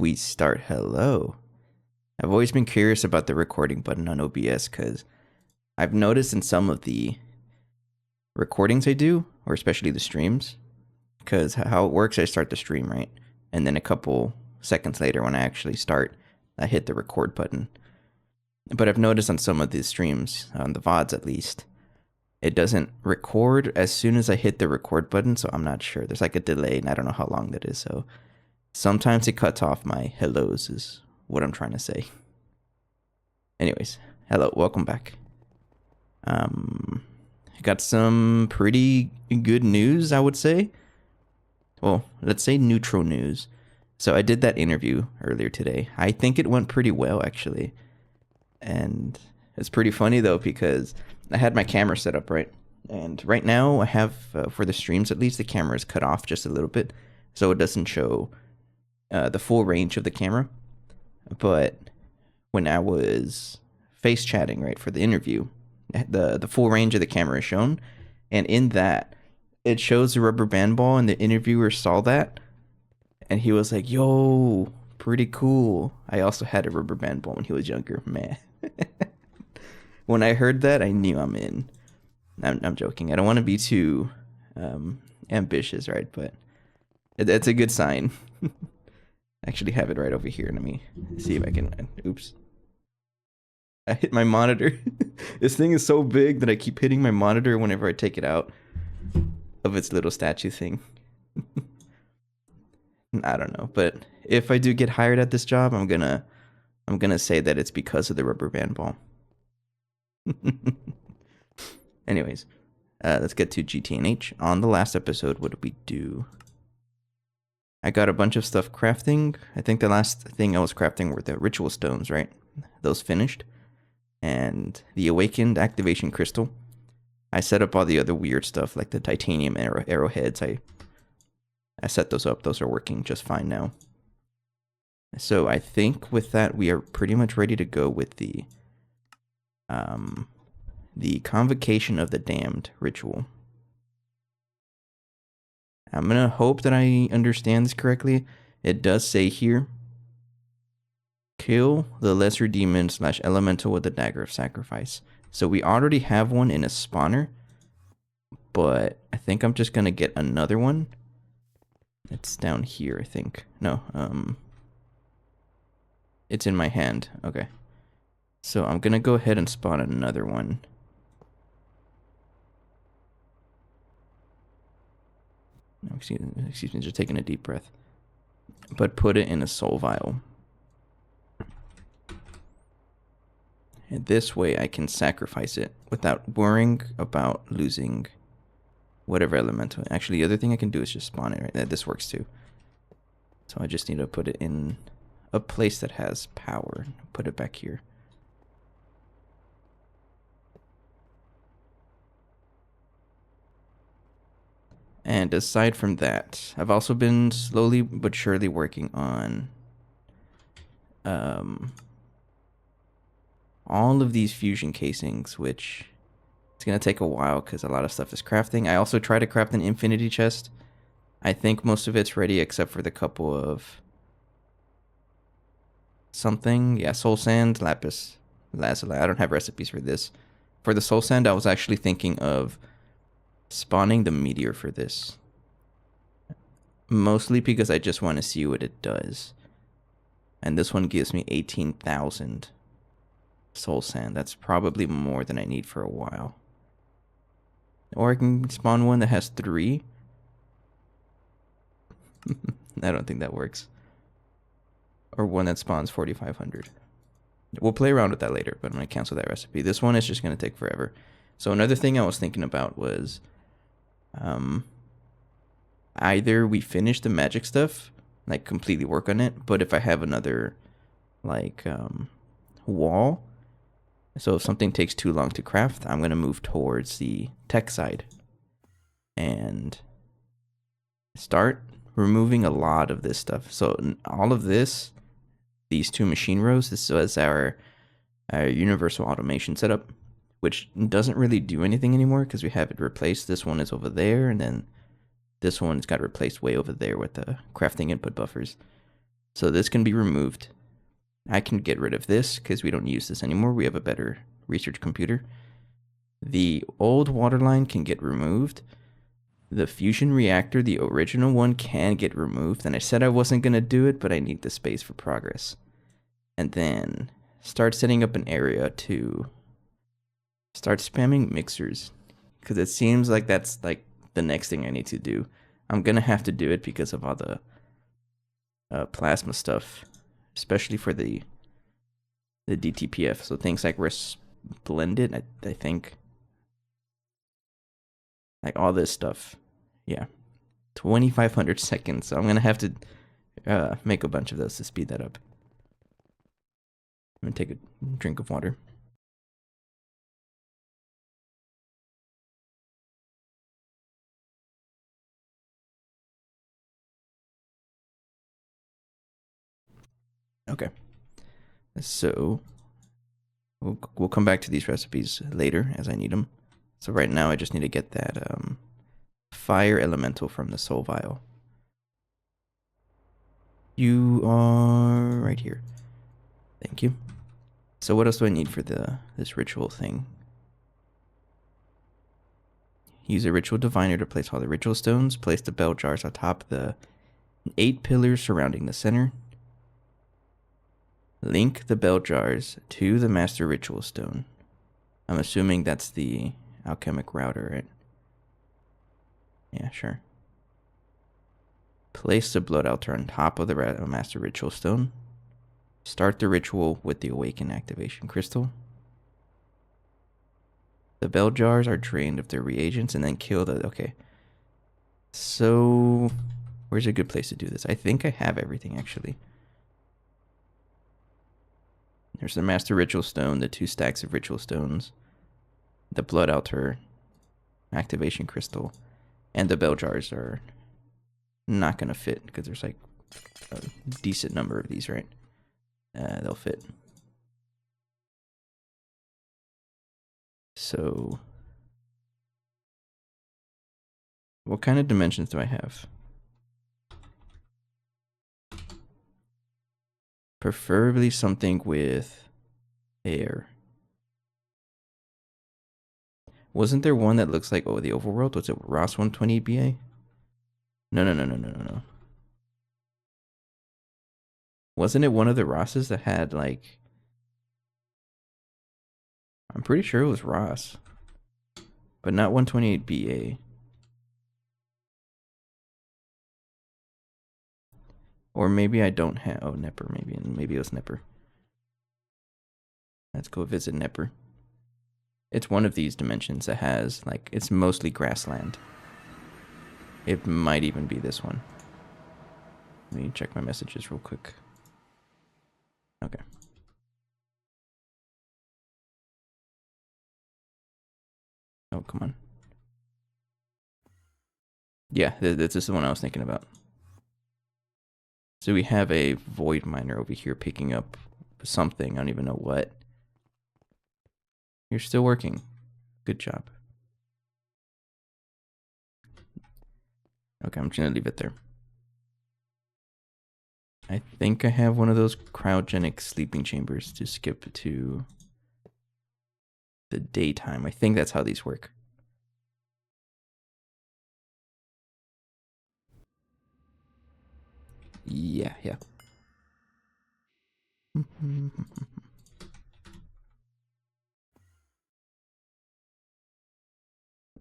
we start. Hello. I've always been curious about the recording button on OBS because I've noticed in some of the recordings I do, or especially the streams, because how it works, I start the stream, right? And then a couple seconds later when I actually start, I hit the record button. But I've noticed on some of these streams, on the VODs at least, it doesn't record as soon as I hit the record button, so I'm not sure. There's like a delay, and I don't know how long that is, so sometimes it cuts off my hellos, is what I'm trying to say. Anyways, hello, welcome back. Got some pretty good news, I would say. Well, let's say neutral news. So I did that interview earlier today. I think it went pretty well, actually. And it's pretty funny, though, because I had my camera set up, right? And right now I have, for the streams at least, the camera is cut off just a little bit. So it doesn't show the full range of the camera. But when I was face chatting, right, for the interview, the full range of the camera is shown. And in that, it shows the rubber band ball, and the interviewer saw that. And he was like, yo, pretty cool. I also had a rubber band ball when he was younger, man. When I heard that, I knew I'm in. I'm joking. I don't want to be too ambitious, right? But that's a good sign. I actually have it right over here. Let me see if I can. Oops. I hit my monitor. This thing is so big that I keep hitting my monitor whenever I take it out of its little statue thing. I don't know, but if I do get hired at this job, I'm gonna say that it's because of the rubber band ball. Anyways, let's get to GTNH. On the last episode, what did we do? I got a bunch of stuff crafting. I think the last thing I was crafting were the ritual stones, right? Those finished. And the awakened activation crystal. I set up all the other weird stuff like the titanium arrowheads. I set those up. Those are working just fine now. So I think with that, we are pretty much ready to go with the Convocation of the Damned ritual. I'm going to hope that I understand this correctly. It does say here, kill the lesser demon / elemental with the dagger of sacrifice. So we already have one in a spawner, but I think I'm just going to get another one. It's down here, I think. No, it's in my hand. Okay. So I'm going to go ahead and spawn another one. Excuse me, just taking a deep breath. But put it in a soul vial. And this way I can sacrifice it without worrying about losing whatever elemental. Actually, the other thing I can do is just spawn it, right? This works too. So I just need to put it in a place that has power. Put it back here. And aside from that, I've also been slowly but surely working on all of these fusion casings, which it's going to take a while because a lot of stuff is crafting. I also try to craft an infinity chest. I think most of it's ready except for the couple of something. Yeah, soul sand, lapis lazuli. I don't have recipes for this. For the soul sand, I was actually thinking of spawning the meteor for this. Mostly because I just want to see what it does. And this one gives me 18,000 soul sand. That's probably more than I need for a while. Or I can spawn one that has 3. I don't think that works. Or one that spawns 4,500. We'll play around with that later, but I'm going to cancel that recipe. This one is just going to take forever. So another thing I was thinking about was either we finish the magic stuff, like completely work on it, but if I have another like wall, so if something takes too long to craft, I'm going to move towards the tech side and start removing a lot of this stuff. So all of this, these 2 machine rows, this was our universal automation setup, which doesn't really do anything anymore because we have it replaced. This one is over there, and then this one's got replaced way over there with the crafting input buffers. So this can be removed. I can get rid of this because we don't use this anymore. We have a better research computer. The old water line can get removed. The fusion reactor, the original one, can get removed. And I said I wasn't going to do it, but I need the space for progress. And then start setting up an area to start spamming mixers. Because it seems like that's like the next thing I need to do. I'm going to have to do it because of all the plasma stuff, especially for the DTPF. So things like resplendent, I think. Like all this stuff. Yeah. 2,500 seconds. So I'm going to have to make a bunch of those to speed that up. I'm going to take a drink of water. Okay. So we'll come back to these recipes later as I need them. So right now I just need to get that fire elemental from the soul vial. You are right here. Thank you. So what else do I need for this ritual thing? Use a ritual diviner to place all the ritual stones. Place the bell jars atop the 8 pillars surrounding the center. Link the bell jars to the master ritual stone. I'm assuming that's the alchemic router, right? Yeah, sure. Place the blood altar on top of the master ritual stone. Start the ritual with the awaken activation crystal. The bell jars are drained of their reagents and then kill the... Okay. So, where's a good place to do this? I think I have everything, actually. There's the master ritual stone, the 2 stacks of ritual stones, the blood altar, activation crystal, and the bell jars are not going to fit because there's like a decent number of these, right? They'll fit. So, what kind of dimensions do I have? Preferably something with air. Wasn't there one that looks like, oh, the overworld? Was it Ross 128BA? No. Wasn't it one of the Rosses that had like... I'm pretty sure it was Ross. But not 128BA. Or maybe I don't have... Oh, Nepper, maybe. Maybe it was Nepper. Let's go visit Nepper. It's one of these dimensions that has, like, it's mostly grassland. It might even be this one. Let me check my messages real quick. Okay. Oh, come on. Yeah, this is the one I was thinking about. So we have a void miner over here picking up something. I don't even know what. You're still working. Good job. Okay, I'm just going to leave it there. I think I have one of those cryogenic sleeping chambers to skip to the daytime. I think that's how these work. Yeah.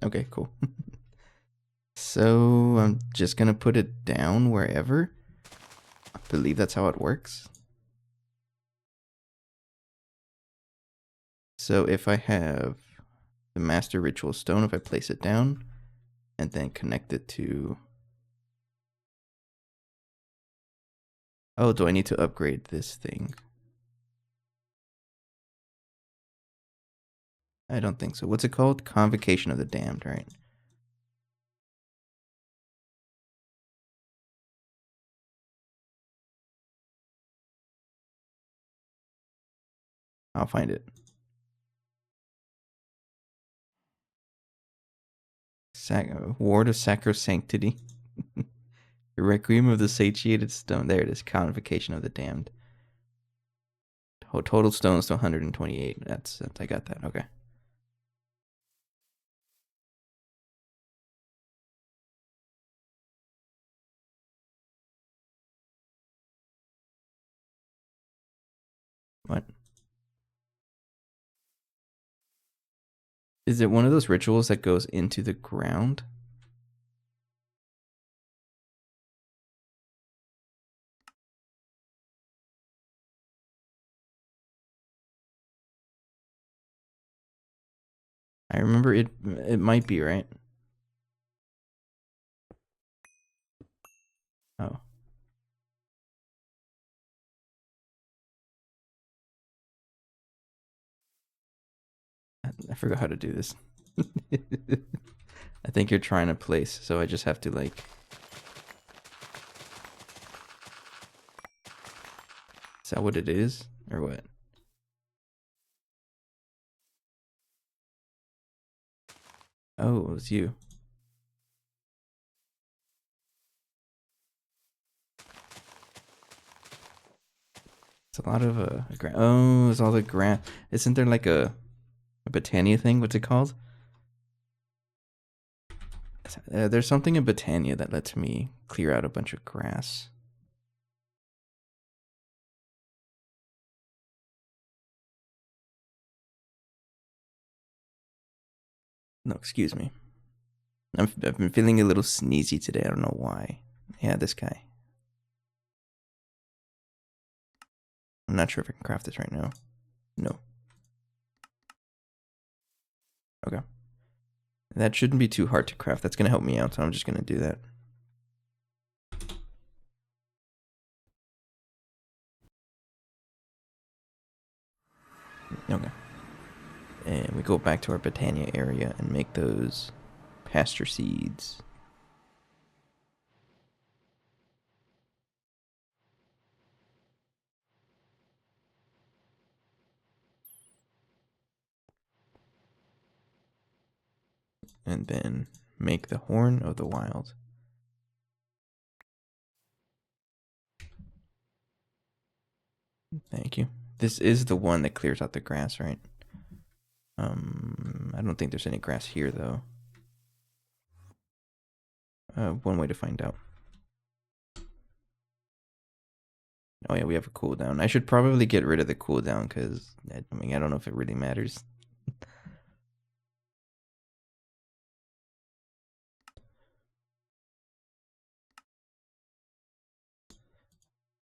Okay, cool. So I'm just gonna put it down wherever. I believe that's how it works. So if I have the master ritual stone, if I place it down and then connect it to... Oh, do I need to upgrade this thing? I don't think so. What's it called? Convocation of the Damned, right? I'll find it. Ward of Sacrosanctity. The Requiem of the Satiated Stone. There it is. Conification of the Damned. Total stones to 128. That's I got that. Okay. What? Is it one of those rituals that goes into the ground? I remember it. It might be, right? Oh. I forgot how to do this. I think you're trying to place, so I just have to like... Is that what it is? Or what? Oh, it was you. It's a lot of oh, it's all the grass. Isn't there like a Botania thing? What's it called? There's something in Botania that lets me clear out a bunch of grass. No, excuse me. I've been feeling a little sneezy today. I don't know why. Yeah, this guy. I'm not sure if I can craft this right now. No. Okay. That shouldn't be too hard to craft. That's going to help me out, so I'm just going to do that. Okay. And we go back to our Botania area and make those pasture seeds. And then make the Horn of the Wild. Thank you. This is the one that clears out the grass, right? I don't think there's any grass here, though. One way to find out. Oh yeah, we have a cooldown. I should probably get rid of the cooldown because I mean I don't know if it really matters.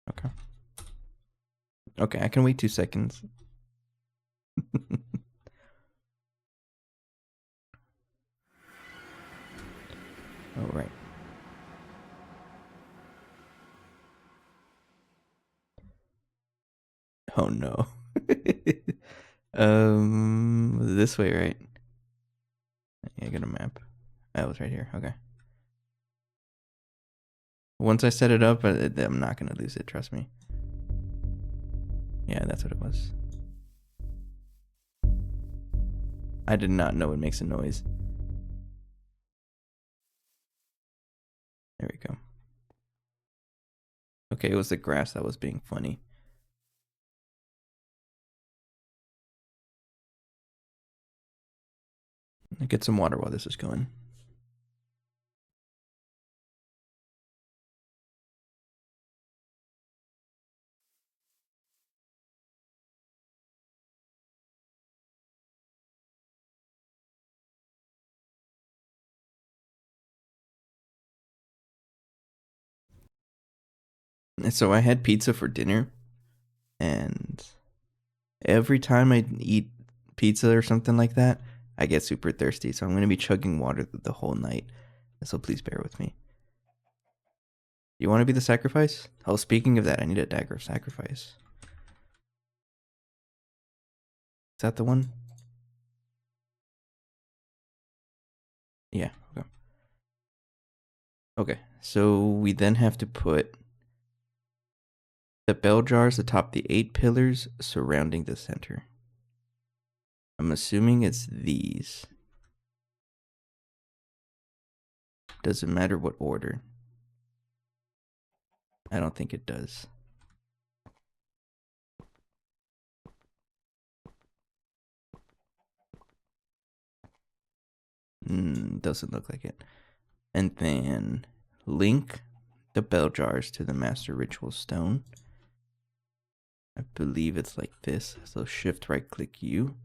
Okay. Okay, I can wait 2 seconds. All right. Oh no. This way, right? Yeah, I got a map. That was right here. Okay. Once I set it up, I'm not gonna lose it. Trust me. Yeah, that's what it was. I did not know it makes a noise. There we go. Okay, it was the grass that was being funny. I'll get some water while this is going. And so I had pizza for dinner, and every time I eat pizza or something like that, I get super thirsty. So I'm going to be chugging water the whole night. So please bear with me. You want to be the sacrifice? Oh, speaking of that, I need a dagger of sacrifice. Is that the one? Yeah, okay. Okay, so we then have to put the bell jars atop the 8 pillars surrounding the center. I'm assuming it's these. Doesn't matter what order. I don't think it does. Doesn't look like it. And then link the bell jars to the master ritual stone. I believe it's like this. So shift right click U.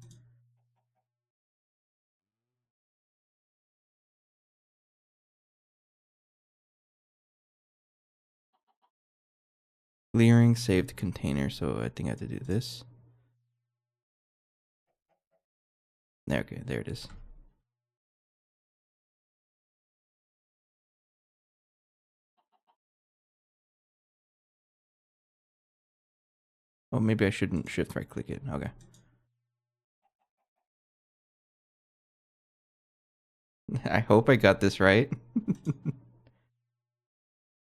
Clearing saved container. So I think I have to do this. There, okay, there it is. Oh, maybe I shouldn't shift right click it. Okay. I hope I got this right.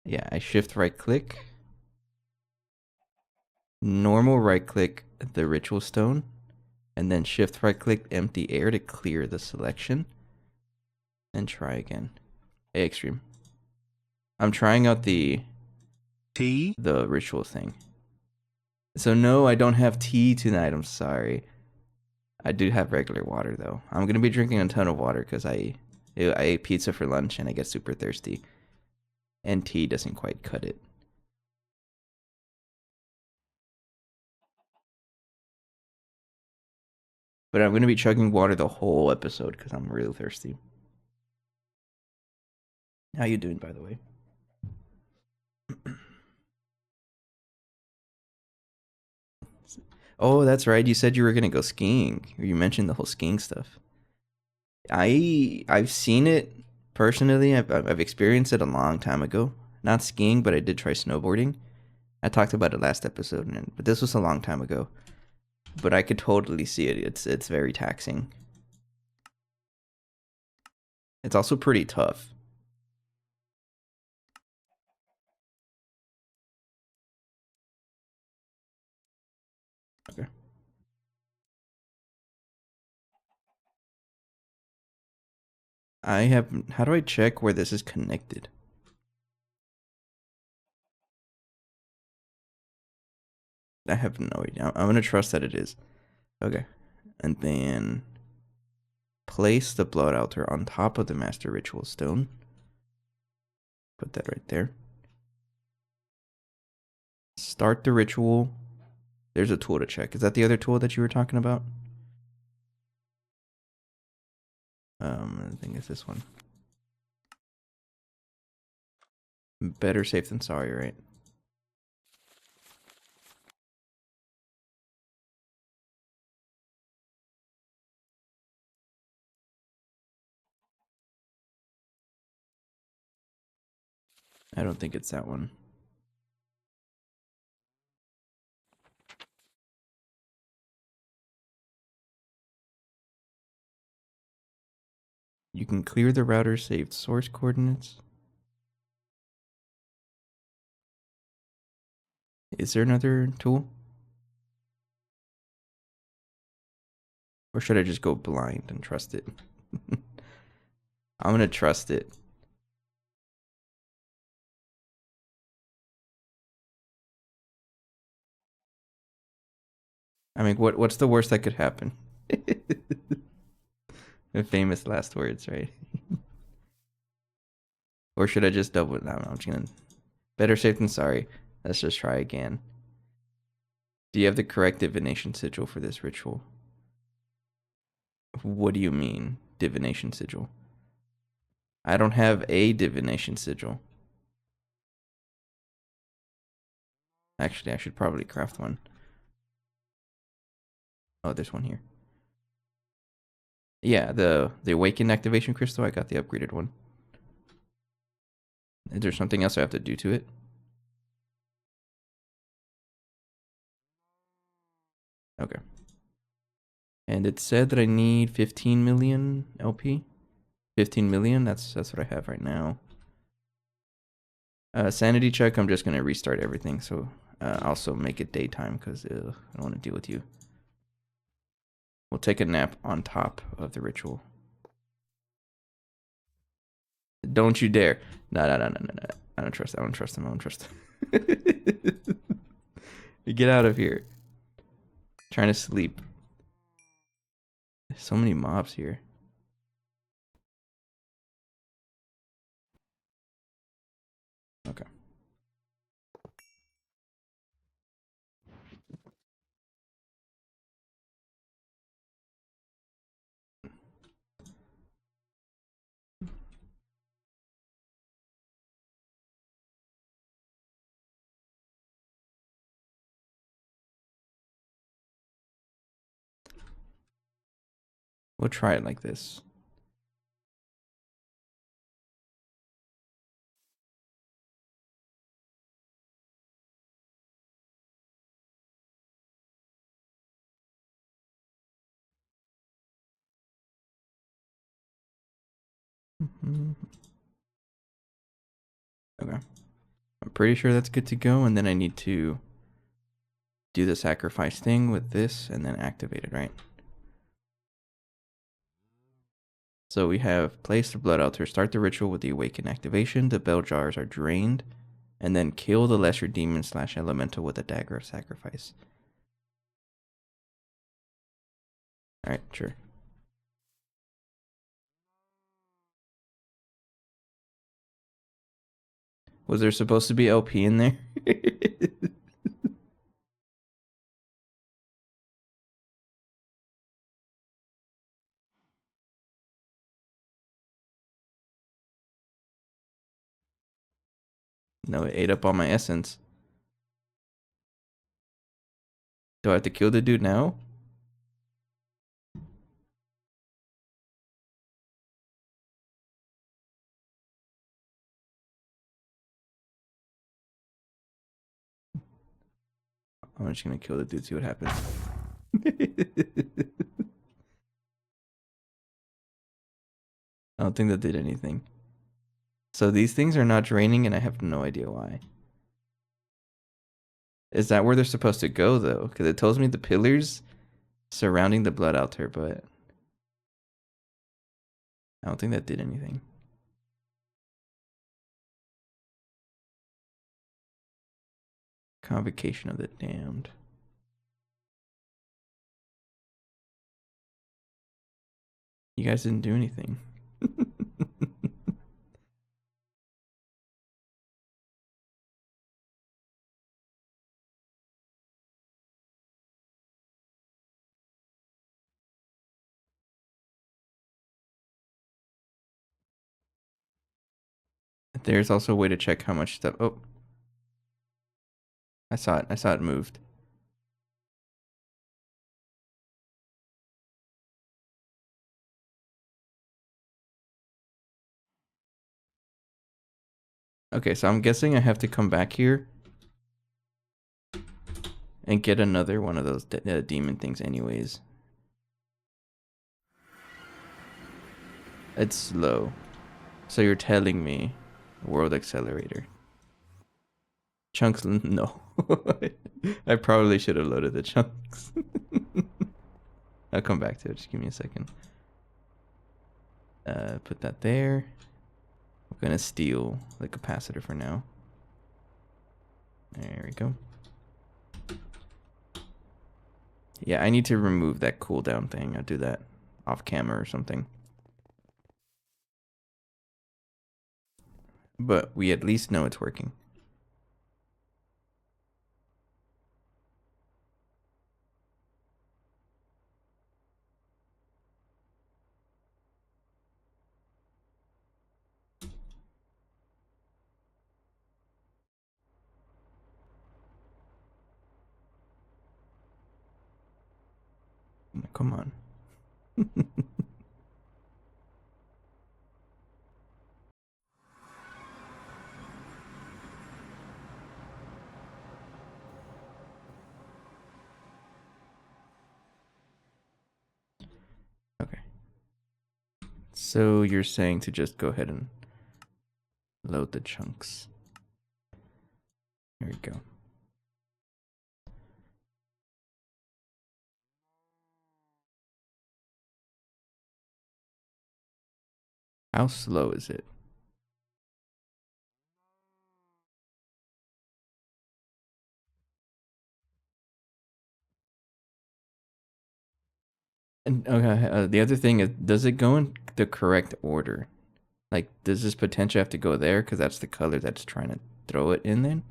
Yeah, I shift right click. Normal right click the ritual stone. And then shift right click empty air to clear the selection. And try again. A extreme. I'm trying out the ritual thing. So no, I don't have tea tonight. I'm sorry. I do have regular water though. I'm gonna be drinking a ton of water because I ate pizza for lunch and I get super thirsty. And tea doesn't quite cut it. But I'm gonna be chugging water the whole episode because I'm real thirsty. How you doing, by the way? Oh, that's right. You said you were gonna go skiing. You mentioned the whole skiing stuff. I've seen it personally. I've experienced it a long time ago. Not skiing, but I did try snowboarding. I talked about it last episode, but this was a long time ago. But I could totally see it. It's very taxing. It's also pretty tough. Okay. I have. How do I check where this is connected? I have no idea. I'm gonna trust that it is. Okay. And then place the blood altar on top of the master ritual stone. Put that right there. Start the ritual. There's a tool to check. Is that the other tool that you were talking about? I think it's this one. Better safe than sorry, right? I don't think it's that one. You can clear the router saved source coordinates. Is there another tool? Or should I just go blind and trust it? I'm gonna trust it. I mean, what's the worst that could happen? The famous last words, right? Or should I just double it? No, I'm just gonna. Better safe than sorry. Let's just try again. Do you have the correct divination sigil for this ritual? What do you mean, divination sigil? I don't have a divination sigil. Actually, I should probably craft one. Oh, there's one here. Yeah, the awakened activation crystal. I got the upgraded one. Is there something else I have to do to it? Okay. And it said that I need 15 million LP. 15 million. That's what I have right now. Sanity check. I'm just gonna restart everything. So also make it daytime because I don't want to deal with you. We'll take a nap on top of the ritual. Don't you dare. No. I don't trust him. I don't trust him. You get out of here. Trying to sleep. There's so many mobs here. Okay. We'll try it like this. Okay. I'm pretty sure that's good to go, and then I need to do the sacrifice thing with this and then activate it, right? So we have place the blood altar, start the ritual with the awaken activation, the bell jars are drained, and then kill the lesser demon / elemental with a dagger of sacrifice. Alright, sure. Was there supposed to be LP in there? No, it ate up all my essence. Do I have to kill the dude now? I'm just gonna kill the dude, see what happens. I don't think that did anything. So these things are not draining and I have no idea why. Is that where they're supposed to go though? Because it tells me the pillars surrounding the blood altar, but I don't think that did anything. Convocation of the damned. You guys didn't do anything. There's also a way to check how much stuff. Oh, I saw it. I saw it moved. Okay, so I'm guessing I have to come back here and get another one of those demon things anyways. It's slow. So you're telling me World Accelerator. Chunks, no. I probably should have loaded the chunks. I'll come back to it. Just give me a second. Put that there. I'm gonna steal the capacitor for now. There we go. Yeah, I need to remove that cooldown thing. I'll do that off camera or something. But we at least know it's working. Come on. Okay. So you're saying to just go ahead and load the chunks. There we go. How slow is it? And okay, the other thing is, does it go in the correct order? Like, does this potential have to go there because that's the color that's trying to throw it in? Then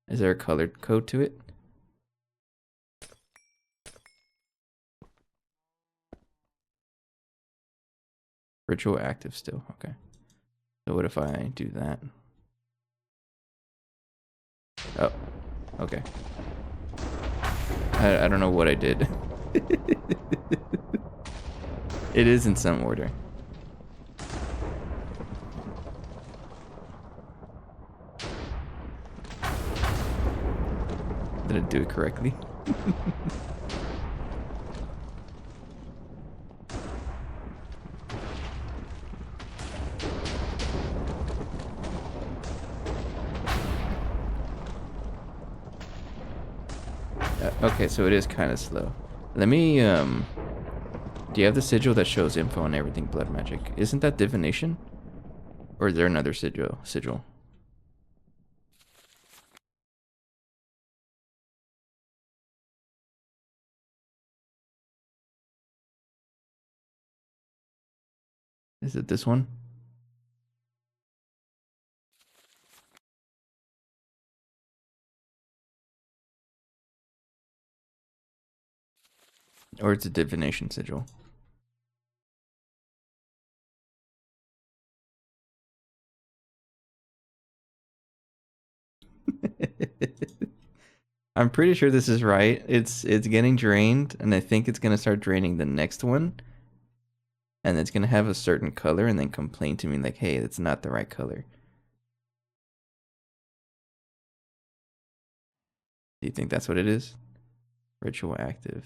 is there a color code to it? Virtual active still. Okay. So what if I do that? Oh, okay. I don't know what I did. It is in some order. Did it do it correctly? Okay, so it is kind of slow. Let me, do you have the sigil that shows info on everything blood magic? Isn't that divination? Or is there another sigil? Is it this one? Or it's a divination sigil? I'm pretty sure this is right. It's getting drained, and I think it's gonna start draining the next one, and it's gonna have a certain color, and then complain to me like, "Hey, that's not the right color." Do you think that's what it is? Ritual active.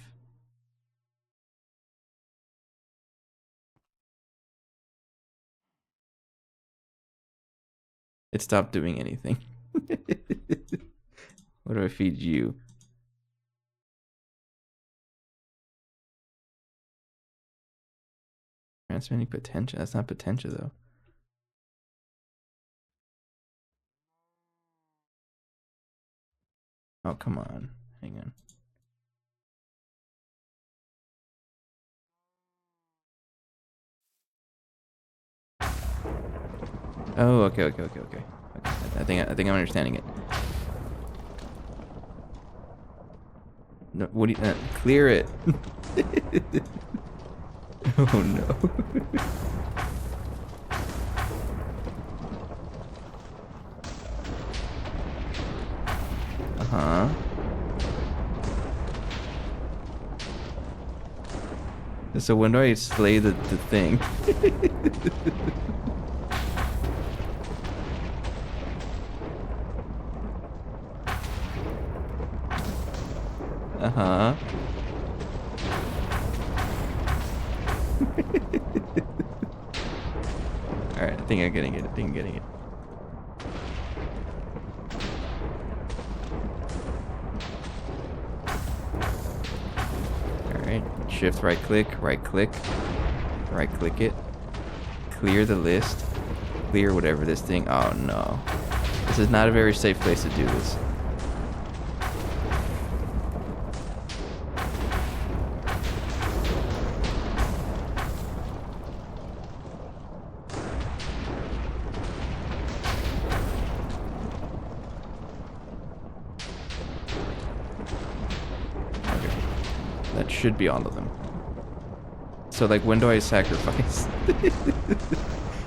It stopped doing anything. What do I feed you? Transmitting potential. That's not potential though. Oh, come on. Hang on. Oh, okay. I think I'm understanding it. No, what do you clear it? Oh no. Uh-huh. So when do I slay the thing? Uh-huh. Alright, I think I'm getting it. Alright, shift right click it. Clear the list. Clear whatever this thing. Oh no. This is not a very safe place to do this. That should be all of them. So like, when do I sacrifice?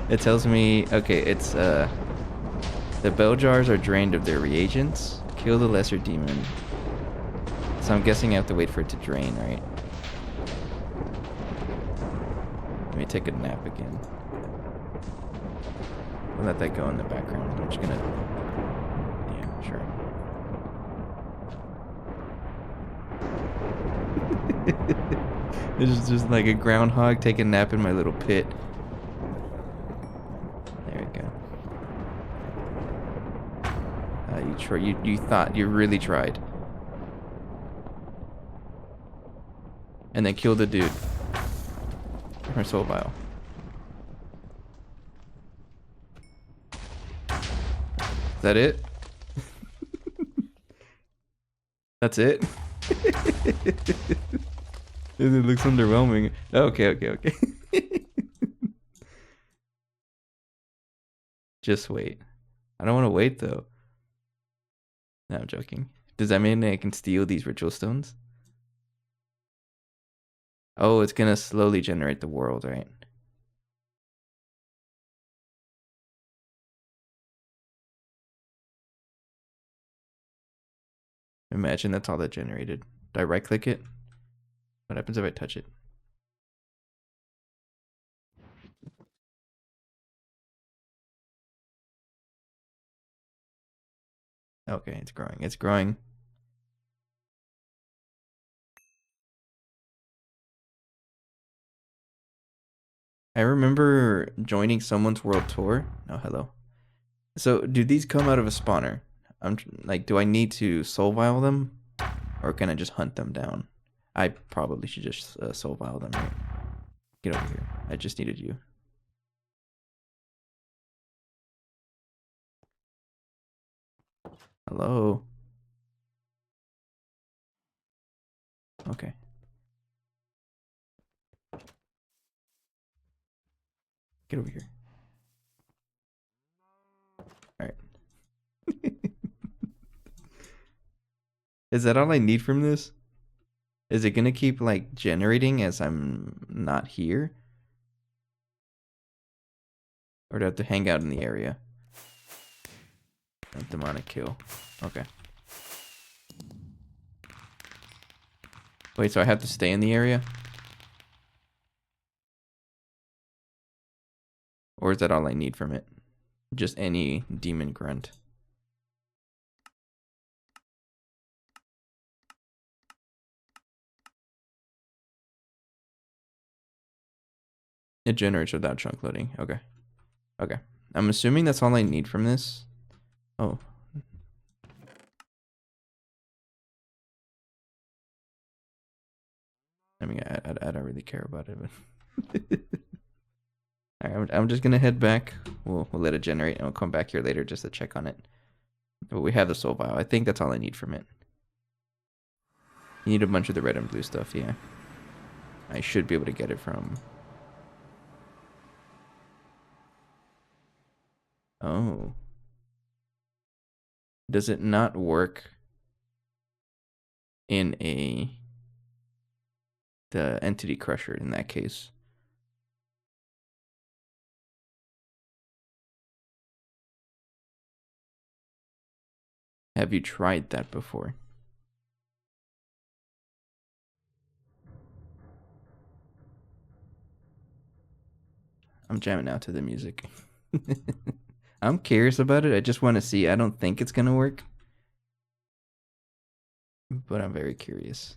It tells me, okay, it's the bell jars are drained of their reagents. Kill the lesser demon. So I'm guessing I have to wait for it to drain, right? Let me take a nap again. I'll let that go in the background. I'm just gonna, yeah, sure. This is just like a groundhog taking a nap in my little pit. There we go. You thought, you really tried. And then kill the dude. Or soul vial. Is that it? That's it? It looks underwhelming. Okay, okay, okay. Just wait. I don't want to wait though. No, I'm joking. Does that mean I can steal these ritual stones? Oh, it's gonna slowly generate the world, right? Imagine that's all that generated. Do I right click it? What happens if I touch it? Okay, it's growing. It's growing. I remember joining someone's world tour. Oh, hello. So, do these come out of a spawner? Like, do I need to soul vial them, or can I just hunt them down? I probably should just soul vial them. Right? Get over here. I just needed you. Hello. Okay. Get over here. All right. Is that all I need from this? Is it gonna keep like generating as I'm not here? Or do I have to hang out in the area? A demonic kill. Okay. Wait, so I have to stay in the area? Or is that all I need from it? Just any demon grunt. It generates without chunk loading. Okay. Okay. I'm assuming that's all I need from this. Oh. I mean, I don't really care about it, but... Alright, I'm just gonna head back. We'll let it generate, and we'll come back here later just to check on it. But we have the soul vial. I think that's all I need from it. You need a bunch of the red and blue stuff, yeah. I should be able to get it from... Oh. Does it not work in the entity crusher in that case? Have you tried that before? I'm jamming out to the music. I'm curious about it. I just want to see. I don't think it's gonna work, but I'm very curious.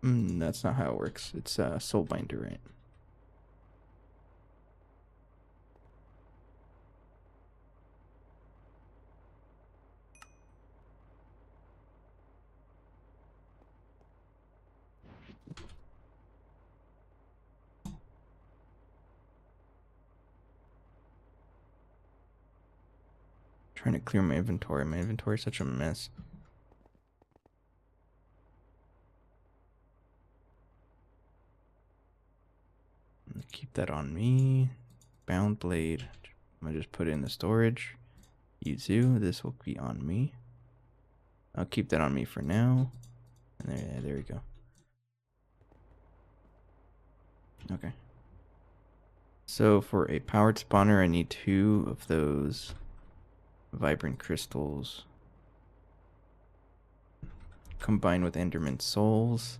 That's not how it works. It's Soulbinder, right? Trying to clear my inventory. My inventory is such a mess. Keep that on me. Bound blade. I'm gonna just put it in the storage. U2. This will be on me. I'll keep that on me for now. And there we go. Okay. So for a powered spawner, I need 2 of those vibrant crystals combined with Enderman souls.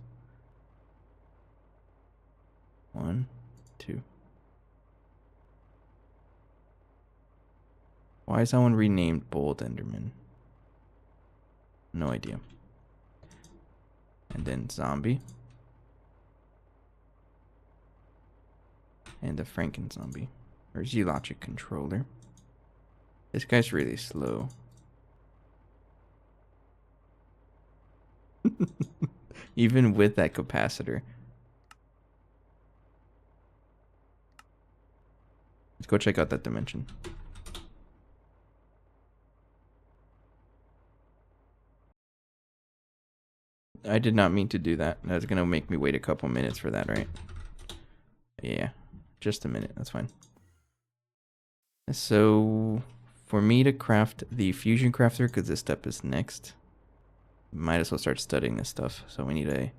1, 2. Why is that one renamed Bold Enderman? No idea. And then zombie. And the Franken zombie. Or Z-Logic controller. This guy's really slow. Even with that capacitor. Let's go check out that dimension. I did not mean to do that. That's gonna make me wait a couple minutes for that, right? Yeah, just a minute. That's fine. So, for me to craft the fusion crafter, because this step is next, might as well start studying this stuff. So we need a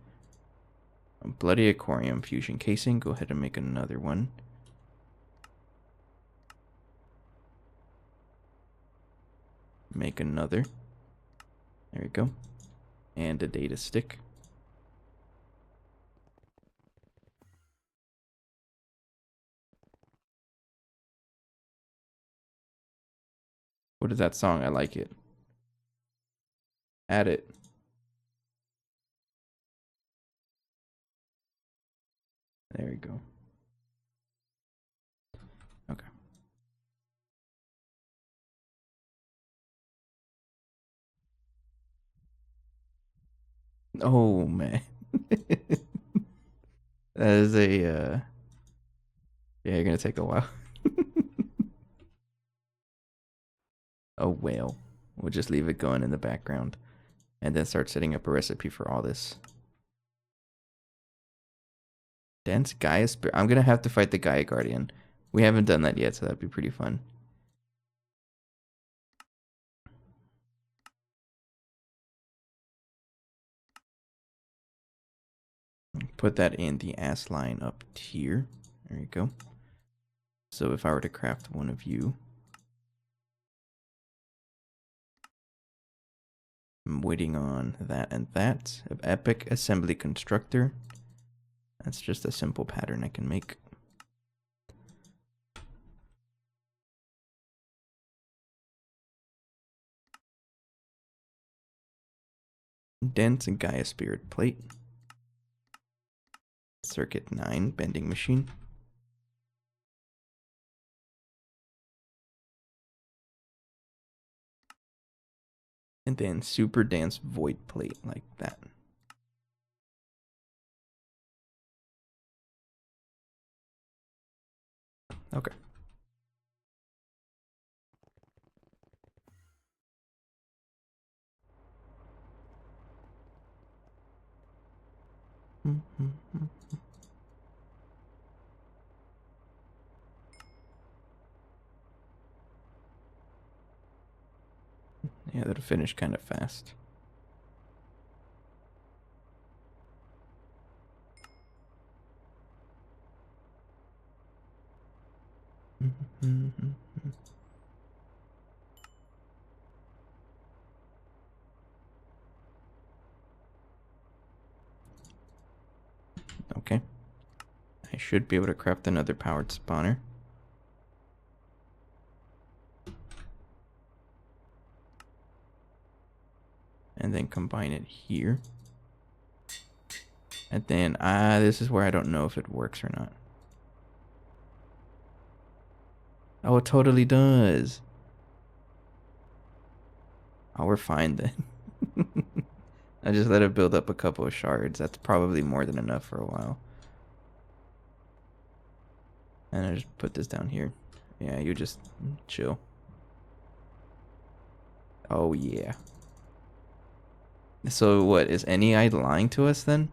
bloody aquarium fusion casing. Go ahead and make another one. Make another. There we go. And a data stick. What is that song? I like it. Add it. There we go. Okay. Oh, man. That is a, yeah, you're gonna take a while. A whale. We'll just leave it going in the background. And then start setting up a recipe for all this. Dense Gaia Spirit. I'm gonna have to fight the Gaia Guardian. We haven't done that yet, so that'd be pretty fun. Put that in the ass line up here. There you go. So if I were to craft one of you, I'm waiting on that and that. Epic Assembly Constructor. That's just a simple pattern I can make. Dense Gaia Spirit Plate. Circuit 9 Bending Machine. And then Super Dance Void Plate like that. Okay. Yeah, that'll finish kind of fast. Okay. I should be able to craft another powered spawner. And then combine it here. And then, this is where I don't know if it works or not. Oh, it totally does. Oh, we're fine then. I just let it build up a couple of shards. That's probably more than enough for a while. And I just put this down here. Yeah, you just chill. Oh, yeah. So what, is NEI lying to us then?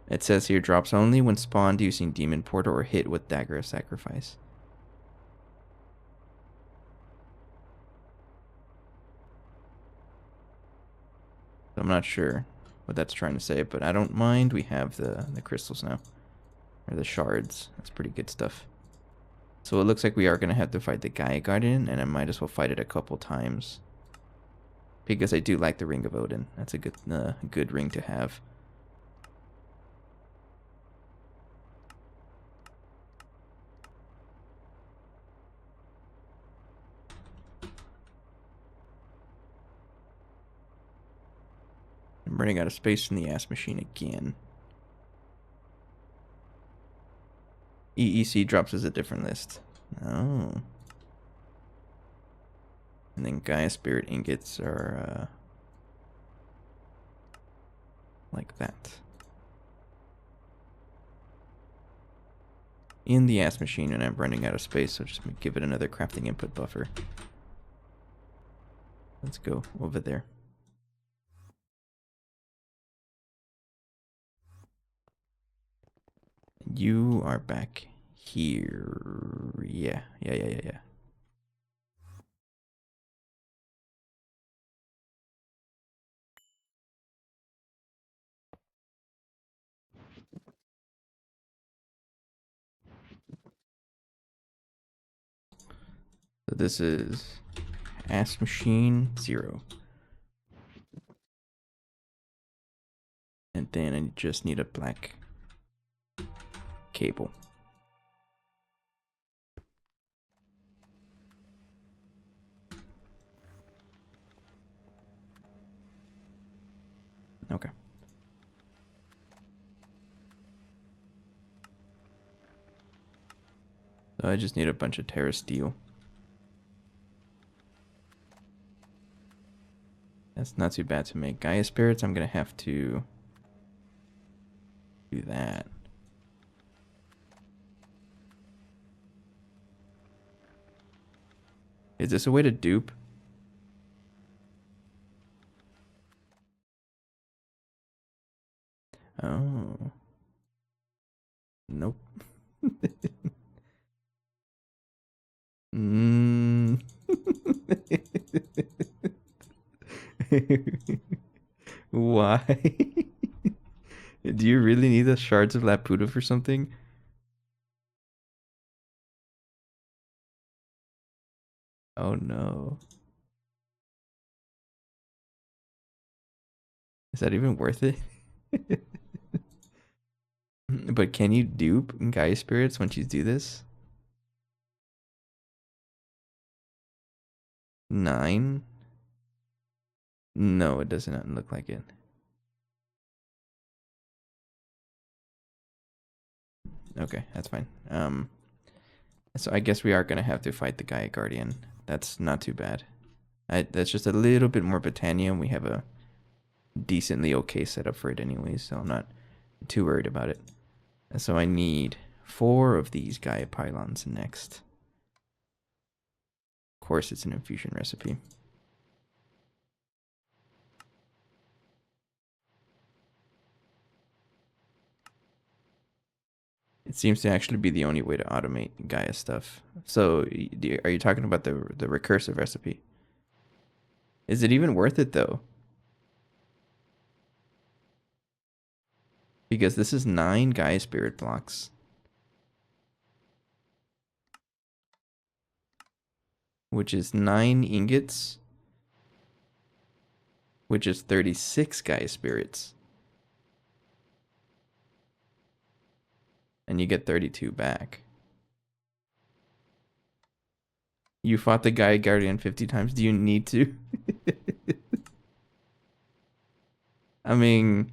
It says here, drops only when spawned using Demon Portal or hit with Dagger of Sacrifice. I'm not sure what that's trying to say, but I don't mind. We have the crystals now. Or the shards. That's pretty good stuff. So it looks like we are going to have to fight the Gaia Guardian, and I might as well fight it a couple times. Because I do like the Ring of Odin. That's a good ring to have. I'm running out of space in the ass machine again. EEC drops as a different list. Oh. And then Gaia Spirit ingots are... like that. In the ass machine, and I'm running out of space, so just give it another crafting input buffer. Let's go over there. You are back here. Yeah. So this is ass machine 0. And then I just need a black cable. Okay. So I just need a bunch of Terra steel. That's not too bad to make. Gaia spirits, I'm gonna have to do that. Is this a way to dupe? Oh. Nope. Mm. Why? Do you really need the shards of Laputa for something? Oh no. Is that even worth it? But can you dupe Gaia spirits once you do this? 9? No, it does not look like it. Okay, that's fine. So I guess we are gonna have to fight the Gaia Guardian. That's not too bad. That's just a little bit more Britannia, and we have a decently okay setup for it anyways, so I'm not too worried about it. And so I need 4 of these Gaia pylons next. Of course, it's an infusion recipe. It seems to actually be the only way to automate Gaia stuff. So, are you talking about the recursive recipe? Is it even worth it though? Because this is 9 Gaia spirit blocks, which is 9 ingots, which is 36 Gaia spirits. And you get 32 back. You fought the Gaia Guardian 50 times. Do you need to? I mean,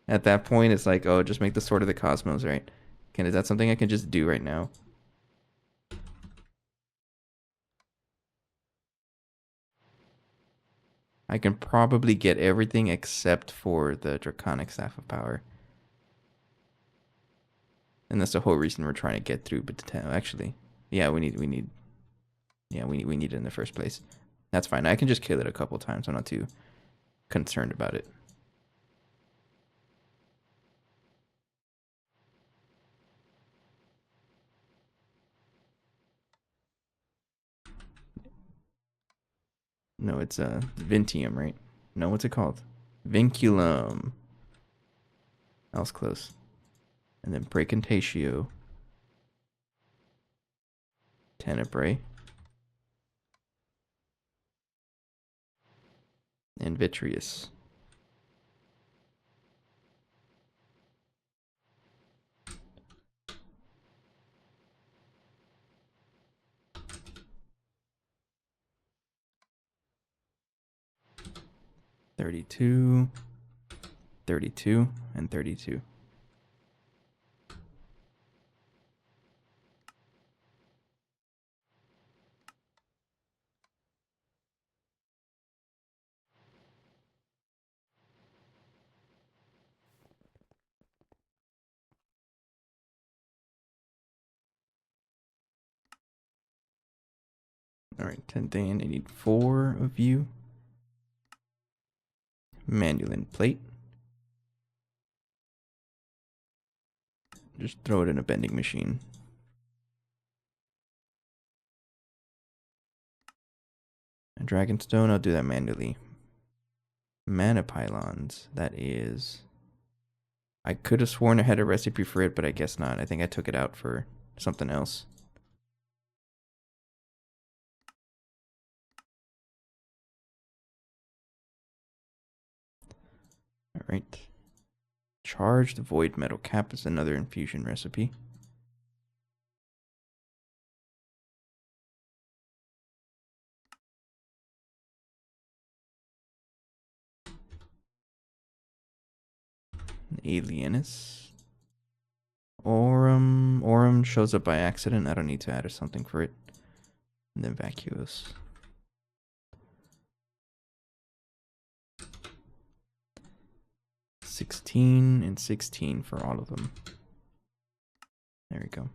at that point, it's like, oh, just make the Sword of the Cosmos, right? Is that something I can just do right now? I can probably get everything except for the Draconic Staff of Power. And that's the whole reason we're trying to get through. But actually, yeah, we need it in the first place. That's fine. I can just kill it a couple times. I'm not too concerned about it. No, it's Vintium, right? No, what's it called? Vinculum. That was close. And then Praecantatio. Tenebrae. And Vitreous. $32, $32, and $32. Alright, 10th day, I need 4 of you. Manual plate. Just throw it in a bending machine. A dragonstone, I'll do that manually. Mana pylons, that is... I could have sworn I had a recipe for it, but I guess not. I think I took it out for something else. Alright. Charged void metal cap is another infusion recipe. Alienus. Aurum. Aurum shows up by accident. I don't need to add something for it. And then vacuous. $16 and $16 for all of them. There we go.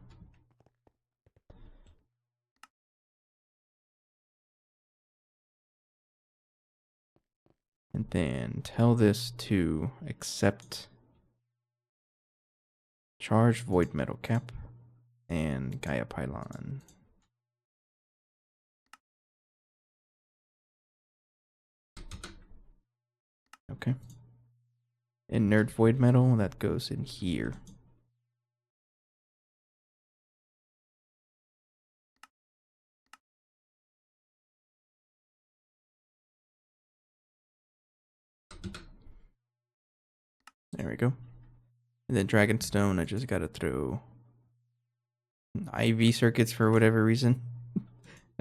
And then tell this to accept charged void metal cap and Gaia pylon. Okay. Inert void metal, that goes in here. There we go. And then Dragonstone, I just gotta throw IV circuits for whatever reason.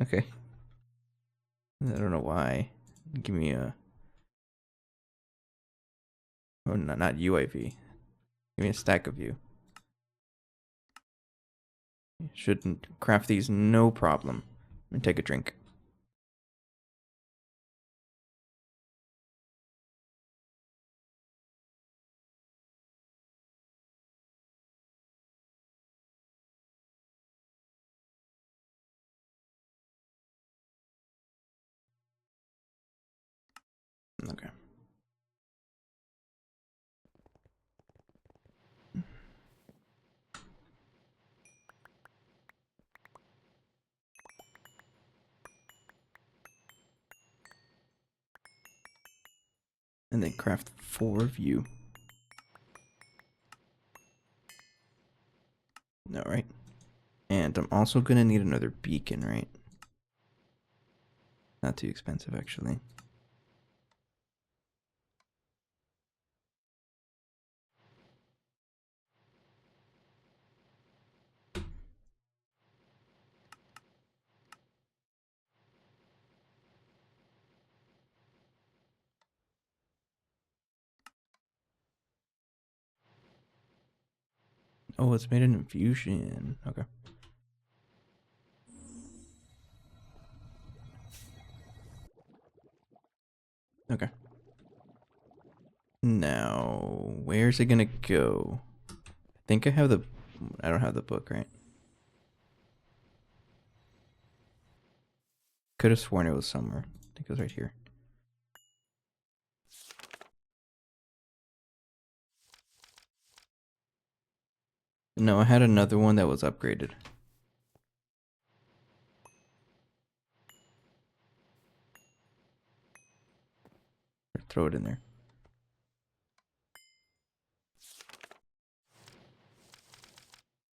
Okay. I don't know why. Give me a... Oh, no, not UIV. Give me a stack of you. Shouldn't craft these no problem. And take a drink. Okay. And then craft 4 of you. Alright. And I'm also gonna need another beacon, right? Not too expensive, actually. Oh, it's made an infusion. Okay. Okay. Now, where's it gonna go? I think I have the... I don't have the book, right? Could have sworn it was somewhere. I think it was right here. No, I had another one that was upgraded. Throw it in there.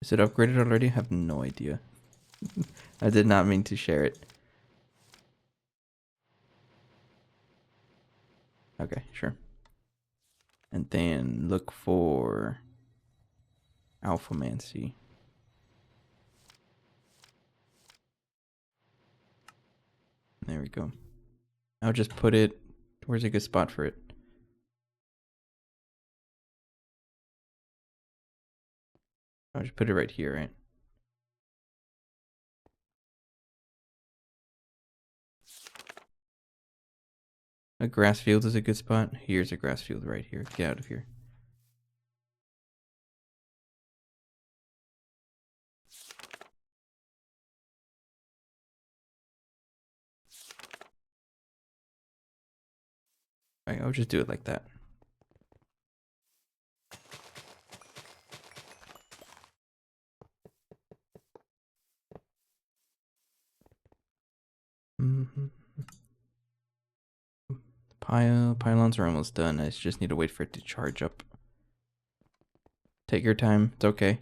Is it upgraded already? I have no idea. I did not mean to share it. Okay, sure. And then look for Alphamancy. There we go. I'll just put it... Where's a good spot for it? I'll just put it right here, right? A grass field is a good spot. Here's a grass field right here. Get out of here. I'll just do it like that. Pylons are almost done. I just need to wait for it to charge up. Take your time. It's okay.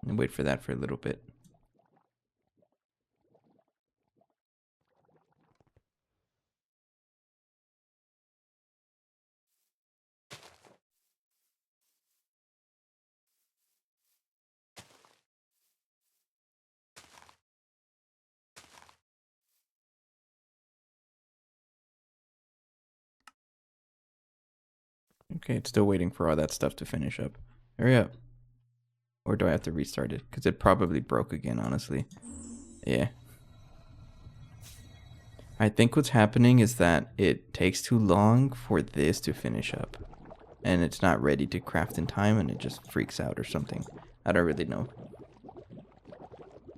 And wait for that for a little bit. Okay, it's still waiting for all that stuff to finish up. Hurry up. Or do I have to restart it? Because it probably broke again, honestly. Yeah. I think what's happening is that it takes too long for this to finish up. And it's not ready to craft in time and it just freaks out or something. I don't really know.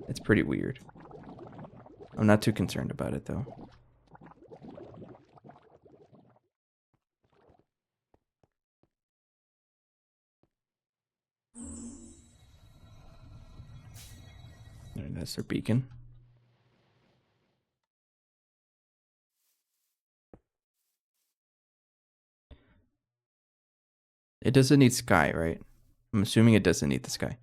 It's pretty weird. I'm not too concerned about it though. That's their beacon. It doesn't need sky, right? I'm assuming it doesn't need the sky.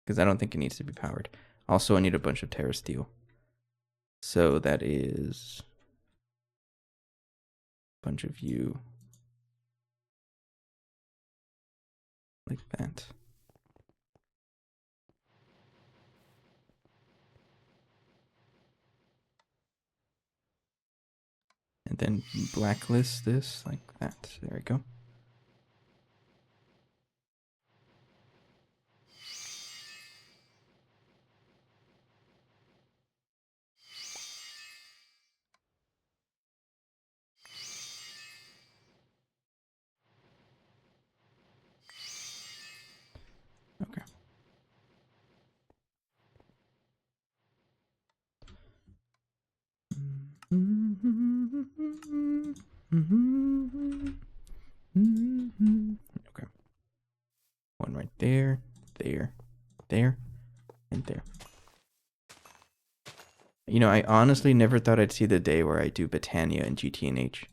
Because I don't think it needs to be powered. Also, I need a bunch of Terra Steel. So that is a bunch of you. Like that. And then blacklist this like that. There we go. Okay. Okay. One right there, there, there, and there. You know, I honestly never thought I'd see the day where I do Botania and GTNH.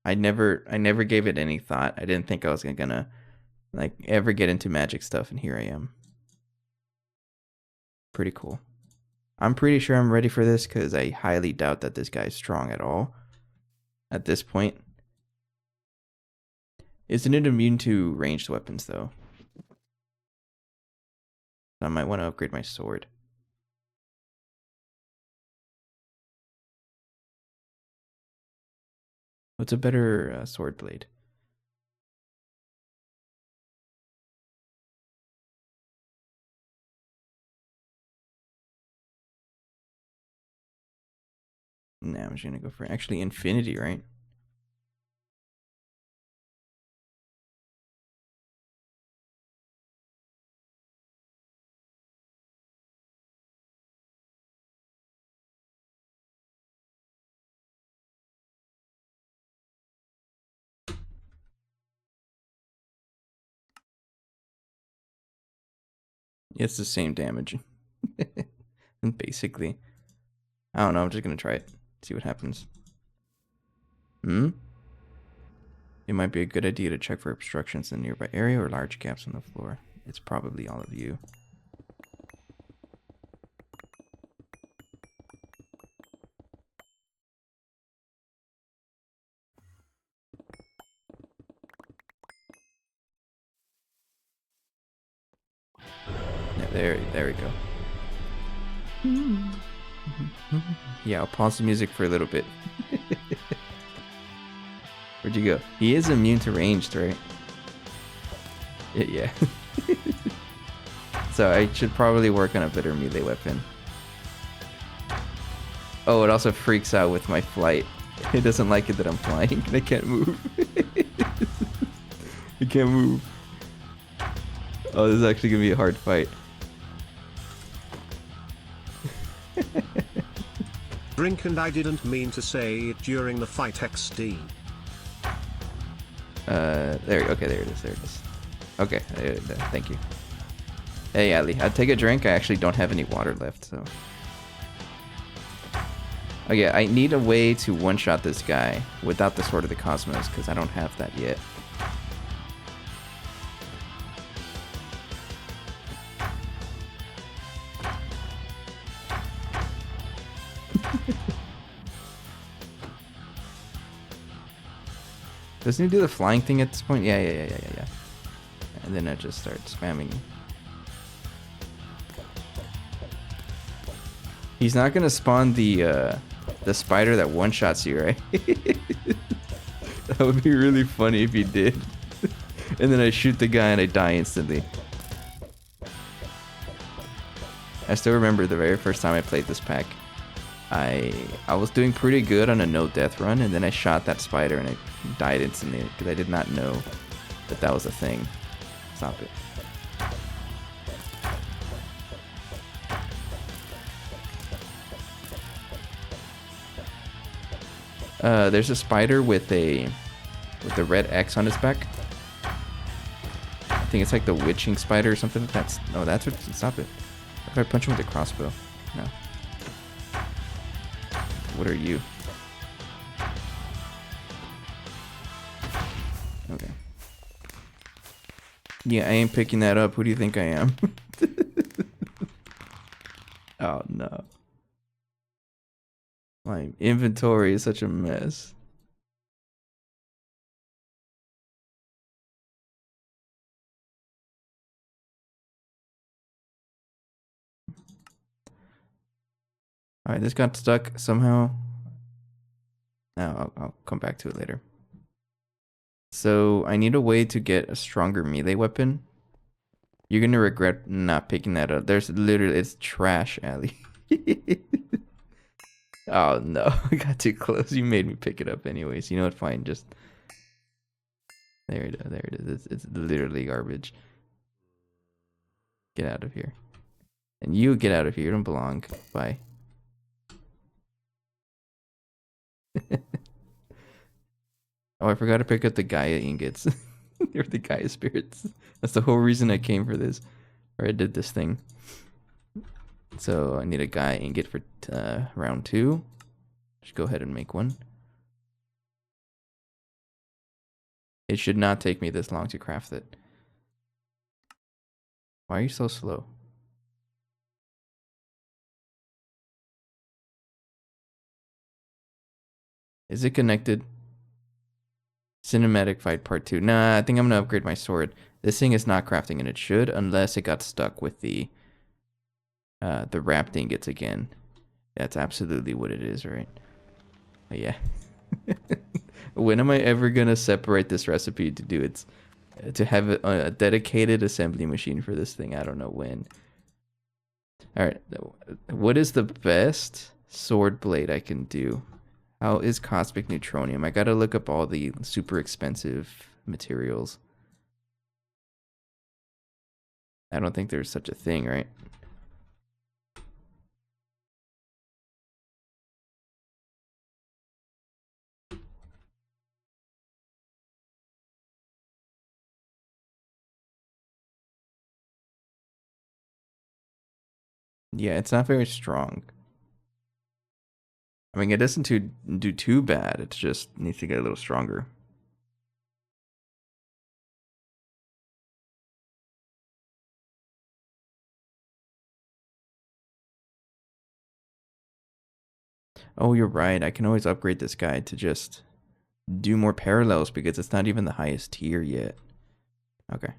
I never gave it any thought. I didn't think I was gonna like ever get into magic stuff, and here I am. Pretty cool. I'm pretty sure I'm ready for this because I highly doubt that this guy's strong at all at this point. Isn't it immune to ranged weapons though? I might want to upgrade my sword. What's a better sword blade? Nah, I'm just gonna go for actually infinity, right? It's the same damage. Basically. I don't know, I'm just gonna try it. See what happens. It might be a good idea to check for obstructions in the nearby area or large gaps on the floor. It's probably all of you. Yeah, there we go. Yeah, I'll pause the music for a little bit. Where'd you go? He is immune to ranged, right? Yeah. So I should probably work on a better melee weapon. Oh, it also freaks out with my flight. It doesn't like it that I'm flying. I can't move. I can't move. Oh, this is actually gonna be a hard fight. drink and I didn't mean to say it during the fight XD. Okay, there it is. Okay, thank you. Hey, Ali, I'll take a drink. I actually don't have any water left, so. Okay, I need a way to one-shot this guy without the Sword of the Cosmos, because I don't have that yet. Doesn't he do the flying thing at this point? Yeah. And then I just start spamming. He's not gonna spawn the spider that one-shots you, right? That would be really funny if he did. And then I shoot the guy and I die instantly. I still remember the very first time I played this pack. I was doing pretty good on a no-death run, and then I shot that spider and I died instantly because I did not know that that was a thing. Stop it. There's a spider with a red X on his back. I think it's like the witching spider or something. That's what. Stop it. How do I punch him with a crossbow? No. What are you? Okay. Yeah, I ain't picking that up. Who do you think I am? Oh no. My inventory is such a mess. Alright, this got stuck somehow. Now I'll come back to it later. So I need a way to get a stronger melee weapon. You're gonna regret not picking that up. There's literally, it's trash, Ali. Oh no, I got too close. You made me pick it up anyways. You know what? Fine, just there it is. It's literally garbage. Get out of here. And you get out of here. You don't belong. Bye. Oh, I forgot to pick up the Gaia ingots. Or the Gaia spirits. That's the whole reason I came for this. Or I did this thing. So I need a Gaia ingot for round 2. Just go ahead and make one. It should not take me this long to craft it. Why are you so slow? Is it connected? Cinematic fight part 2. Nah, I think I'm gonna upgrade my sword. This thing is not crafting, and it should, unless it got stuck with the wrapped ingots again. That's absolutely what it is, right? But yeah. When am I ever gonna separate this recipe to do it? To have a dedicated assembly machine for this thing? I don't know when. All right, what is the best sword blade I can do? How is cosmic neutronium? I gotta look up all the super expensive materials. I don't think there's such a thing, right? Yeah, it's not very strong. I mean, it doesn't do too bad. It just needs to get a little stronger. Oh, you're right. I can always upgrade this guy to just do more parallels because it's not even the highest tier yet. Okay.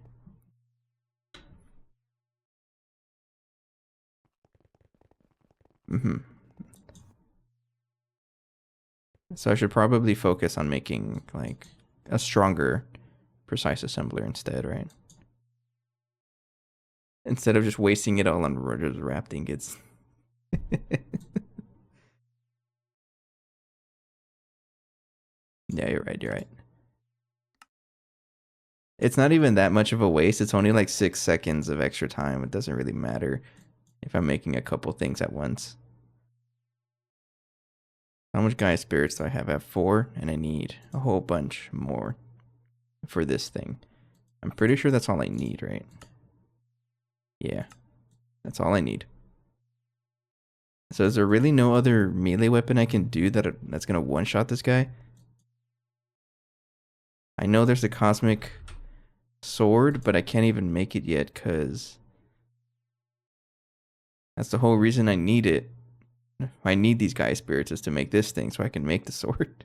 So I should probably focus on making like a stronger precise assembler instead, right? Instead of just wasting it all on wrapped ingots. Yeah, you're right. It's not even that much of a waste. It's only like 6 seconds of extra time. It doesn't really matter if I'm making a couple things at once. How much Gaia spirits do I have? I have 4, and I need a whole bunch more for this thing. I'm pretty sure that's all I need, right? Yeah, that's all I need. So is there really no other melee weapon I can do that's gonna one-shot this guy? I know there's a cosmic sword, but I can't even make it yet because that's the whole reason I need it. I need these Gaia spirits is to make this thing so I can make the sword.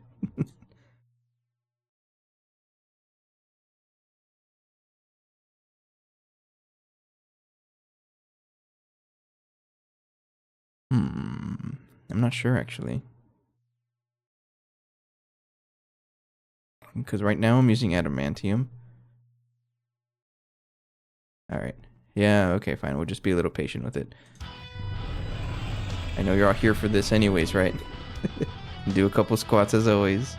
I'm not sure actually. Because right now I'm using adamantium. Alright. Yeah, okay, fine. We'll just be a little patient with it. I know you're all here for this anyways, right? Do a couple squats as always.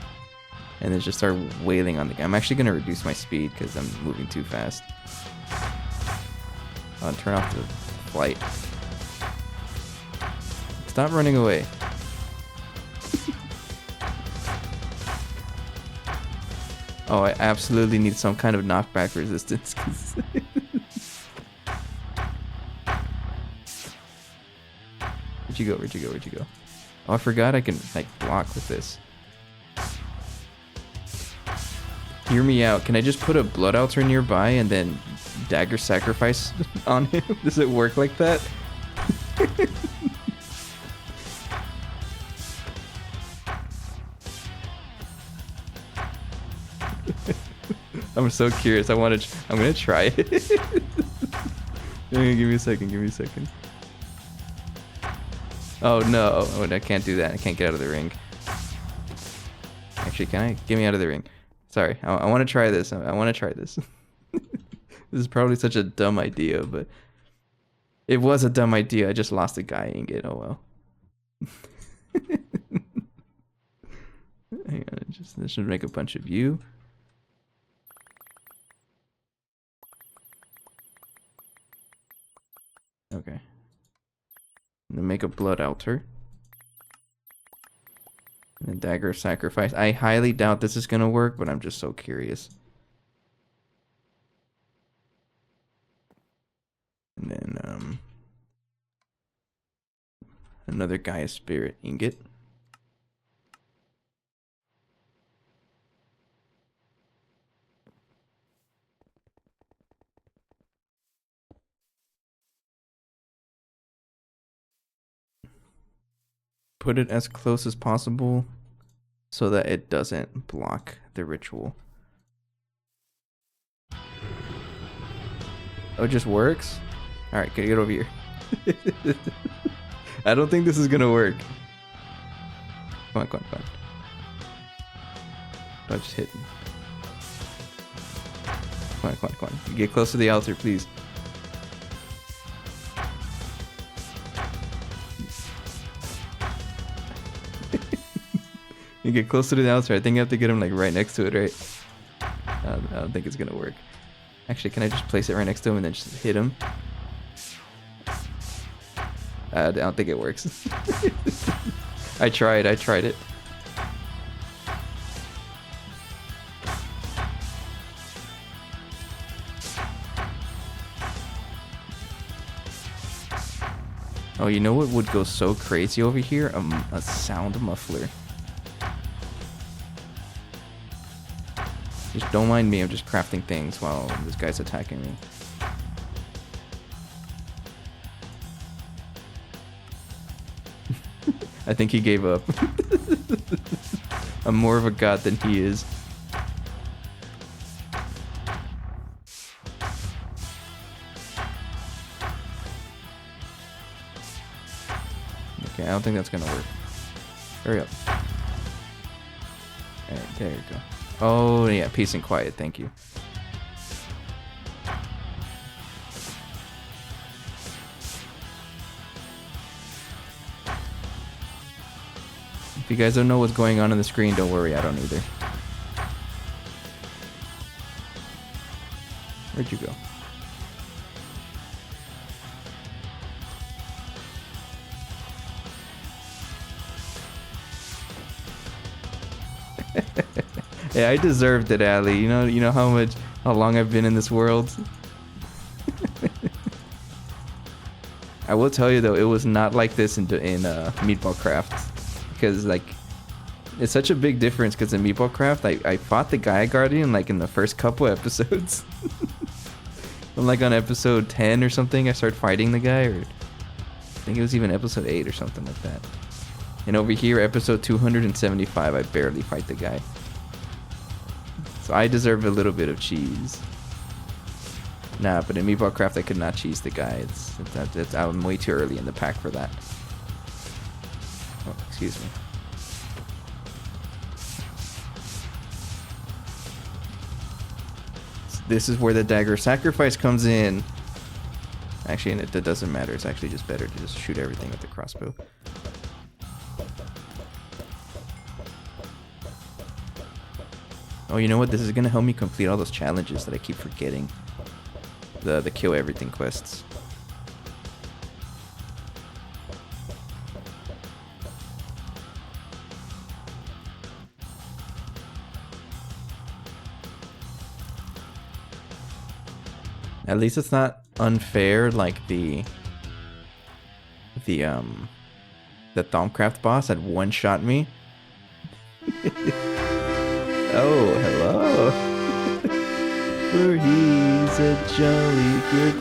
And then just start wailing on the guy. I'm actually going to reduce my speed because I'm moving too fast. I'll turn off the flight. Stop running away. Oh, I absolutely need some kind of knockback resistance. Where'd you go? Where'd you go? Where'd you go? Oh, I forgot I can, like, block with this. Hear me out. Can I just put a blood altar nearby and then dagger sacrifice on him? Does it work like that? I'm so curious. I'm gonna try it. Give me a second. Give me a second. Oh no! Oh, I can't do that. I can't get out of the ring. Actually, can I? Get me out of the ring. Sorry. I want to try this. I want to try this. This is probably such a dumb idea, but it was a dumb idea. I just lost a Gaia ingot. Oh well. Hang on. This should make a bunch of you. Okay. And then make a blood altar. And then dagger of sacrifice. I highly doubt this is gonna work, but I'm just so curious. And then another Gaia spirit ingot. Put it as close as possible so that it doesn't block the ritual. Oh, it just works? Alright, can you get over here? I don't think this is gonna work. Come on, come on, come on. Don't just hit me. Come on, come on, come on. Get close to the altar, please. You get close to the altar. I think you have to get him like right next to it, right? I don't think it's gonna work. Actually, can I just place it right next to him and then just hit him? I don't think it works. I tried it. Oh, you know what would go so crazy over here? A sound muffler. Just don't mind me, I'm just crafting things while this guy's attacking me. I think he gave up. I'm more of a god than he is. Okay, I don't think that's gonna work. Hurry up. Alright, there you go. Oh, yeah, peace and quiet, thank you. If you guys don't know what's going on the screen, don't worry, I don't either. Where'd you go? Hey, I deserved it, Ali. You know how long I've been in this world. I will tell you though, it was not like this in Meatball Craft, because like it's such a big difference. Because in Meatball Craft, I fought the Gaia Guardian like in the first couple episodes. I'm like on episode 10 or something. I started fighting the guy, or I think it was even episode 8 or something like that. And over here, episode 275, I barely fight the guy. So I deserve a little bit of cheese. Nah, but in Meatball Craft, I could not cheese the guy. I'm way too early in the pack for that. Oh, excuse me. This is where the dagger sacrifice comes in. Actually, and it doesn't matter. It's actually just better to just shoot everything with the crossbow. Oh, you know what? This is gonna help me complete all those challenges that I keep forgetting. The kill everything quests. At least it's not unfair like the Thaumcraft boss had one-shot me. Oh, hello. For he's a jolly good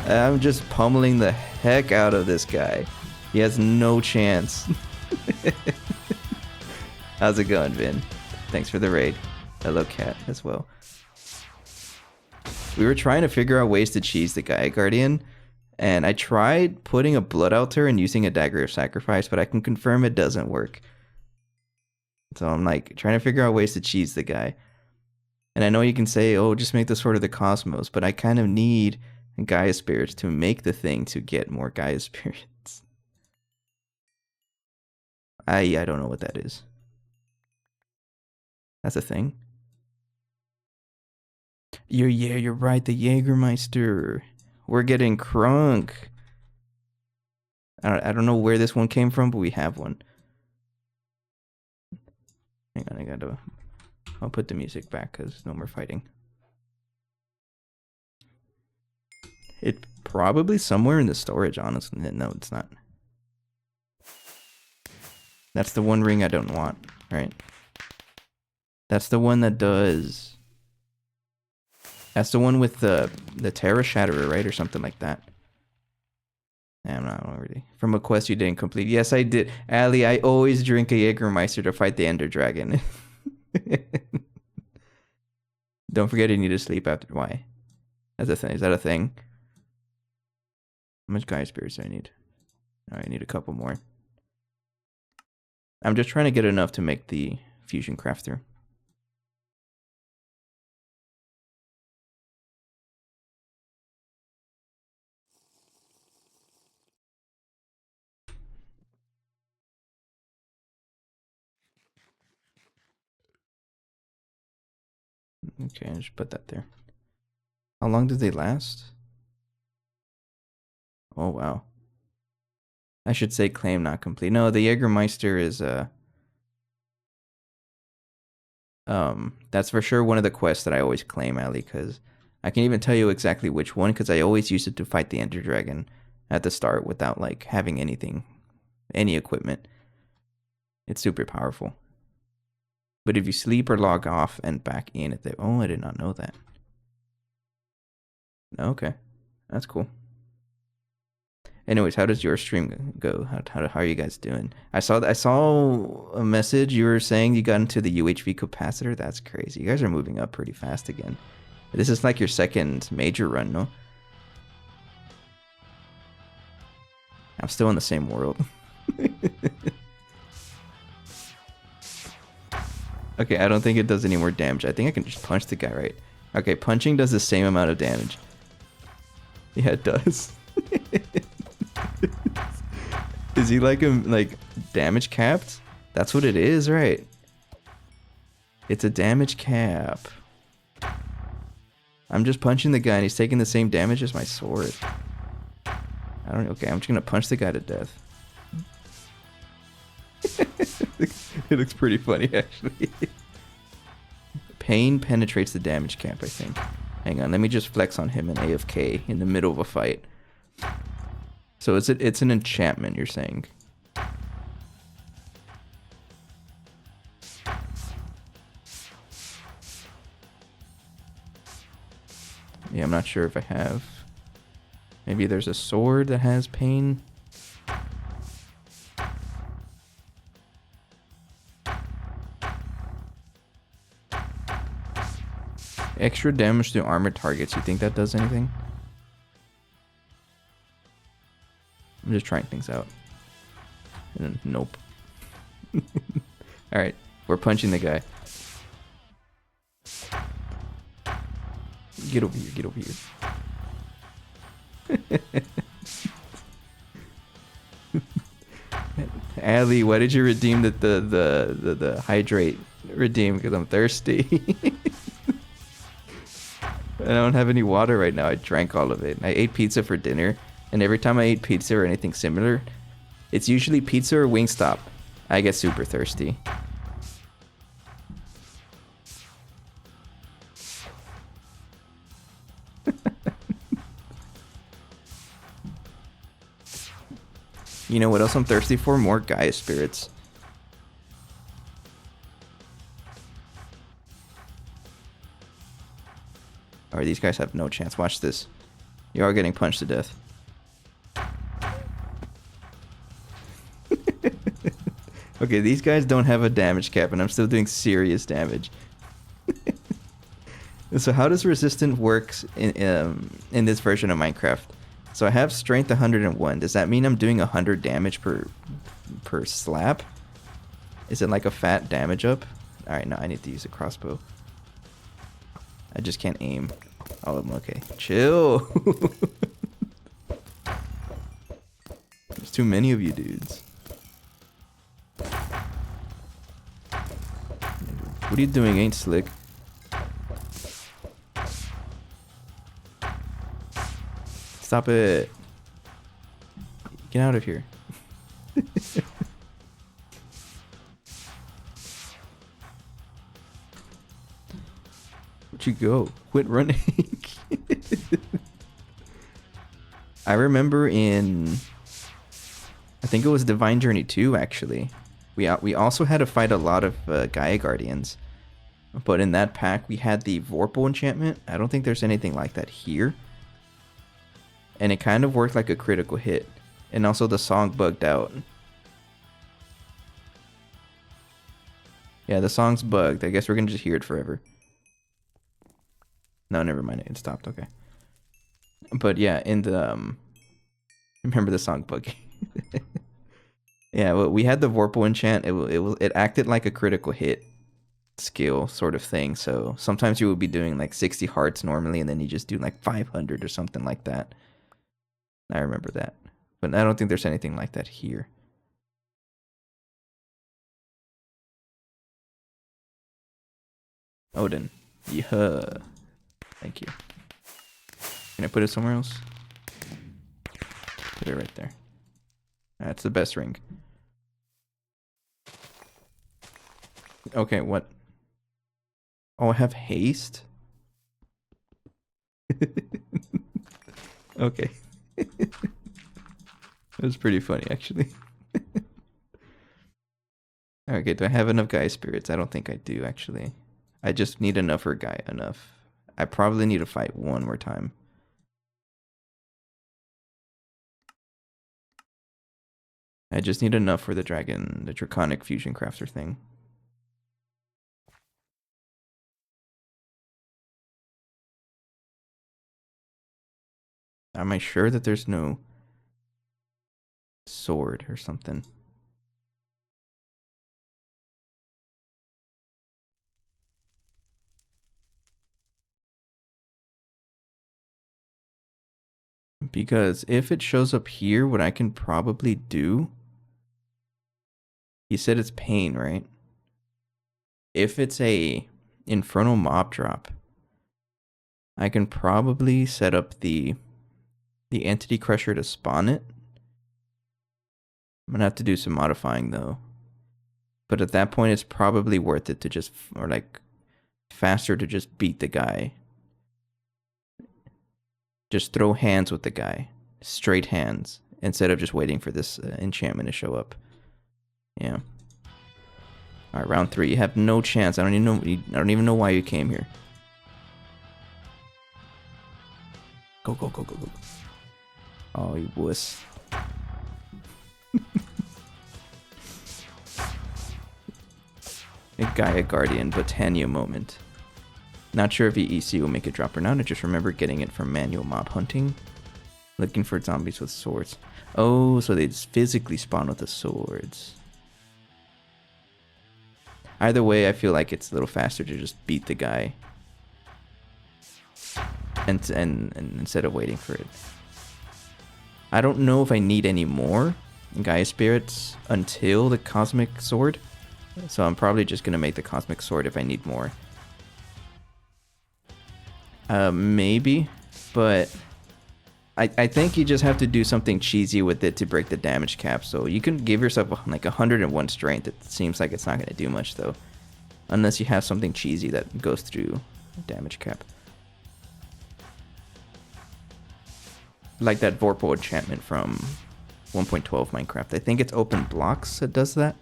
fellow. I'm just pummeling the heck out of this guy. He has no chance. How's it going, Vin? Thanks for the raid. Hello, Cat, as well. We were trying to figure out ways to cheese the Gaia Guardian, and I tried putting a Blood Altar and using a Dagger of Sacrifice, but I can confirm it doesn't work. So I'm like trying to figure out ways to cheese the guy. And I know you can say, oh, just make the Sword of the Cosmos, but I kind of need Gaia Spirits to make the thing to get more Gaia Spirits. I don't know what that is. That's a thing. You're right, the Jägermeister. We're getting crunk. I don't know where this one came from, but we have one. Hang on, I'll put the music back because no more fighting. It's probably somewhere in the storage, honestly. No, it's not. That's the one ring I don't want, right? That's the one that does... That's the one with the Terra Shatterer, right? Or something like that. I'm not really. From a quest you didn't complete. Yes, I did. Ali, I always drink a Jägermeister to fight the Ender Dragon. Don't forget you need to sleep after. Why? That's a thing. Is that a thing? How much Gaia Spirits do I need? Alright, I need a couple more. I'm just trying to get enough to make the Fusion Crafter. Okay, I just put that there. How long did they last? Oh, wow. I should say claim not complete. No, the Jägermeister is, that's for sure one of the quests that I always claim, Ali, because I can even tell you exactly which one, because I always use it to fight the Ender Dragon at the start without, like, having anything, any equipment. It's super powerful. But if you sleep or log off and back in at the... Oh, I did not know that. Okay. That's cool. Anyways, how does your stream go? How are you guys doing? I saw a message you were saying you got into the UHV capacitor. That's crazy. You guys are moving up pretty fast again. This is like your second major run, no? I'm still in the same world. Okay, I don't think it does any more damage. I think I can just punch the guy, right? Okay, punching does the same amount of damage. Yeah, it does. Is he like damage capped? That's what it is, right? It's a damage cap. I'm just punching the guy and he's taking the same damage as my sword. Okay, I'm just gonna punch the guy to death. It looks pretty funny, actually. Pain penetrates the damage cap, I think. Hang on, let me just flex on him in AFK in the middle of a fight. So it's an enchantment, you're saying? Yeah, I'm not sure if I have. Maybe there's a sword that has pain. Extra damage to armored targets. You think that does anything? I'm just trying things out. And then, nope. Alright, we're punching the guy. Get over here, get over here. Allie, why did you redeem the hydrate? Redeem because I'm thirsty. I don't have any water right now. I drank all of it. I ate pizza for dinner, and every time I eat pizza or anything similar, it's usually pizza or Wingstop. I get super thirsty. You know what else I'm thirsty for? More Gaia spirits. Alright, these guys have no chance. Watch this. You are getting punched to death. Okay, these guys don't have a damage cap, and I'm still doing serious damage. So how does resistance works in this version of Minecraft? So I have strength 101. Does that mean I'm doing 100 damage per slap? Is it like a fat damage up? Alright, no, I need to use a crossbow. I just can't aim. Oh, I'm okay. Chill. There's too many of you dudes. What are you doing? Ain't slick. Stop it. Get out of here. Where'd you go? Quit running. I remember in... I think it was Divine Journey 2, actually. We also had to fight a lot of Gaia Guardians. But in that pack, we had the Vorpal enchantment. I don't think there's anything like that here. And it kind of worked like a critical hit. And also the song bugged out. Yeah, the song's bugged. I guess we're going to just hear it forever. No, never mind. It stopped. Okay. But yeah, in the... remember the song bugging. Yeah, well, we had the Vorpal enchant. It acted like a critical hit skill sort of thing. So sometimes you would be doing like 60 hearts normally, and then you just do like 500 or something like that. I remember that. But I don't think there's anything like that here. Odin. Yeah. Thank you. Can I put it somewhere else? Put it right there. That's the best ring. Okay, what? Oh, I have haste? Okay. That was pretty funny, actually. Okay, do I have enough Gaia spirits? I don't think I do, actually. I just need enough for Gaia enough. I probably need to fight one more time. I just need enough for the dragon, the draconic fusion crafter thing. Am I sure that there's no sword or something? Because if it shows up here, what I can probably do... You said it's pain, right? If it's a infernal mob drop, I can probably set up the entity crusher to spawn it. I'm gonna have to do some modifying though. But at that point, it's probably worth it to just, or like faster to just beat the guy. Just throw hands with the guy. Straight hands. Instead of just waiting for this enchantment to show up. Yeah. Alright, round 3. You have no chance. I don't even know why you came here. Go, go, go, go, go. Oh, you wuss. A Gaia Guardian Botania moment. Not sure if the EC will make a drop or not. I just remember getting it from manual mob hunting. Looking for zombies with swords. Oh, so they just physically spawn with the swords. Either way, I feel like it's a little faster to just beat the guy. And instead of waiting for it. I don't know if I need any more Gaia Spirits until the Cosmic Sword. So I'm probably just going to make the Cosmic Sword if I need more. Maybe. But I think you just have to do something cheesy with it to break the damage cap. So you can give yourself like 101 strength. It seems like it's not going to do much though. Unless you have something cheesy that goes through damage cap. Like that Vorpal enchantment from 1.12 Minecraft. I think it's open blocks that does that.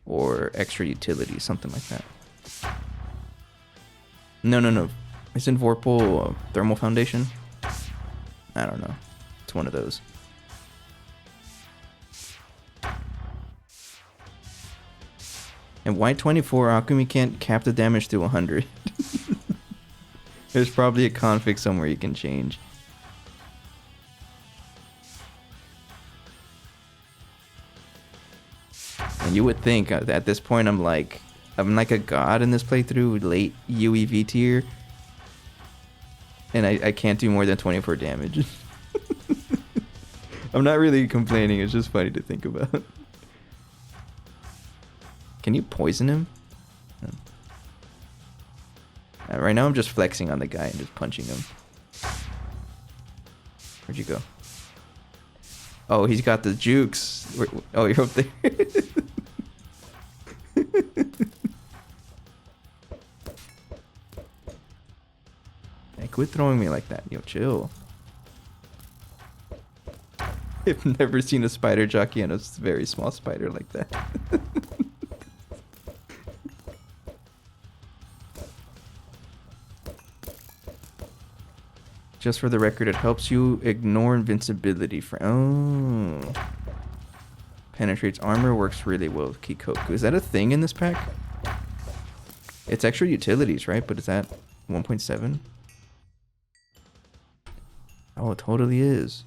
Or extra utility, something like that. No. Isn't Vorpal Thermal Foundation? I don't know. It's one of those. And why 24? How come we can't cap the damage to 100? There's probably a config somewhere you can change. And you would think at this point I'm like a god in this playthrough, late UEV tier. And I can't do more than 24 damage. I'm not really complaining, it's just funny to think about. Can you poison him? Right now I'm just flexing on the guy and just punching him. Where'd you go? Oh, he's got the jukes. Oh, you're up there. Hey, quit throwing me like that. Yo, chill. I've never seen a spider jockey on a very small spider like that. Just for the record, it helps you ignore invincibility for... Oh. Penetrates armor, works really well with Kikoku. Is that a thing in this pack? It's extra utilities, right? But is that 1.7? Oh, it totally is.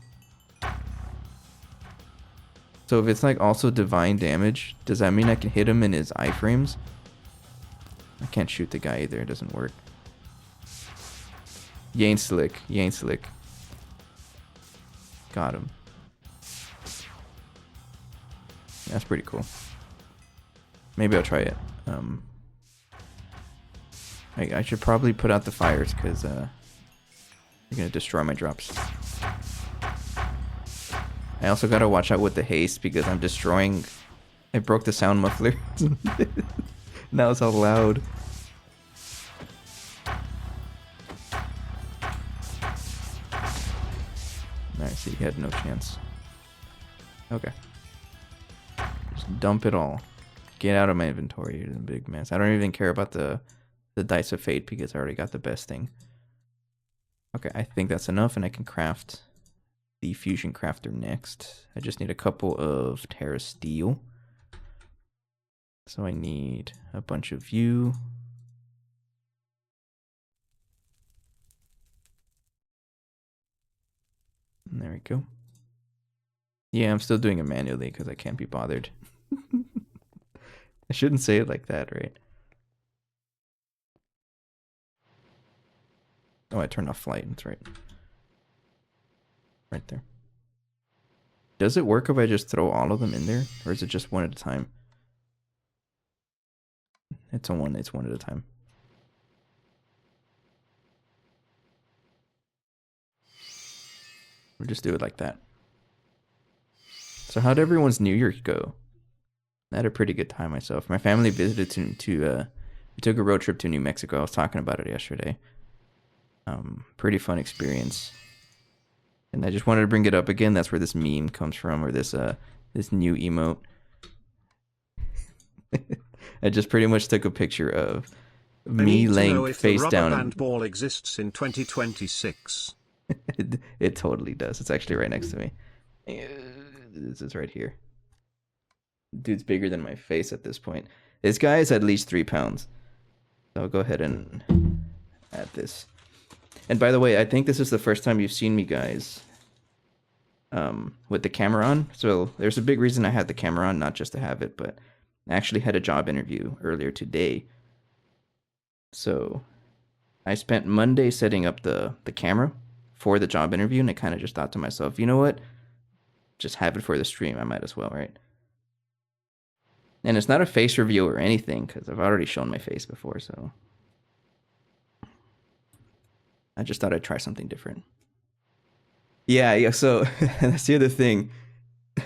So if it's like also divine damage, does that mean I can hit him in his iframes? I can't shoot the guy either, it doesn't work. You ain't slick. You ain't slick. Got him. That's pretty cool. Maybe I'll try it. I should probably put out the fires because they're gonna destroy my drops. I also gotta watch out with the haste because I'm destroying. I broke the sound muffler. Now it's all loud. Alright, so he had no chance. Okay. Just dump it all. Get out of my inventory. You're a big mess. I don't even care about the Dice of Fate because I already got the best thing. Okay, I think that's enough and I can craft the Fusion Crafter next. I just need a couple of Terra Steel. So I need a bunch of you. And there we go. Yeah, I'm still doing it manually because I can't be bothered. I shouldn't say it like that, right? Oh, I turned off flight. That's right. Right there. Does it work if I just throw all of them in there? Or is it just one at a time? It's one at a time. We'll just do it like that. So how'd everyone's New Year go? I had a pretty good time myself. My family visited we took a road trip to New Mexico. I was talking about it yesterday. Pretty fun experience. And I just wanted to bring it up again. That's where this meme comes from, or this new emote. I just pretty much took a picture of I me need to know laying if the face rubber down. band ball exists in 2026. It totally does. It's actually right next to me. This is right here. Dude's bigger than my face at this point. This guy is at least 3 pounds. So I'll go ahead and add this. And by the way, I think this is the first time you've seen me, guys, with the camera on. So there's a big reason I had the camera on, not just to have it, but I actually had a job interview earlier today. So I spent Monday setting up the camera for the job interview, and I kind of just thought to myself, you know what? Just have it for the stream. I might as well, right? And it's not a face review or anything, because I've already shown my face before, so I just thought I'd try something different. Yeah, so that's the other thing.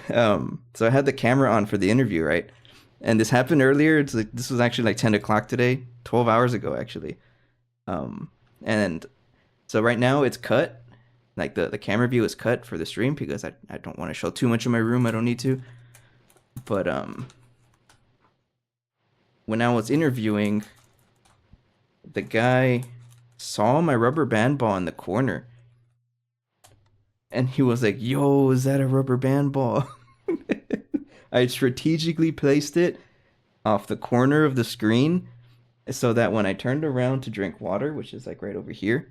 So I had the camera on for the interview, right? And this happened earlier. It's like this was actually like 10 o'clock today, 12 hours ago, actually. And so right now it's cut. Like the camera view is cut for the stream because I don't want to show too much of my room. I don't need to. But when I was interviewing, the guy saw my rubber band ball in the corner. And he was like, yo, is that a rubber band ball? I strategically placed it off the corner of the screen so that when I turned around to drink water, which is like right over here,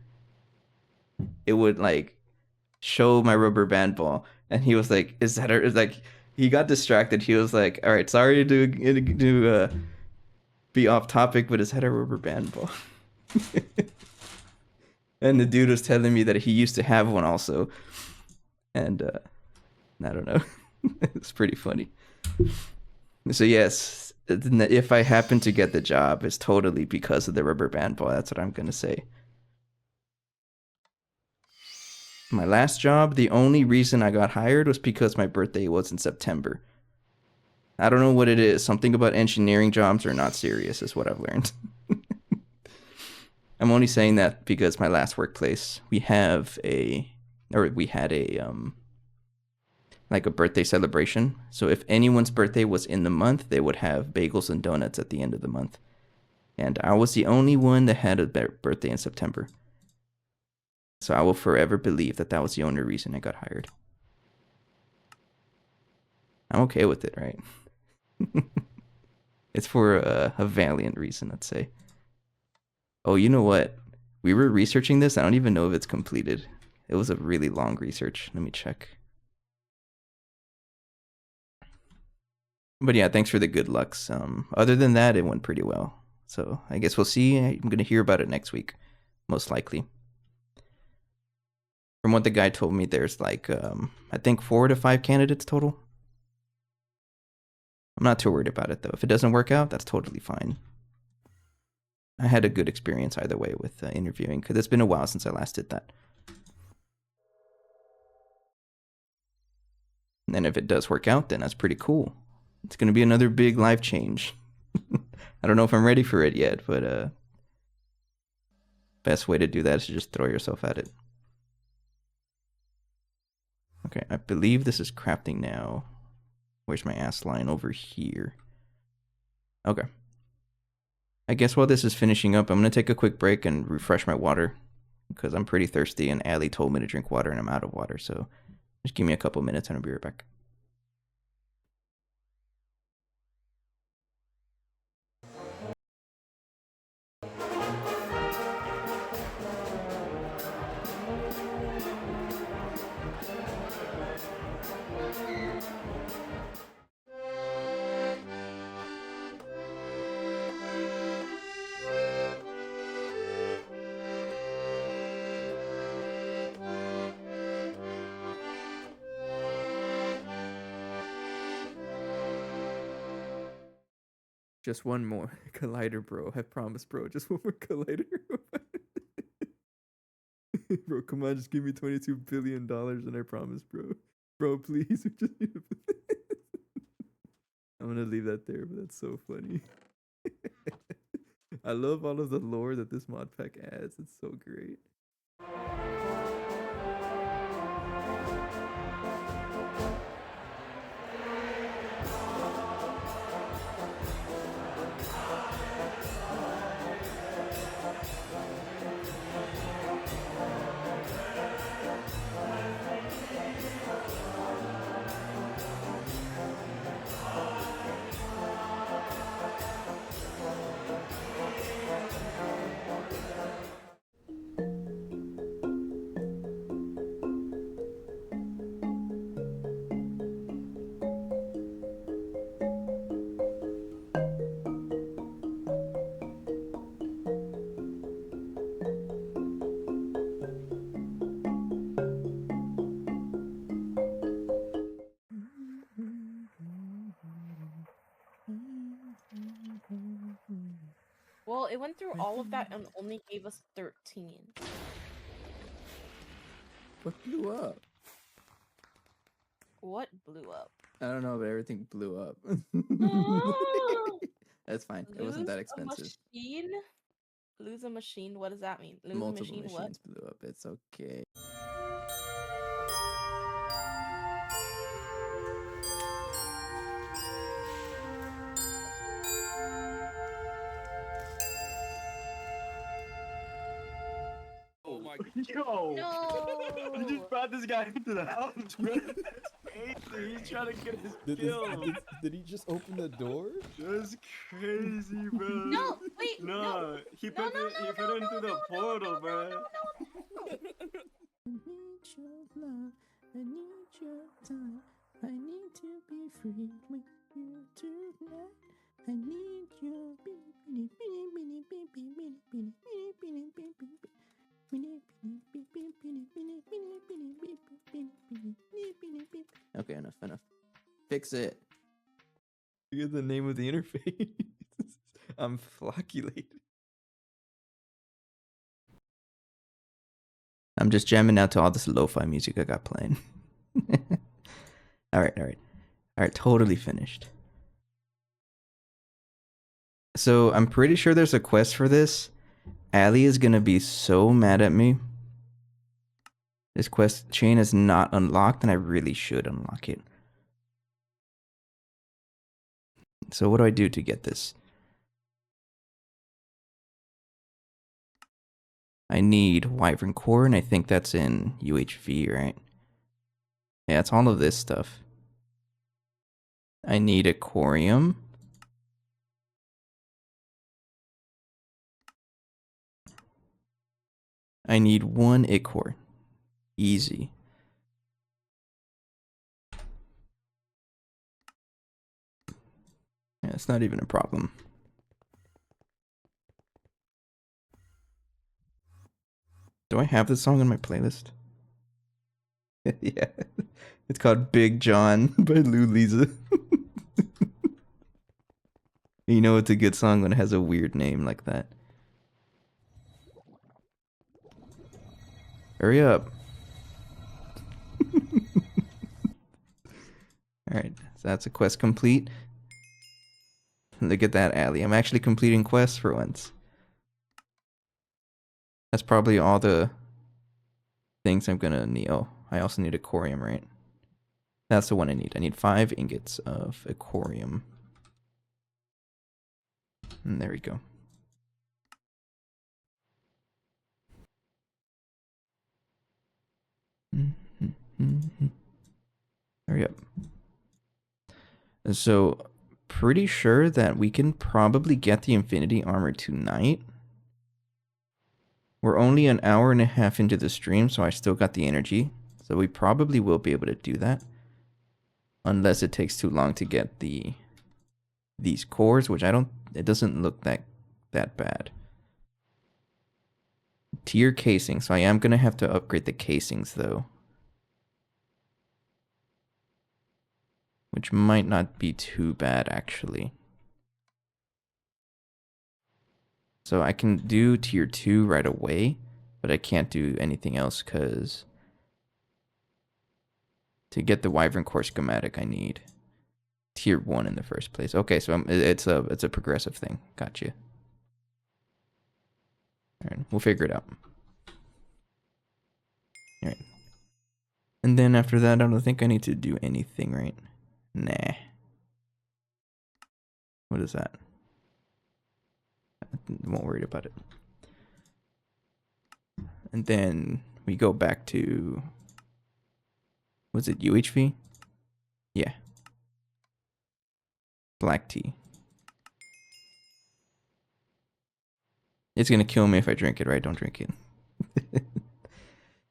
it would like show my rubber band ball. And he was like, is that a, like, he got distracted. He was like, all right, sorry to be off topic, but is that a rubber band ball? And the dude was telling me that he used to have one also. And I don't know. It's pretty funny. So yes, if I happen to get the job, it's totally because of the rubber band ball. That's what I'm gonna say. My last job, the only reason I got hired was because my birthday was in September. I don't know what it is. Something about engineering jobs are not serious, is what I've learned. I'm only saying that because my last workplace, we had a like a birthday celebration. So if anyone's birthday was in the month, they would have bagels and donuts at the end of the month. And I was the only one that had a birthday in September. So I will forever believe that that was the only reason I got hired. I'm okay with it, right? It's for a valiant reason, let's say. Oh, you know what? We were researching this. I don't even know if it's completed. It was a really long research. Let me check. But yeah, thanks for the good lucks. Other than that, it went pretty well. So I guess we'll see. I'm going to hear about it next week, most likely. From what the guy told me, there's like, I think 4 to 5 candidates total. I'm not too worried about it, though. If it doesn't work out, that's totally fine. I had a good experience either way with interviewing, because it's been a while since I last did that. And if it does work out, then that's pretty cool. It's going to be another big life change. I don't know if I'm ready for it yet, but best way to do that is to just throw yourself at it. Okay, I believe this is crafting now. Where's my ass line? Over here. Okay. I guess while this is finishing up, I'm going to take a quick break and refresh my water because I'm pretty thirsty and Allie told me to drink water and I'm out of water. So just give me a couple minutes and I'll be right back. Just one more collider, bro. I promise, bro. Just one more collider. Bro, come on, just give me $22 billion and I promise, bro. Bro, please. We just need to... I'm gonna leave that there, but that's so funny. I love all of the lore that this mod pack adds. It's so great. Well, it went through all of that and only gave us 13. What blew up? What blew up? I don't know, but everything blew up. That's fine. It wasn't that expensive. Machine? Lose a machine? What does that mean? Lose Multiple a machine machines blew up. It's okay. Oh my god. Yo! No! You just brought this guy into the house, bro. That's crazy. He's trying to get his kill. Did he just open the door? That's crazy, bro. No! Wait! No, he put it into the portal, bro. I need your love. I need your time. I need to be free with you tonight. I need your Okay, enough. Fix it. Look at the name of the interface. I'm flocculated. I'm just jamming out to all this lo-fi music I got playing. All right, totally finished. So I'm pretty sure there's a quest for this. Allie is gonna be so mad at me. This quest chain is not unlocked, and I really should unlock it. So what do I do to get this? I need Wyvern Core, and I think that's in UHV, right? Yeah, it's all of this stuff. I need Aquarium. I need one Ichor. Easy. Yeah, it's not even a problem. Do I have this song on my playlist? Yeah. It's called Big John by Lou Lisa. You know it's a good song when it has a weird name like that. Hurry up. Alright, so that's a quest complete. Look at that, Allie. I'm actually completing quests for once. That's probably all the things I'm gonna need. Oh, I also need Aquarium, right? That's the one I need. I need 5 ingots of Aquarium. And there we go. Hurry up. So, pretty sure that we can probably get the Infinity Armor tonight. We're only an hour and a half into the stream, so I still got the energy. So we probably will be able to do that. Unless it takes too long to get these cores, which it doesn't look that bad. Tier casing, so I am gonna have to upgrade the casings though. Which might not be too bad actually. So I can do tier 2 right away, but I can't do anything else because to get the Wyvern Core schematic I need tier 1 in the first place. Okay, so it's a progressive thing. Gotcha. All right, we'll figure it out. All right. And then after that, I don't think I need to do anything, right? Nah. What is that? I won't worry about it. And then we go back to, was it UHV? Yeah. Black tea. It's gonna kill me if I drink it, right? Don't drink it.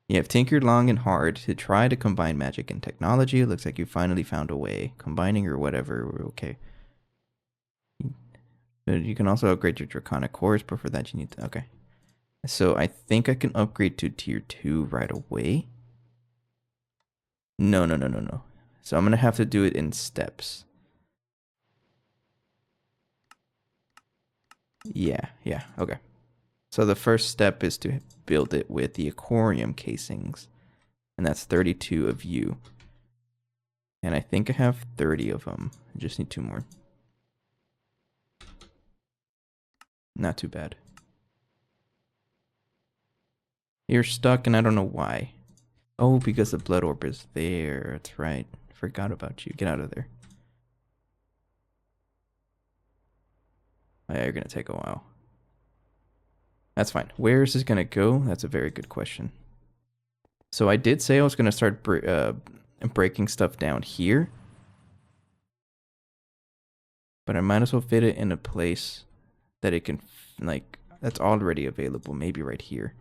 You have tinkered long and hard to try to combine magic and technology. It looks like you finally found a way. Combining or whatever, we're okay. But you can also upgrade your draconic cores, but for that you need to, okay. So I think I can upgrade to tier 2 right away. No. So I'm gonna have to do it in steps. Yeah, okay. So the first step is to build it with the aquarium casings. And that's 32 of you. And I think I have 30 of them. I just need 2 more. Not too bad. You're stuck and I don't know why. Oh, because the blood orb is there. That's right. Forgot about you. Get out of there. Oh, yeah, you're going to take a while. That's fine. Where is this going to go? That's a very good question. So I did say I was going to start breaking stuff down here. But I might as well fit it in a place that it can, like, that's already available. Maybe right here.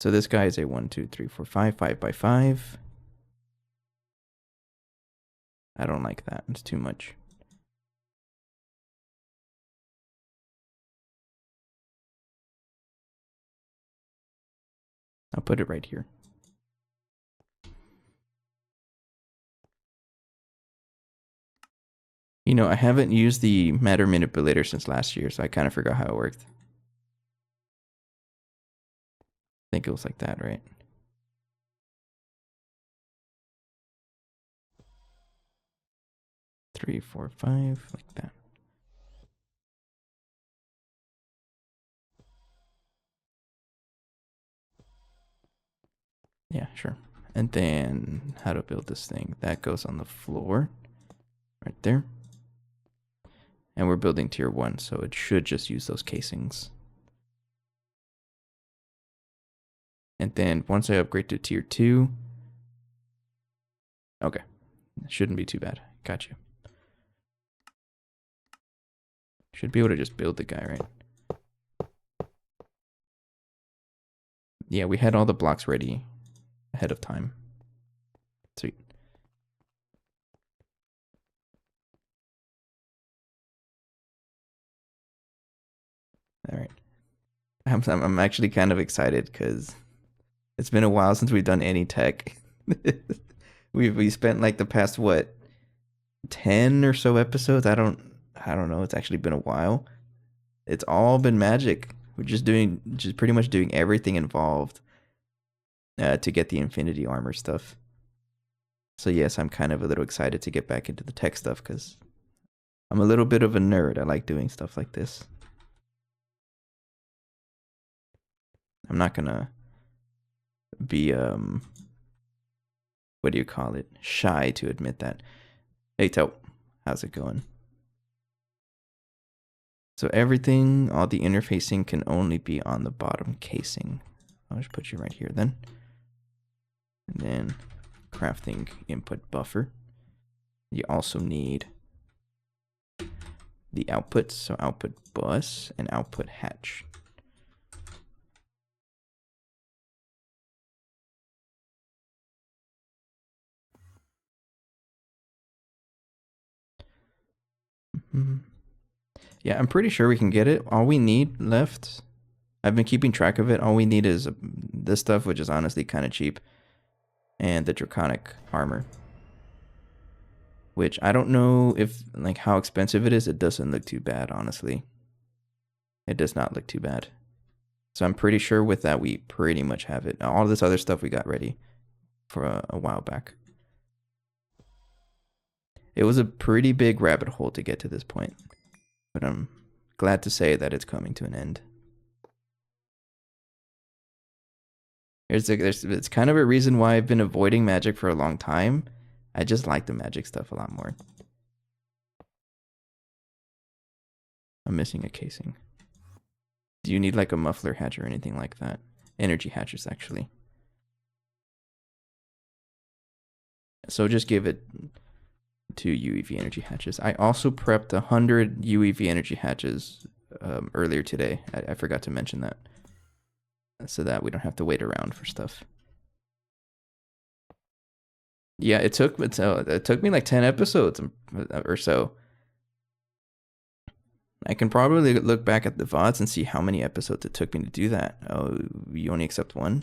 So this guy is a 1, 2, 3, 4, 5, 5 by 5. I don't like that. It's too much. I'll put it right here. You know, I haven't used the matter manipulator since last year, so I kind of forgot how it worked. I think it was like that, right? Three, 4, 5, like that. Yeah, sure. And then how to build this thing. That goes on the floor right there. And we're building tier 1, so it should just use those casings. And then once I upgrade to tier 2, okay, shouldn't be too bad. Got you. Should be able to just build the guy, right? Yeah, we had all the blocks ready ahead of time. Sweet. All right. I'm actually kind of excited because it's been a while since we've done any tech. we spent like the past what 10 or so episodes. I don't know. It's actually been a while. It's all been magic. We're just pretty much doing everything involved to get the infinity armor stuff. So yes, I'm kind of a little excited to get back into the tech stuff because I'm a little bit of a nerd. I like doing stuff like this. I'm not gonna be what do you call it? Shy to admit that. Hey Toe, how's it going? So everything, all the interfacing can only be on the bottom casing. I'll just put you right here then. And then crafting input buffer. You also need the outputs, so output bus and output hatch. Yeah, I'm pretty sure we can get it. All we need left, I've been keeping track of it. All we need is this stuff, which is honestly kind of cheap, and the draconic armor, which I don't know if like how expensive it is. It doesn't look too bad, honestly. It does not look too bad. So I'm pretty sure with that we pretty much have it. All this other stuff we got ready for a while back. It was a pretty big rabbit hole to get to this point, but I'm glad to say that it's coming to an end. It's kind of a reason why I've been avoiding magic for a long time. I just like the magic stuff a lot more. I'm missing a casing. Do you need like a muffler hatch or anything like that? Energy hatches, actually. So just give it 2 UEV energy hatches. I also prepped 100 UEV energy hatches earlier today. I forgot to mention that. So that we don't have to wait around for stuff. Yeah, it took me like 10 episodes or so. I can probably look back at the VODs and see how many episodes it took me to do that. Oh, you only accept 1?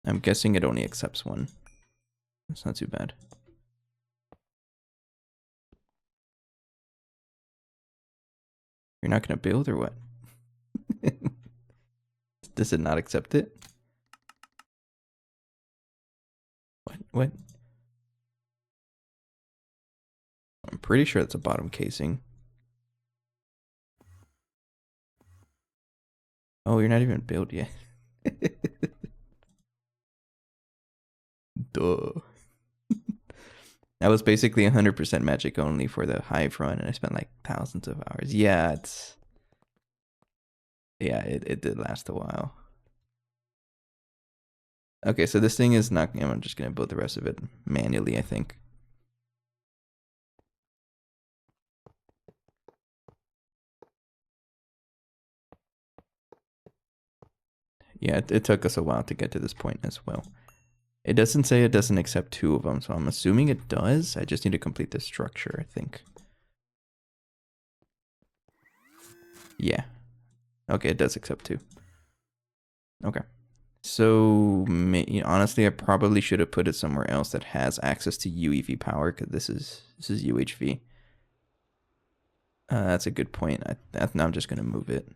I'm guessing it only accepts 1. It's not too bad. You're not gonna build or what? Does it not accept it? What? I'm pretty sure it's a bottom casing. Oh, you're not even built yet. Duh. That was basically 100% magic only for the Hive run, and I spent like thousands of hours. Yeah, it did last a while. Okay, so this thing is not. I'm just gonna build the rest of it manually, I think. Yeah, it took us a while to get to this point as well. It doesn't say it doesn't accept 2 of them, so I'm assuming it does. I just need to complete the structure, I think. Yeah. Okay, it does accept 2. Okay. So, honestly, I probably should have put it somewhere else that has access to UEV power, because this is UHV. That's a good point. Now I'm just going to move it.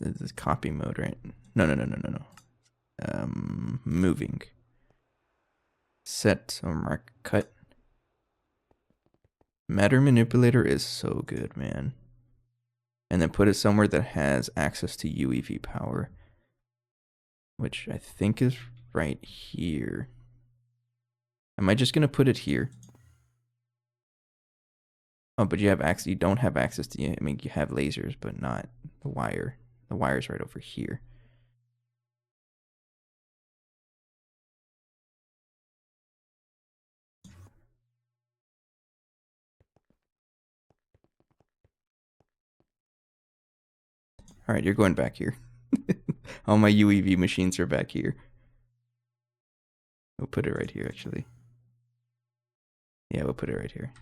This is copy mode, right? No. Moving. Set or mark cut. Matter manipulator is so good, man. And then put it somewhere that has access to UEV power, which I think is right here. Am I just gonna put it here? Oh, but you have access. You don't have access to. I mean, you have lasers, but not the wire. The wire's right over here. All right, you're going back here. All my UEV machines are back here. We'll put it right here, actually. Yeah, we'll put it right here.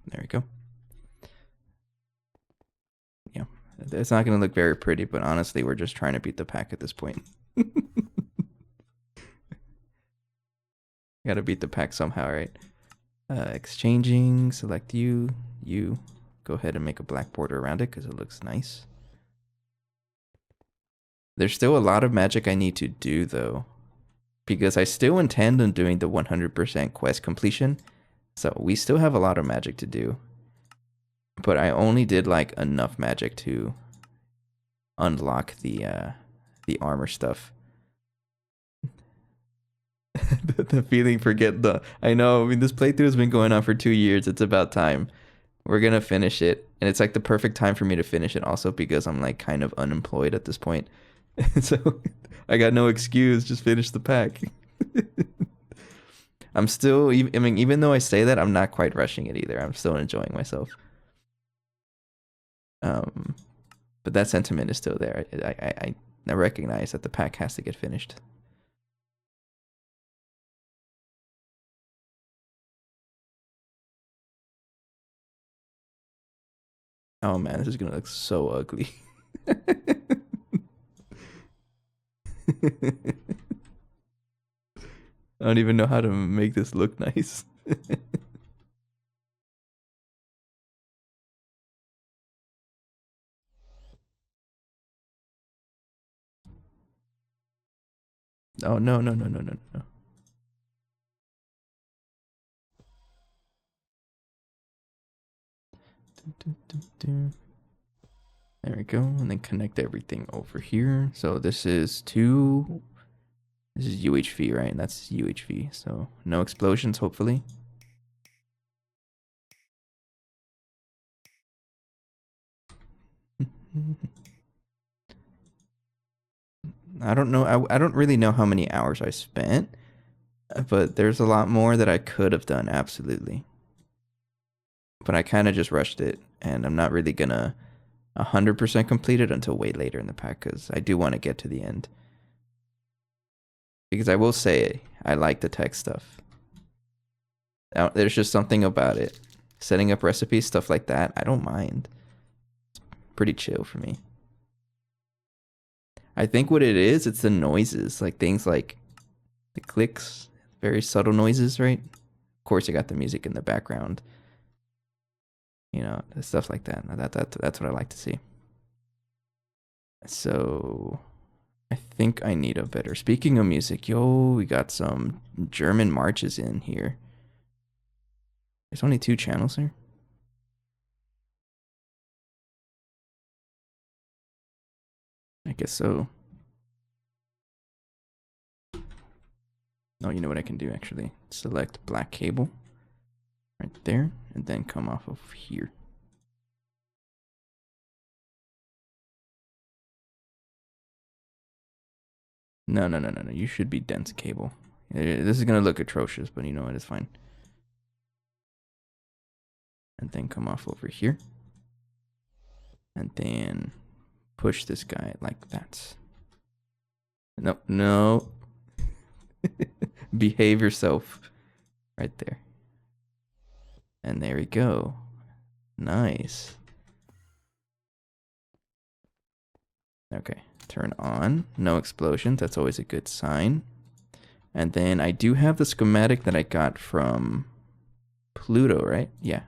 There we go. Yeah, it's not going to look very pretty, but honestly, we're just trying to beat the pack at this point. Gotta beat the pack somehow, right? Exchanging, select you. Go ahead and make a black border around it because it looks nice. There's still a lot of magic I need to do, though, because I still intend on doing the 100% quest completion. So we still have a lot of magic to do. But I only did like enough magic to unlock the armor stuff. The feeling I know, I mean, this playthrough has been going on for 2 years. It's about time. We're gonna finish it. And it's like the perfect time for me to finish it also because I'm like kind of unemployed at this point. So I got no excuse, just finish the pack. I'm still, I mean, even though I say that, I'm not quite rushing it either. I'm still enjoying myself. But that sentiment is still there. I recognize that the pack has to get finished. Oh man, this is gonna look so ugly. I don't even know how to make this look nice. Oh, no, no, no, no, no, no. There we go. And then connect everything over here. So this is this is UHV, right? And that's UHV. So no explosions, hopefully. I don't know. I don't really know how many hours I spent, but there's a lot more that I could have done, absolutely. But I kind of just rushed it, and I'm not really gonna 100% complete it until way later in the pack because I do want to get to the end. Because I will say, I like the tech stuff. There's just something about it. Setting up recipes, stuff like that, I don't mind. It's pretty chill for me. I think what it is, it's the noises, like things like the clicks, very subtle noises, right? Of course, you got the music in the background. You know, stuff like that. That's what I like to see. So, I think I need a better. Speaking of music, yo, we got some German marches in here. There's only 2 channels here. I guess so. Oh, you know what I can do actually? Select black cable right there, and then come off of here. No, no, no, no, no. You should be dense cable. This is gonna look atrocious, but you know what? It's fine. And then come off over here. And then push this guy like that. No, no. Behave yourself. Right there. And there we go. Nice. Okay, turn on. No explosions. That's always a good sign. And then I do have the schematic that I got from Pluto, right? Yeah.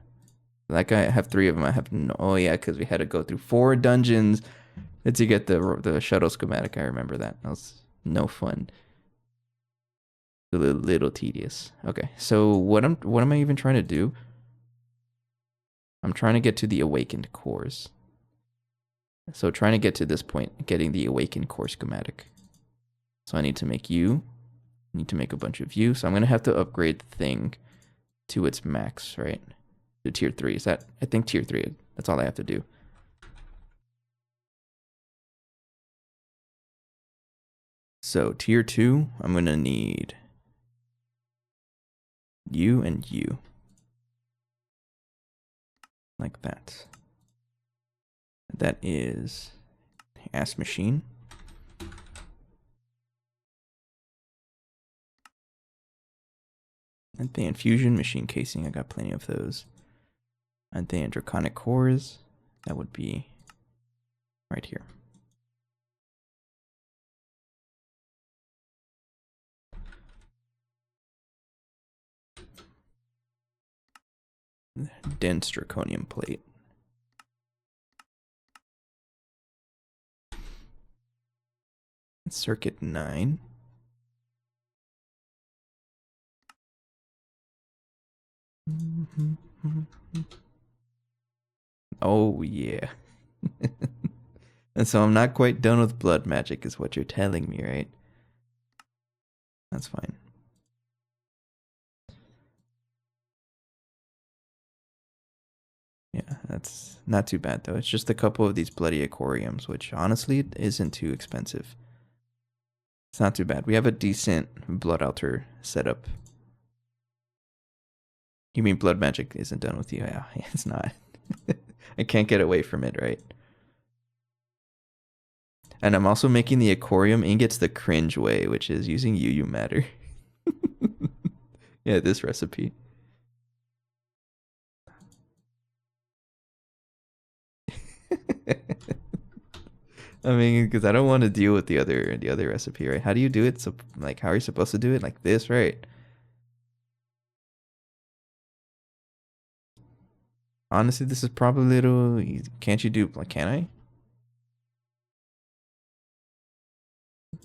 Like I have 3 of them. I have no. Oh yeah, because we had to go through 4 dungeons to get the shuttle schematic. I remember that. That was no fun. A little tedious. Okay, so what am I even trying to do? I'm trying to get to the awakened cores. So trying to get to this point, getting the awakened core schematic. So I need to make you. Need to make a bunch of you. So I'm gonna have to upgrade the thing to its max, right? To tier 3. Is that? I think tier 3. That's all I have to do. So tier 2, I'm gonna need you and you. Like that. That is ass machine. And the infusion machine casing, I got plenty of those. And the draconic cores, that would be right here. Dense draconium plate. Circuit 9. Oh yeah. And so I'm not quite done with blood magic is what you're telling me, right? That's fine. Yeah, that's not too bad though. It's just a couple of these bloody aquariums, which honestly isn't too expensive. It's not too bad. We have a decent blood altar setup. You mean blood magic isn't done with you? Yeah, it's not. I can't get away from it, right? And I'm also making the aquarium ingots the cringe way, which is using UU matter. Yeah, this recipe. I mean, because I don't want to deal with the other recipe, right? How do you do it? So, like, how are you supposed to do it? Like this, right? Honestly, this is probably a little easy. Can't you do, like, can I?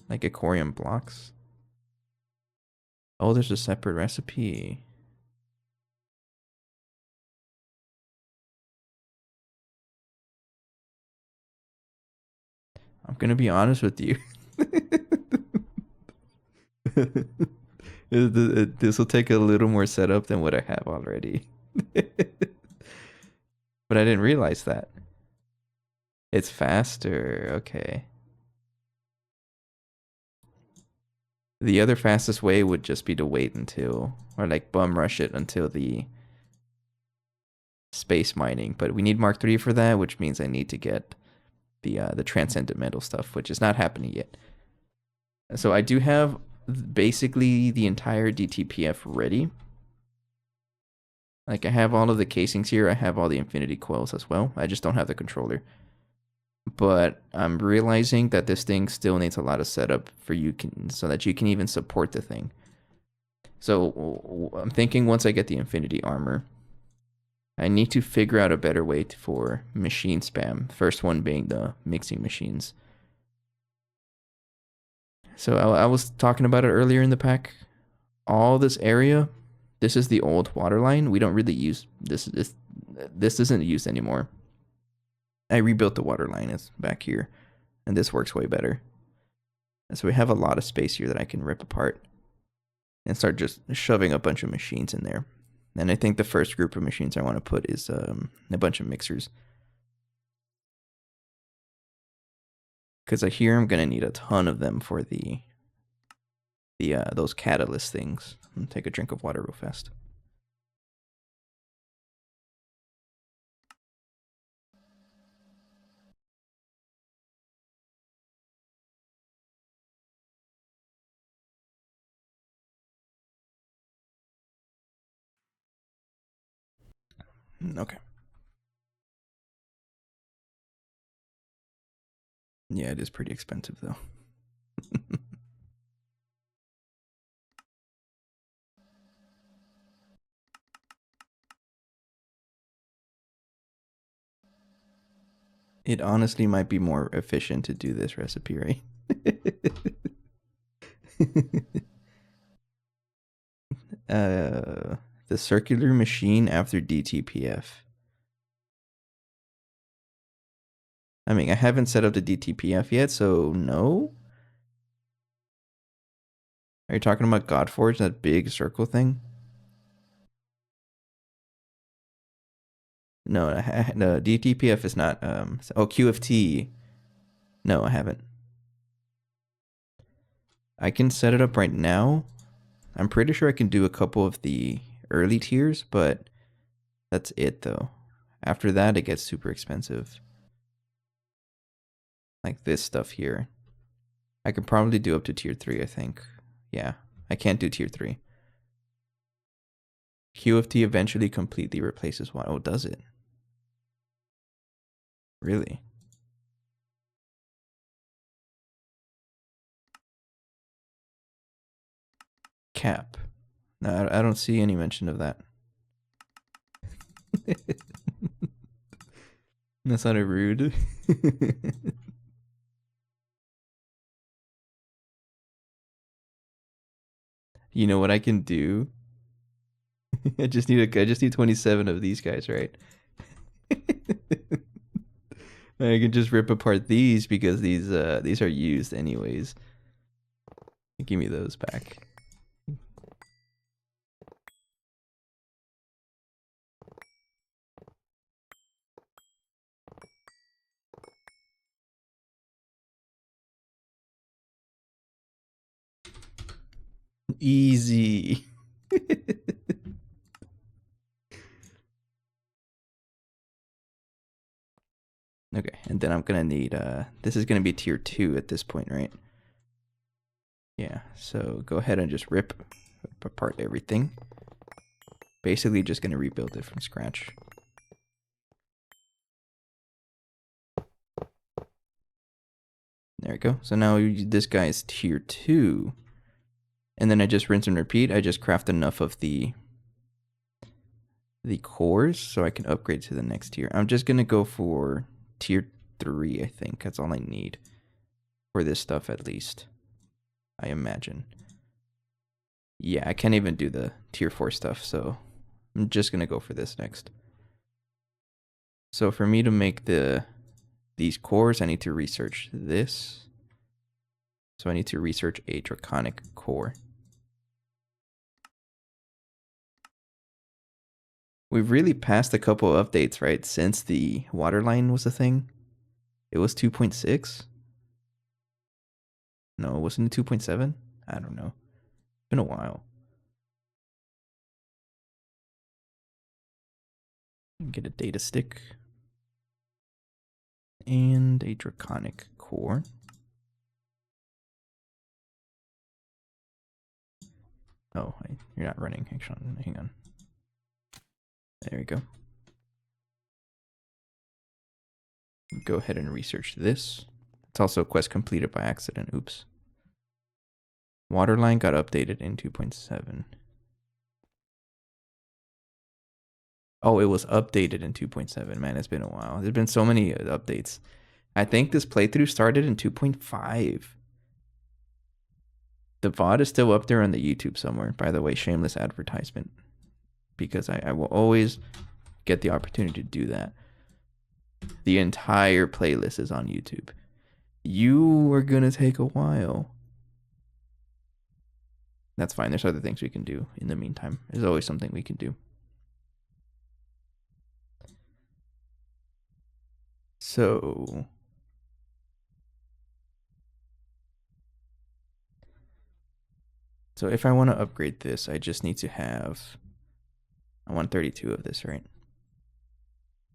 Like, Icorium blocks? Oh, there's a separate recipe. I'm gonna be honest with you. This will take a little more setup than what I have already. But I didn't realize that. It's faster. Okay. The other fastest way would just be to wait until, or like bum rush it until the space mining. But we need Mark III for that, which means I need to get the transcendent metal stuff, which is not happening yet. So I do have basically the entire DTPF ready. Like I have all of the casings here. I have all the infinity coils as well. I just don't have the controller. But I'm realizing that this thing still needs a lot of setup for you can so that you can even support the thing. So I'm thinking once I get the infinity armor, I need to figure out a better way for machine spam. First one being the mixing machines. So I was talking about it earlier in the pack. All this area, this is the old water line. We don't really use this. This isn't used anymore. I rebuilt the water line. It's back here, and this works way better. And so we have a lot of space here that I can rip apart and start just shoving a bunch of machines in there. And I think the first group of machines I want to put is a bunch of mixers. Because I hear I'm going to need a ton of them for the those catalyst things. I'm gonna take a drink of water real fast. Okay. Yeah, it is pretty expensive though. It honestly might be more efficient to do this recipe, right? The circular machine after DTPF. I mean, I haven't set up the DTPF yet, so no. Are you talking about Godforge, that big circle thing? No, no, DTPF is not. Oh, QFT. No, I haven't. I can set it up right now. I'm pretty sure I can do a couple of the early tiers, but that's it though. After that, it gets super expensive. Like this stuff here. I could probably do up to tier 3, I think. Yeah, I can't do tier 3. QFT eventually completely replaces one. Oh, does it? Really? Cap. No, I don't see any mention of that. That's not a rude. You know what I can do? I just need 27 of these guys, right? I can just rip apart these because these are used anyways. Give me those back. Easy. Okay, and then I'm gonna need this is gonna be tier 2 at this point, right? Yeah, so go ahead and just rip apart everything. Basically just gonna rebuild it from scratch. we go. So now this guy is tier 2. And then I just rinse and repeat. I just craft enough of the cores so I can upgrade to the next tier. I'm just going to go for tier 3, I think. That's all I need for this stuff at least, I imagine. Yeah, I can't even do the tier 4 stuff, so I'm just going to go for this next. So for me to make these cores, I need to research this. So I need to research a draconic core. We've really passed a couple of updates, right? Since the waterline was a thing. It was 2.6. No, wasn't it 2.7? I don't know. It's been a while. Get a data stick. And a draconic core. Oh, you're not running. Actually, hang on. There we go. Go ahead and research this. It's also a quest completed by accident. Oops. Waterline got updated in 2.7. Oh, it was updated in 2.7. Man, it's been a while. There's been so many updates. I think this playthrough started in 2.5. The VOD is still up there on the YouTube somewhere. By the way, shameless advertisement. Because I will always get the opportunity to do that. The entire playlist is on YouTube. You are going to take a while. That's fine. There's other things we can do in the meantime. There's always something we can do. So if I want to upgrade this, I just need to have, I want 32 of this, right?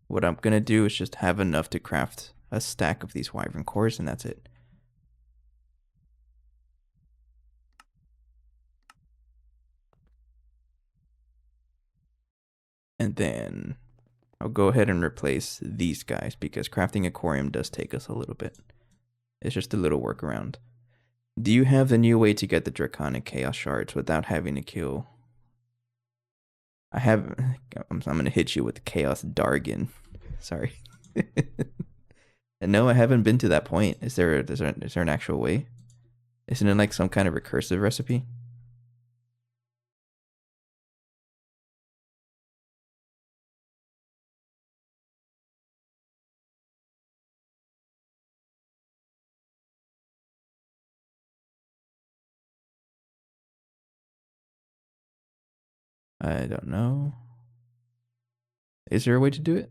What I'm going to do is just have enough to craft a stack of these wyvern cores, and that's it. And then I'll go ahead and replace these guys because crafting a corium does take us a little bit. It's just a little workaround. Do you have the new way to get the draconic chaos shards without having to kill? I have. I'm going to hit you with the chaos Dargon. Sorry. And no, I haven't been to that point. Is there an actual way? Isn't it like some kind of recursive recipe? I don't know. Is there a way to do it?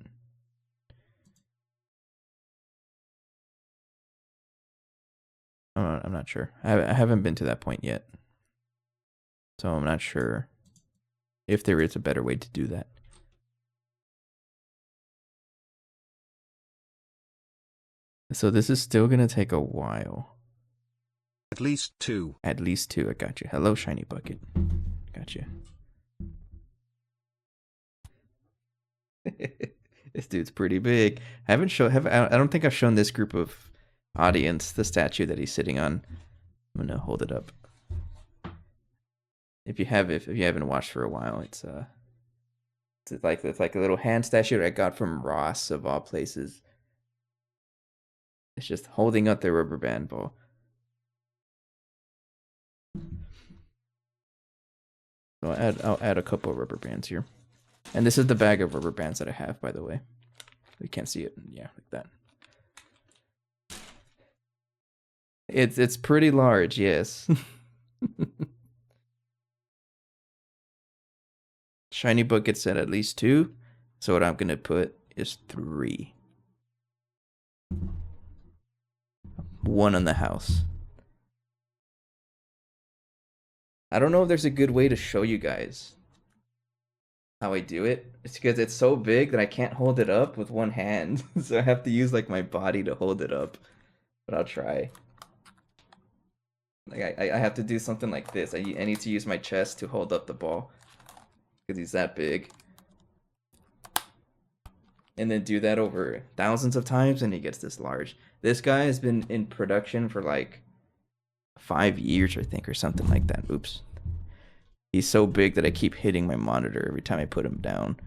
I'm not sure. I haven't been to that point yet. So I'm not sure if there is a better way to do that. So this is still going to take a while. At least 2. At least 2. I got you. Hello, shiny bucket. Got you. This dude's pretty big. I don't think I've shown this group of audience the statue that he's sitting on. I'm gonna hold it up. If you haven't watched for a while, it's like a little hand statue that I got from Ross of all places. It's just holding up the rubber band ball. So I'll add a couple of rubber bands here. And this is the bag of rubber bands that I have, by the way. You can't see it. Yeah, like that. It's pretty large, yes. Shiny bucket said at least 2. So what I'm gonna put is 3. 1 on the house. I don't know if there's a good way to show you guys how I do it. It's because it's so big that I can't hold it up with one hand. So I have to use like my body to hold it up. But I'll try. Like I have to do something like this. I need to use my chest to hold up the ball. Because he's that big. and then do that over thousands of times, and he gets this large. This guy has been in production for like 5 years, I think, or something like that. Oops. He's so big that I keep hitting my monitor every time I put him down.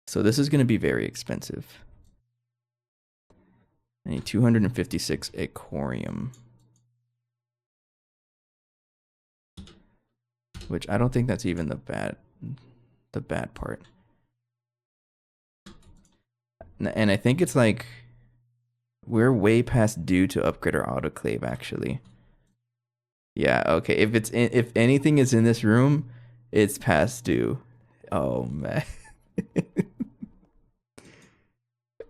So this is going to be very expensive. I need 256 Aquarium. Which I don't think that's even the bad part. And I think it's like we're way past due to upgrade our autoclave actually. Yeah, okay. If anything is in this room, it's past due. Oh man.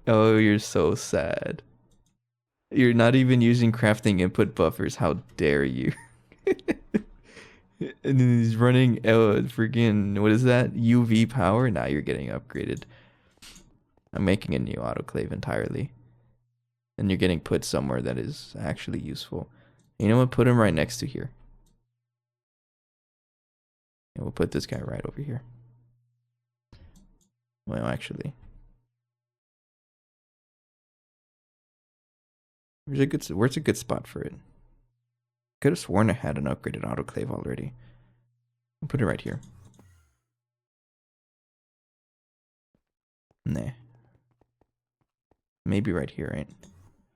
Oh, you're so sad. You're not even using crafting input buffers. How dare you? And then he's running freaking, what is that? UV power? Now you're getting upgraded. I'm making a new autoclave entirely. And you're getting put somewhere that is actually useful. You know what? Put him right next to here. And we'll put this guy right over here. Well, actually. Where's a good spot for it? Could have sworn I had an upgraded autoclave already. I'll put it right here. Nah. Maybe right here, right?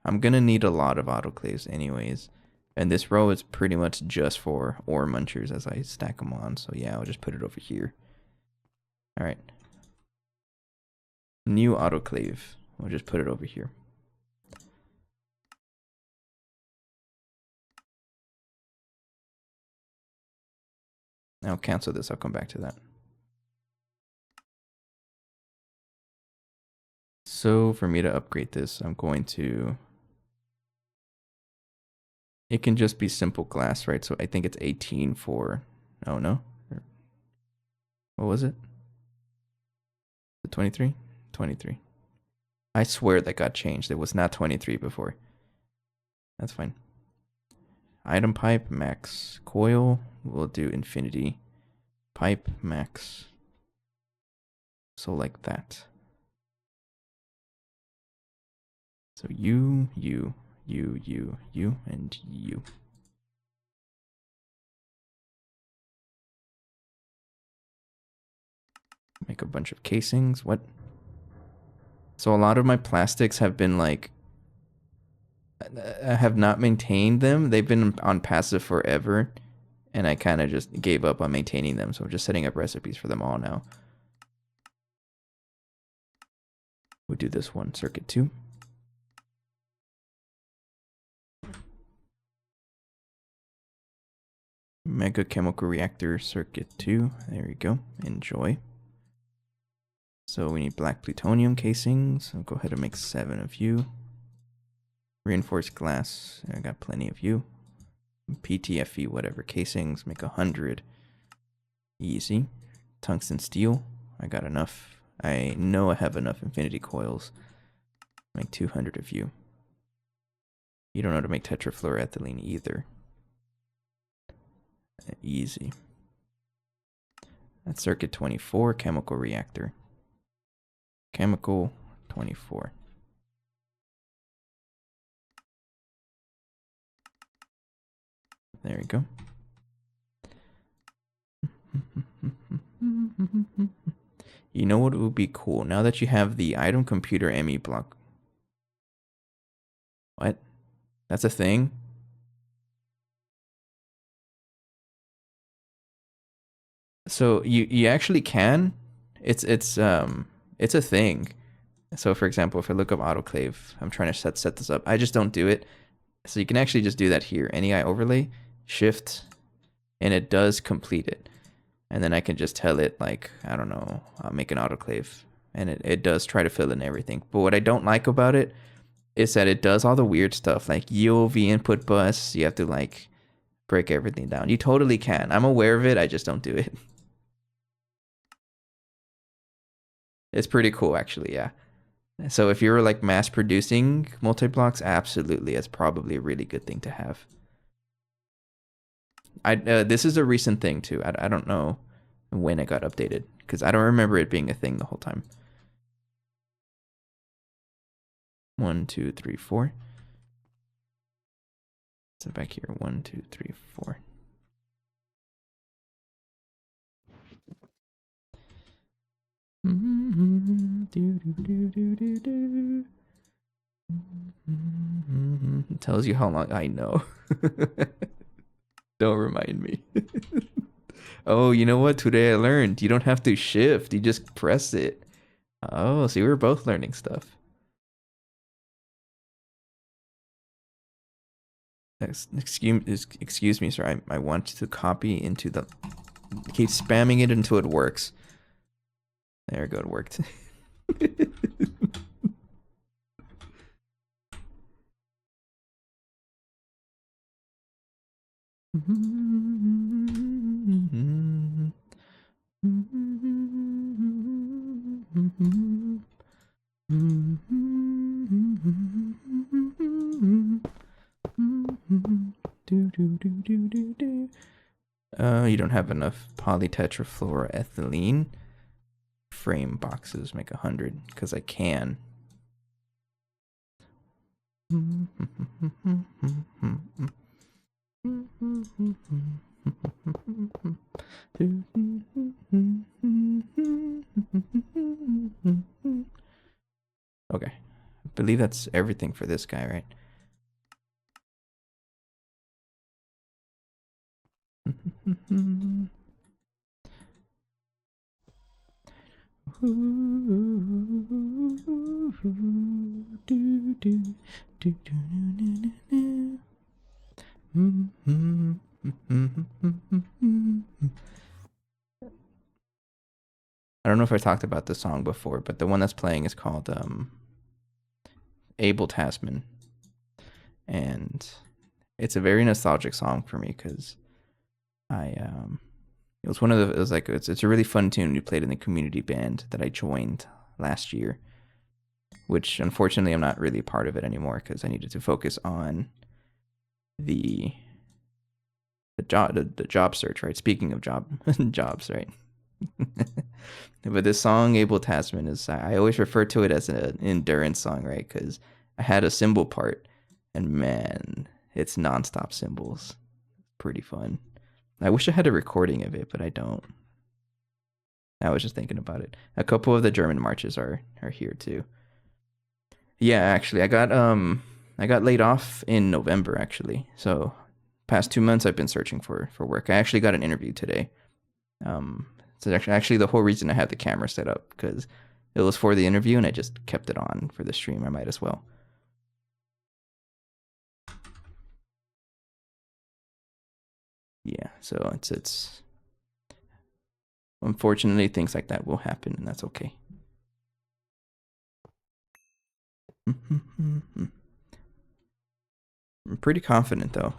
I'm gonna need a lot of autoclaves anyways. And this row is pretty much just for ore munchers as I stack them on. So yeah, I'll just put it over here. Alright. New autoclave. We'll just put it over here. I'll cancel this. I'll come back to that. So for me to upgrade this, I'm going to... It can just be simple glass, right? So I think it's 18 for... Oh, no? What was it? 23? 23. I swear that got changed. It was not 23 before. That's fine. Item pipe, max. Coil, we'll do infinity. Pipe, max. So like that. So you, and you. Make a bunch of casings. What? So a lot of my plastics have been like... I have not maintained them. They've been on passive forever. And I kind of just gave up on maintaining them. So I'm just setting up recipes for them all now. We'll do this one, circuit 2. Mega chemical reactor, circuit 2. There we go. Enjoy. So we need black plutonium casings. I'll go ahead and make 7 of you. Reinforced glass. I got plenty of you. PTFE, whatever. Casings, make 100. Easy. Tungsten steel. I got enough. I know I have enough infinity coils. Make 200 of you. You don't know how to make tetrafluoroethylene either. Easy. That's circuit 24, chemical reactor. Chemical 24. There we go. You know what would be cool? Now that you have the item computer ME block. What? That's a thing? So you actually can. It's a thing. So for example, if I look up autoclave, I'm trying to set this up. I just don't do it. So you can actually just do that here. NEI overlay, shift, and it does complete it. And then I can just tell it like, I don't know, I'll make an autoclave. And it does try to fill in everything. But what I don't like about it is that it does all the weird stuff like UOV input bus. You have to like break everything down. You totally can. I'm aware of it. I just don't do it. It's pretty cool, actually, yeah. So if you're like mass producing multi-blocks, absolutely, it's probably a really good thing to have. This is a recent thing too. I don't know when it got updated because I don't remember it being a thing the whole time. 1, 2, 3, 4. So back here, 1, 2, 3, 4. It tells you how long I know. Don't remind me. Oh, you know what? Today I learned you don't have to shift, you just press it. Oh, see, we're both learning stuff. Excuse me, sir. I want to copy into the. Keep spamming it until it works. There we go, it worked. You don't have enough polytetrafluoroethylene. Frame boxes make 100 because I can. Okay, I believe that's everything for this guy, right? I don't know if I talked about this song before, but the one that's playing is called Abel Tasman. And it's a very nostalgic song for me because it was one of the, it was like, it's a really fun tune we played in the community band that I joined last year, which unfortunately I'm not really a part of it anymore because I needed to focus on the job search, right? Speaking of jobs, right? But this song, Abel Tasman, is, I always refer to it as an endurance song, right? Because I had a cymbal part, and man, it's nonstop cymbals. Pretty fun. I wish I had a recording of it, but I don't. I was just thinking about it. A couple of the German marches are here too. Yeah, actually, I got laid off in November actually. So past 2 months I've been searching for work. I actually got an interview today. So actually the whole reason I had the camera set up because it was for the interview and I just kept it on for the stream. I might as well. Yeah, so it's unfortunately things like that will happen and that's okay. I'm pretty confident though.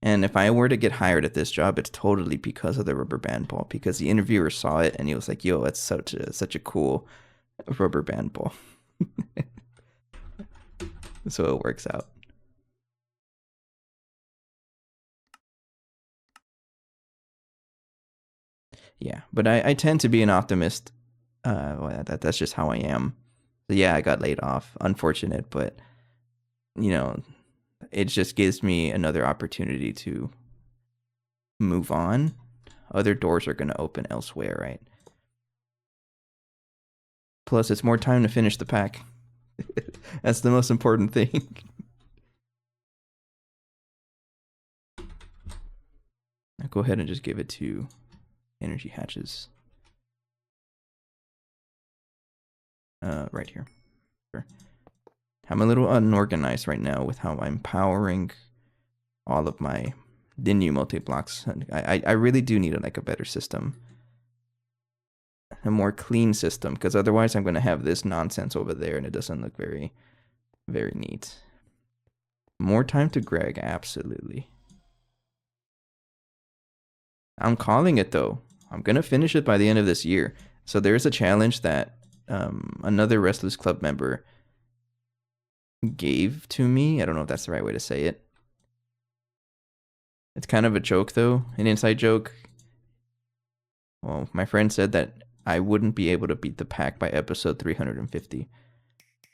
And if I were to get hired at this job, it's totally because of the rubber band ball. Because the interviewer saw it and he was like, "Yo, that's such a cool rubber band ball." So it works out. Yeah, but I tend to be an optimist. Well, that's just how I am. So yeah, I got laid off. Unfortunate, but you know, it just gives me another opportunity to move on. Other doors are going to open elsewhere, right? Plus, it's more time to finish the pack. That's the most important thing. I'll go ahead and just give it to energy hatches. Right here. Sure. I'm a little unorganized right now with how I'm powering all of the new multi-blocks. I really do need like a better system. A more clean system, because otherwise I'm going to have this nonsense over there and it doesn't look very, very neat. More time to Greg, absolutely. I'm calling it though. I'm going to finish it by the end of this year. So there's a challenge that another Restless Club member gave to me. I don't know if that's the right way to say it. It's kind of a joke, though, an inside joke. Well, my friend said that I wouldn't be able to beat the pack by episode 350.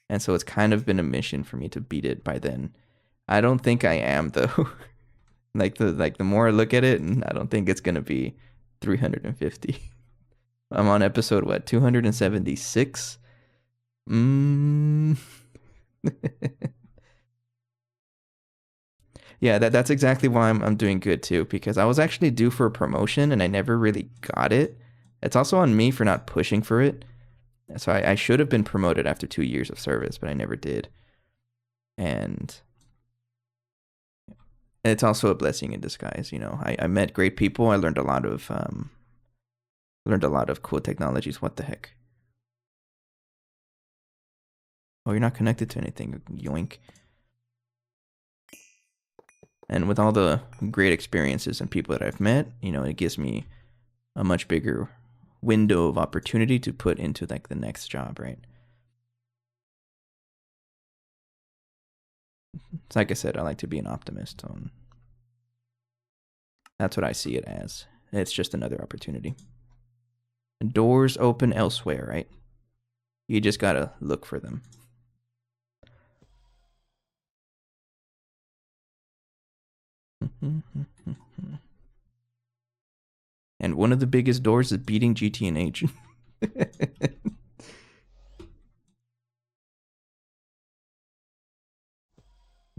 And so it's kind of been a mission for me to beat it by then. I don't think I am, though. the more I look at it, and I don't think it's gonna be 350. I'm on episode what, 276? Yeah, that's exactly why I'm doing good too, because I was actually due for a promotion and I never really got it. It's also on me for not pushing for it. So I should have been promoted after 2 years of service, but I never did. And it's also a blessing in disguise, you know. I met great people. I learned a lot of cool technologies. What the heck? Oh, you're not connected to anything. Yoink. And with all the great experiences and people that I've met, you know, it gives me a much bigger window of opportunity to put into like the next job, right? It's like I said, I like to be an optimist. That's what I see it as. It's just another opportunity. Doors open elsewhere, right? You just gotta look for them. And one of the biggest doors is beating GT&H.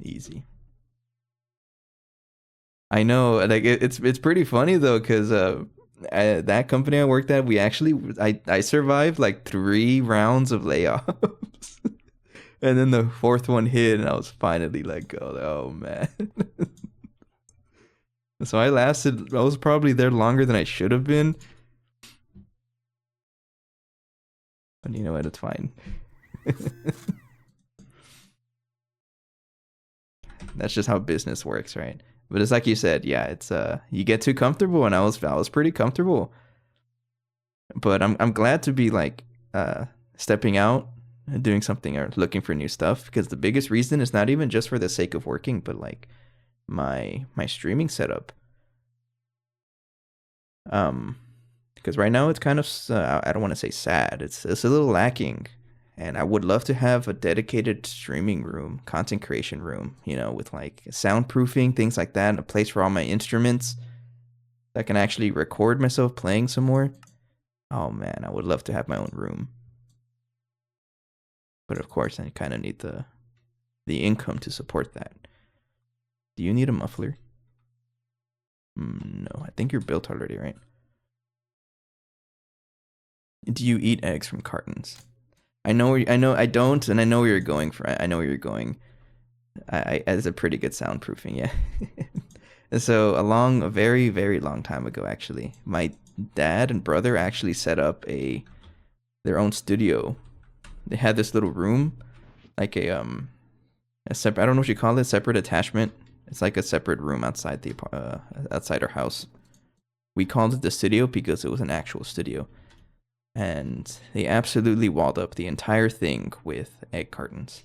Easy. I know, like it's pretty funny though, because that company I worked at, I survived like 3 rounds of layoffs, and then the 4th one hit, and I was finally let go. Oh man. So I was probably there longer than I should have been. But you know what, it's fine. That's just how business works, right? But it's like you said, yeah, it's you get too comfortable, and I was pretty comfortable. But I'm glad to be like stepping out and doing something or looking for new stuff, because the biggest reason is not even just for the sake of working, but like my streaming setup. Because right now it's kind of I don't want to say sad. It's a little lacking, and I would love to have a dedicated streaming room, content creation room, you know, with like soundproofing, things like that, and a place for all my instruments that can actually record myself playing some more. Oh man, I would love to have my own room. But of course, I kind of need the income to support that. Do you need a muffler? No, I think you're built already, right? Do you eat eggs from cartons? I know I don't, and I know where you're going for. I know where you're going. As a pretty good soundproofing, yeah. And so a very, very long time ago, actually, my dad and brother actually set up their own studio. They had this little room, like a separate, I don't know what you call it, separate attachment. It's like a separate room outside outside our house. We called it the studio because it was an actual studio. And they absolutely walled up the entire thing with egg cartons.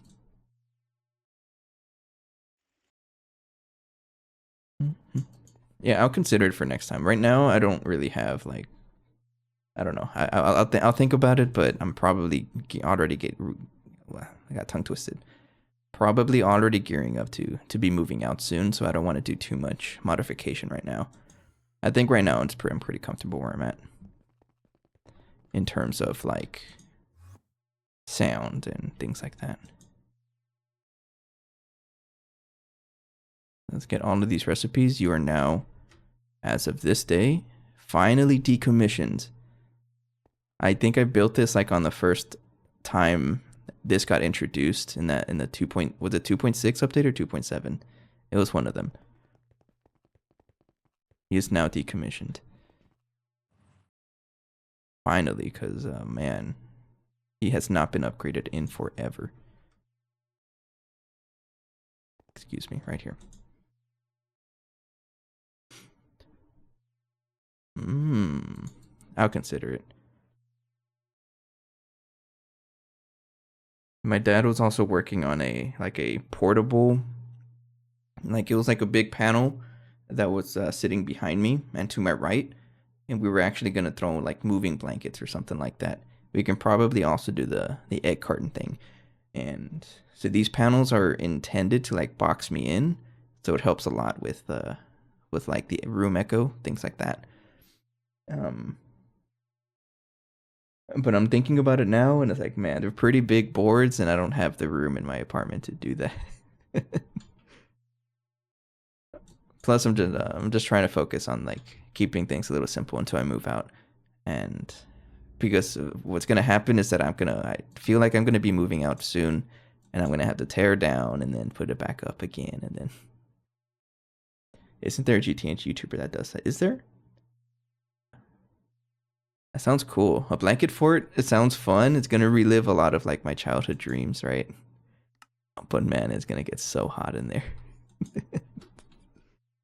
Yeah, I'll consider it for next time. Right now, I don't really have like, I don't know. I'll think about it, but I'm probably I got tongue twisted. Probably already gearing up to be moving out soon, so I don't want to do too much modification right now. I think right now I'm pretty comfortable where I'm at in terms of like sound and things like that. Let's get all of these recipes. You are now, as of this day, finally decommissioned. I think I built this like on the first time this got introduced in the 2.6 update or 2.7. It was one of them. He is now decommissioned. Finally, because man, he has not been upgraded in forever. Excuse me, right here. I'll consider it. My dad was also working on a portable, like it was like a big panel that was sitting behind me and to my right, and we were actually gonna throw like moving blankets or something like that. We can probably also do the egg carton thing, and so these panels are intended to like box me in, so it helps a lot with like the room echo, things like that. But I'm thinking about it now, and it's like, man, they're pretty big boards, and I don't have the room in my apartment to do that. Plus, I'm just trying to focus on like keeping things a little simple until I move out, and because what's gonna happen is that I feel like I'm gonna be moving out soon, and I'm gonna have to tear down and then put it back up again, and then isn't there a GTH YouTuber that does that? Is there? That sounds cool. A blanket fort. It sounds fun. It's gonna relive a lot of like my childhood dreams, right? But man, it's gonna get so hot in there.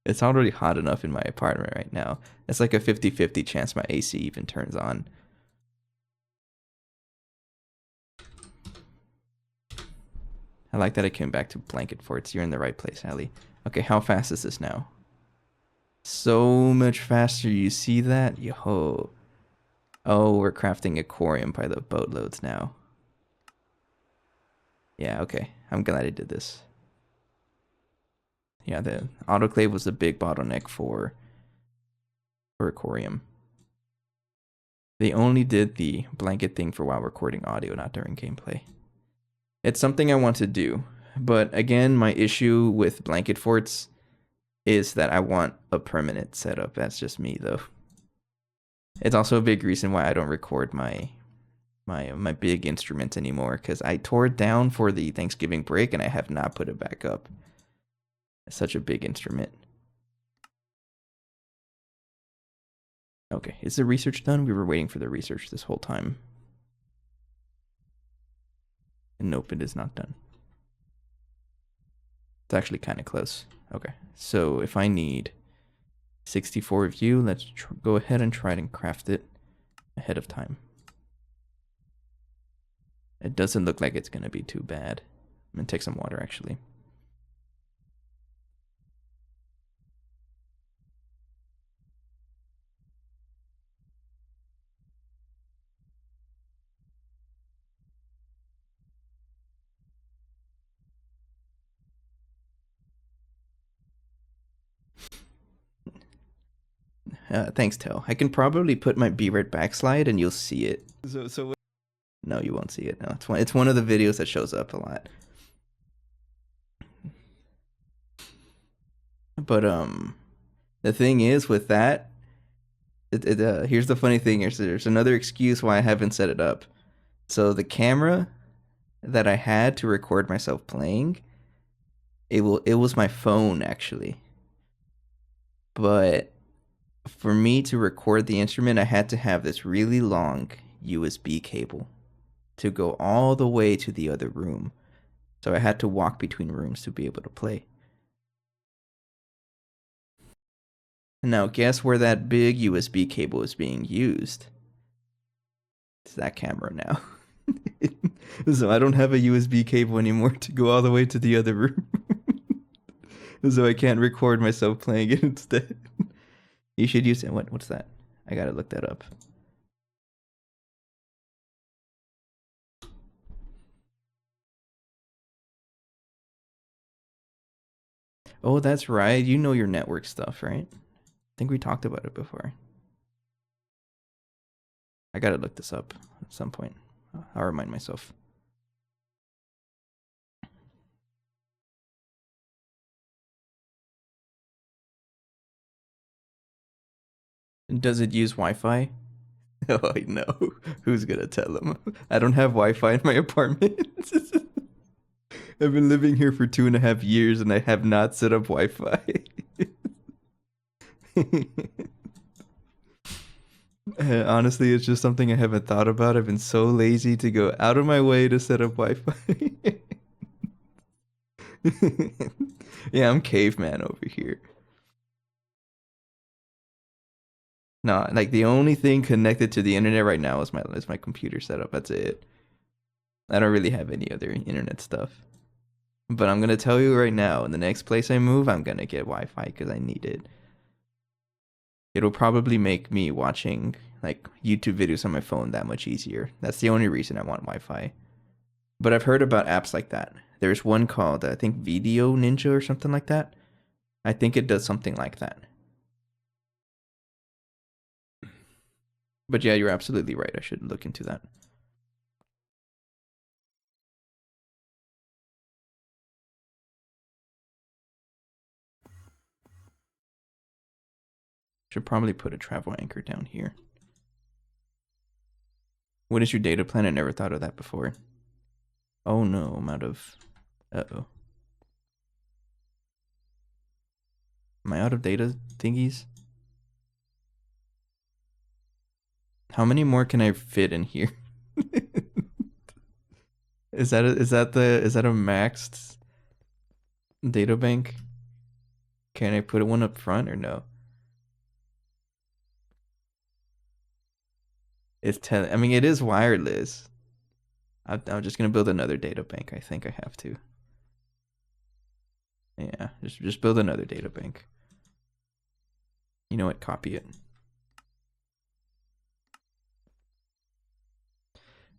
It's already hot enough in my apartment right now. It's like a 50-50 chance my AC even turns on. I like that I came back to blanket forts. You're in the right place, Allie. Okay, how fast is this now? So much faster. You see that? Yo. Oh, we're crafting aquarium by the boatloads now. Yeah, okay. I'm glad I did this. Yeah, the autoclave was a big bottleneck for aquarium. They only did the blanket thing for while recording audio, not during gameplay. It's something I want to do, but again, my issue with blanket forts is that I want a permanent setup. That's just me, though. It's also a big reason why I don't record my big instrument anymore, because I tore it down for the Thanksgiving break and I have not put it back up. It's such a big instrument. Okay, is the research done? We were waiting for the research this whole time. And nope, it is not done. It's actually kind of close. Okay, so if I need 64 of you, let's go ahead and try and craft it ahead of time. It doesn't look like it's going to be too bad. I'm going to take some water, actually. Thanks, Tel. I can probably put my Be Right Back slide and you'll see it. So no, you won't see it. No, it's one of the videos that shows up a lot. But the thing is with that, here's the funny thing. There's another excuse why I haven't set it up. So the camera that I had to record myself playing, it was my phone actually. But for me to record the instrument, I had to have this really long USB cable to go all the way to the other room. So I had to walk between rooms to be able to play. Now, guess where that big USB cable is being used? It's that camera now. So I don't have a USB cable anymore to go all the way to the other room. So I can't record myself playing it instead. You should use it. What's that? I gotta look that up. Oh, that's right. You know your network stuff, right? I think we talked about it before. I gotta look this up at some point. I'll remind myself. Does it use Wi-Fi? Oh, I know. Who's gonna tell him? I don't have Wi-Fi in my apartment. I've been living here for 2.5 years and I have not set up Wi-Fi. Honestly, it's just something I haven't thought about. I've been so lazy to go out of my way to set up Wi-Fi. Yeah, I'm caveman over here. No, like the only thing connected to the internet right now is my computer setup. That's it. I don't really have any other internet stuff. But I'm gonna tell you right now, in the next place I move, I'm gonna get Wi-Fi because I need it. It'll probably make me watching like YouTube videos on my phone that much easier. That's the only reason I want Wi-Fi. But I've heard about apps like that. There's one called I think Video Ninja or something like that. I think it does something like that. But yeah, you're absolutely right. I should look into that. Should probably put a travel anchor down here. What is your data plan? I never thought of that before. Oh no, I'm out of... Uh-oh. Am I out of data thingies? How many more can I fit in here? Is that a maxed data bank? Can I put one up front or no? It's 10. I mean, it is wireless. I'm just gonna build another data bank. I think I have to. Yeah, just build another data bank. You know what? Copy it.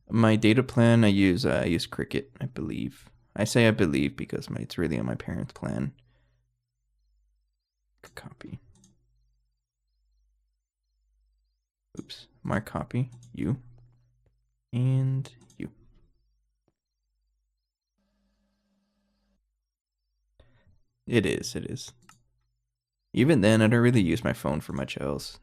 My data plan, I use Cricket, I believe. I say I believe because it's really on my parents' plan. Copy. Oops. Mark copy. You. And you. It is. Even then, I don't really use my phone for much else.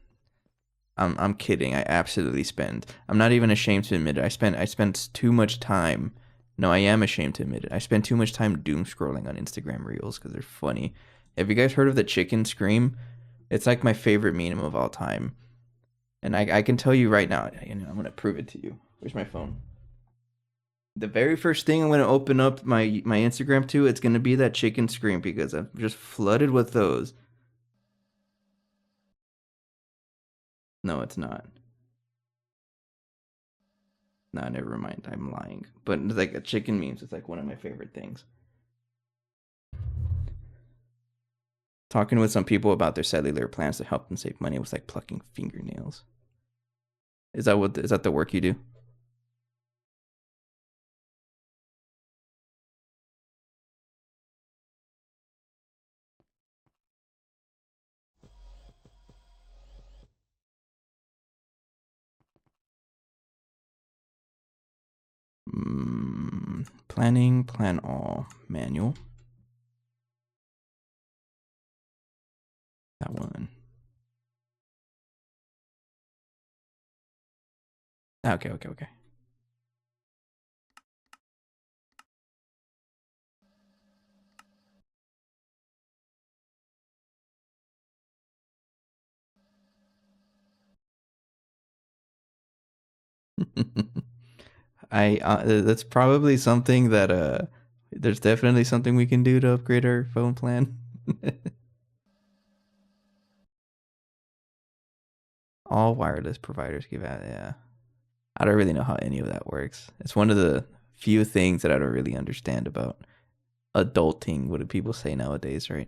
I'm kidding. I absolutely spend. I'm not even ashamed to admit it. I spent too much time. No, I am ashamed to admit it. I spend too much time doom scrolling on Instagram Reels because they're funny. Have you guys heard of the chicken scream? It's like my favorite meme of all time. And I can tell you right now, I'm going to prove it to you. Where's my phone? The very first thing I'm going to open up my Instagram to, it's going to be that chicken scream because I'm just flooded with those. No, it's not. No, never mind. I'm lying. But it's like a chicken memes. It's like one of my favorite things. Talking with some people about their cellular plans to help them save money was like plucking fingernails. Is that the work you do? Planning, plan all, manual. That one. Okay. That's probably something that there's definitely something we can do to upgrade our phone plan. All wireless providers give out, yeah. I don't really know how any of that works. It's one of the few things that I don't really understand about adulting. What do people say nowadays, right?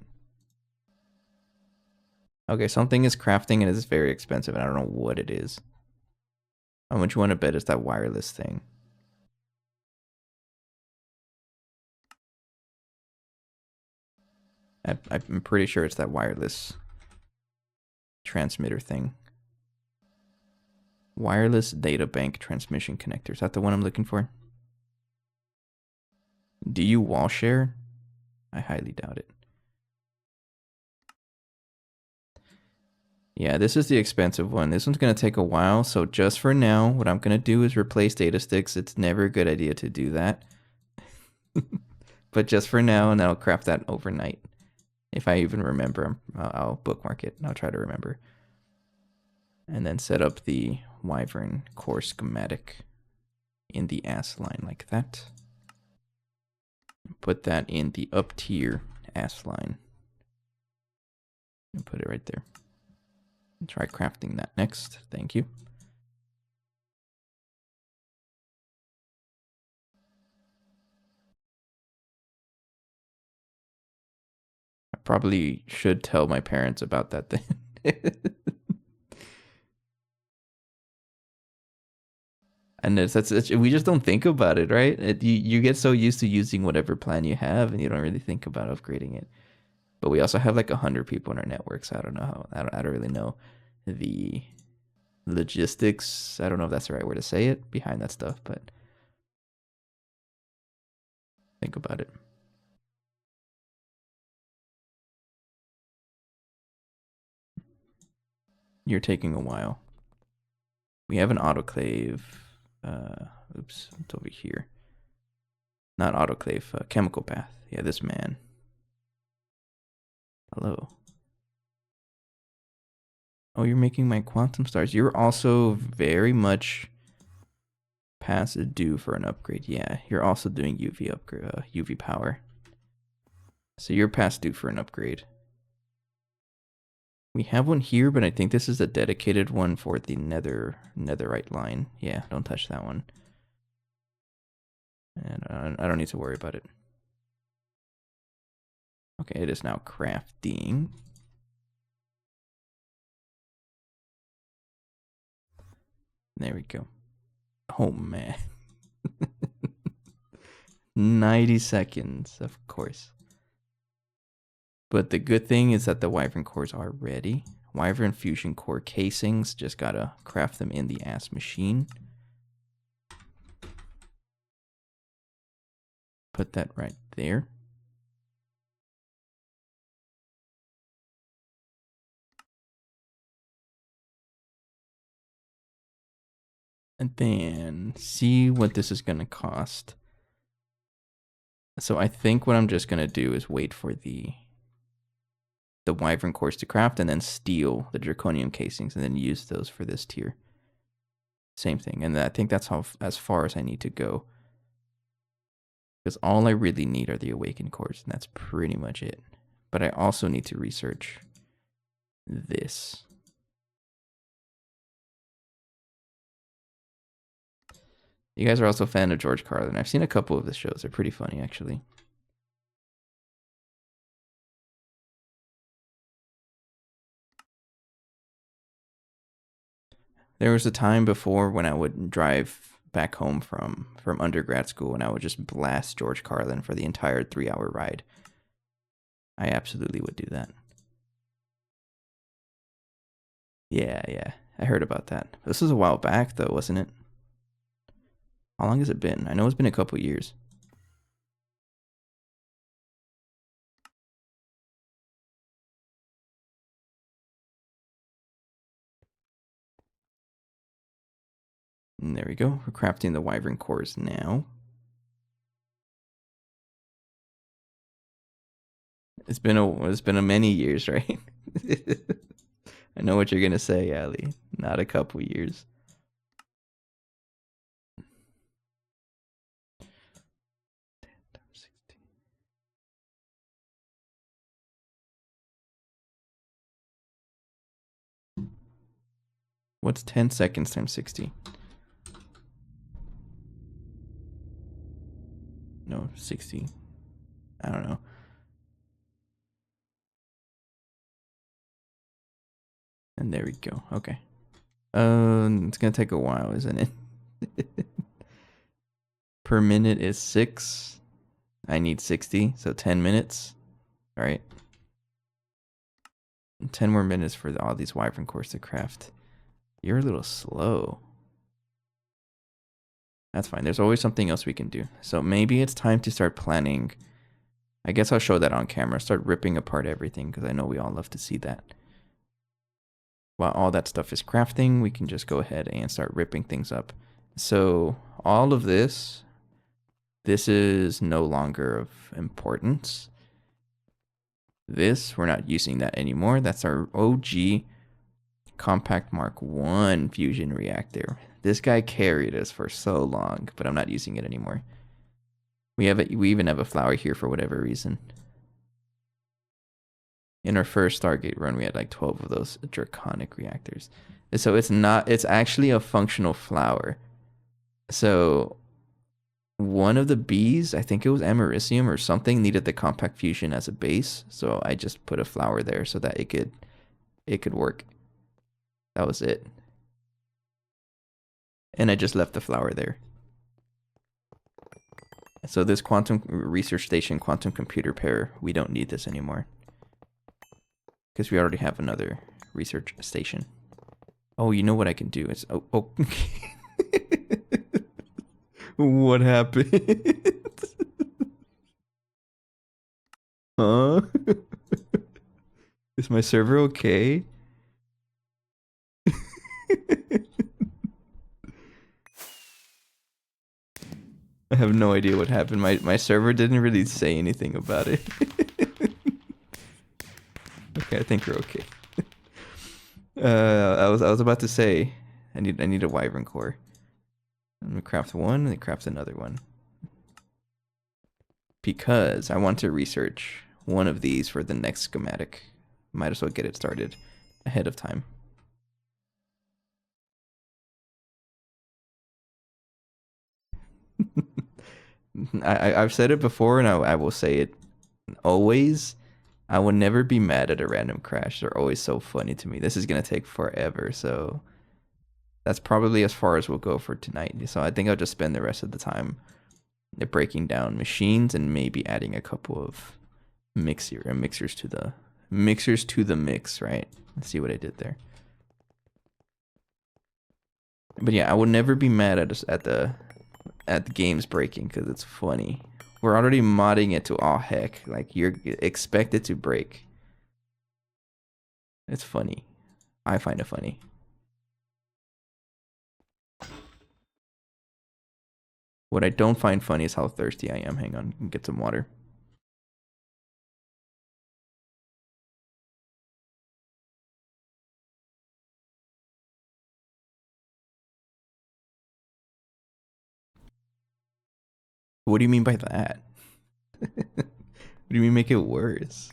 Okay, something is crafting and it's very expensive, and I don't know what it is. How much you want to bet is that wireless thing? I'm pretty sure it's that wireless transmitter thing. Wireless data bank transmission connector. Is that the one I'm looking for? Do you wall share? I highly doubt it. Yeah, this is the expensive one. This one's going to take a while. So just for now, what I'm going to do is replace data sticks. It's never a good idea to do that. But just for now, and then I'll craft that overnight. If I even remember, I'll bookmark it and I'll try to remember. And then set up the Wyvern core schematic in the ass line like that. Put that in the up tier ass line. And put it right there. Try crafting that next. Thank you. probably should tell my parents about that thing. And we just don't think about it, right? You get so used to using whatever plan you have, and you don't really think about upgrading it. But we also have like 100 people in our network, so I don't know how. I don't really know the logistics. I don't know if that's the right word to say it behind that stuff, but think about it. You're taking a while. We have an autoclave. Oops, it's over here. Not autoclave, chemical bath. Yeah, this man. Hello. Oh, you're making my quantum stars. You're also very much past due for an upgrade. Yeah, you're also doing UV upgrade, UV power. So you're past due for an upgrade. We have one here, but I think this is a dedicated one for the netherite line. Yeah, don't touch that one. And I don't need to worry about it. Okay, it is now crafting. There we go. Oh, man. 90 seconds, of course. But the good thing is that the Wyvern cores are ready. Wyvern fusion core casings, just gotta craft them in the ass machine. Put that right there. And then see what this is gonna cost. So I think what I'm just gonna do is wait for the Wyvern cores to craft and then steal the Draconium casings and then use those for this tier. Same thing. And I think that's as far as I need to go. Because all I really need are the Awakened cores, and that's pretty much it. But I also need to research this. You guys are also a fan of George Carlin. I've seen a couple of the shows. They're pretty funny, actually. There was a time before when I would drive back home from undergrad school and I would just blast George Carlin for the entire 3-hour ride. I absolutely would do that. Yeah. I heard about that. This was a while back, though, wasn't it? How long has it been? I know it's been a couple years. And there we go. We're crafting the Wyvern cores now. It's been a many years, right? I know what you're gonna say, Ali. Not a couple years. What's 10 seconds times 60? No, 60. I don't know. And there we go. Okay. It's gonna take a while, isn't it? Per minute is 6. I need 60, so 10 minutes. All right. 10 more minutes for all these Wyvern cores to craft. You're a little slow. That's fine. There's always something else we can do. So maybe it's time to start planning. I guess I'll show that on camera. Start ripping apart everything because I know we all love to see that. While all that stuff is crafting, we can just go ahead and start ripping things up. So all of this is no longer of importance. This, we're not using that anymore. That's our OG Compact Mark 1 fusion reactor. This guy carried us for so long, but I'm not using it anymore. We even have a flower here for whatever reason. In our first Stargate run, we had like 12 of those draconic reactors. So it's actually a functional flower. So one of the bees, I think it was Americium or something, needed the compact fusion as a base, so I just put a flower there so that it could work. That was it. And I just left the flower there. So this quantum research station, quantum computer pair, we don't need this anymore. Because we already have another research station. Oh, you know what I can do? It's oh. What happened? Huh? Is my server okay? I have no idea what happened. My server didn't really say anything about it. Okay, I think we're okay. I was about to say I need a wyvern core. I'm gonna craft one and craft another one. Because I want to research one of these for the next schematic. Might as well get it started ahead of time. I've said it before and I will say it always. I will never be mad at a random crash. They're always so funny to me. This is gonna take forever, so that's probably as far as we'll go for tonight. So I think I'll just spend the rest of the time breaking down machines and maybe adding a couple of mixers to the mix, right? Let's see what I did there. But yeah, I would never be mad at the games breaking because it's funny. We're already modding it to all heck. Like, you're expected to break. It's funny. I find it funny. What I don't find funny is how thirsty I am. Hang on, get some water. What do you mean by that? What do you mean make it worse?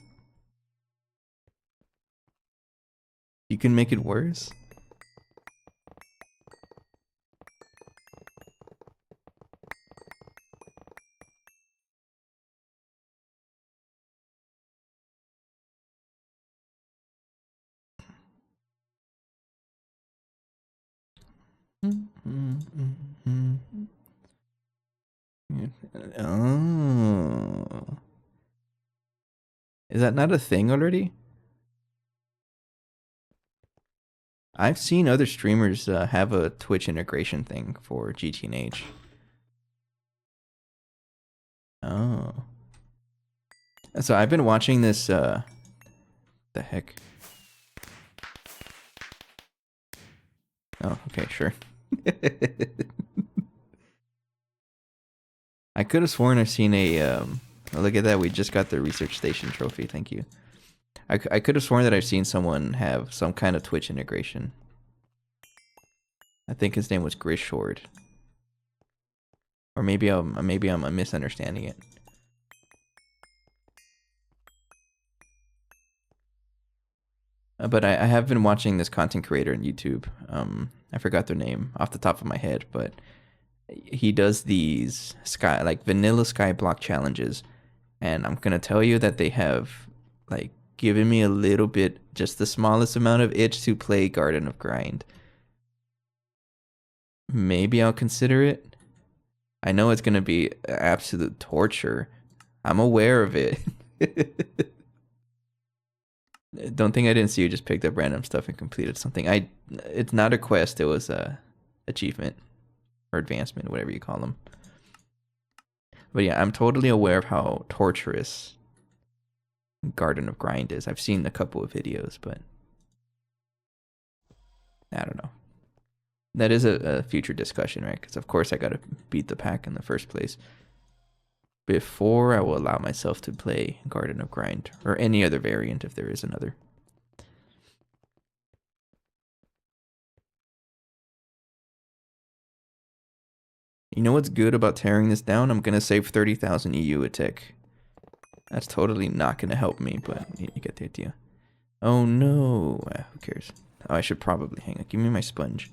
You can make it worse? Oh. Is that not a thing already? I've seen other streamers have a Twitch integration thing for GTNH. Oh. So I've been watching this, the heck? Oh, okay, sure. I could have sworn I've seen a, oh, look at that, we just got the research station trophy, thank you. I could have sworn that I've seen someone have some kind of Twitch integration. I think his name was Grishord. Or maybe I'm misunderstanding it. But I have been watching this content creator on YouTube. I forgot their name off the top of my head, but he does these vanilla skyblock challenges, and I'm gonna tell you that they have like given me a little bit, just the smallest amount of itch to play Garden of Grind. Maybe I'll consider it. I know it's gonna be absolute torture. I'm aware of it. Don't think I didn't see you just picked up random stuff and completed something. It's not a quest, it was a achievement or advancement, whatever you call them. But yeah, I'm totally aware of how torturous Garden of Grind is. I've seen a couple of videos, but I don't know. That is a future discussion, right? Because of course I gotta beat the pack in the first place before I will allow myself to play Garden of Grind or any other variant if there is another. You know what's good about tearing this down? I'm gonna save 30,000 EU a tick. That's totally not gonna help me, but you get the idea. Oh no, who cares? Oh, I should probably hang on. Give me my sponge.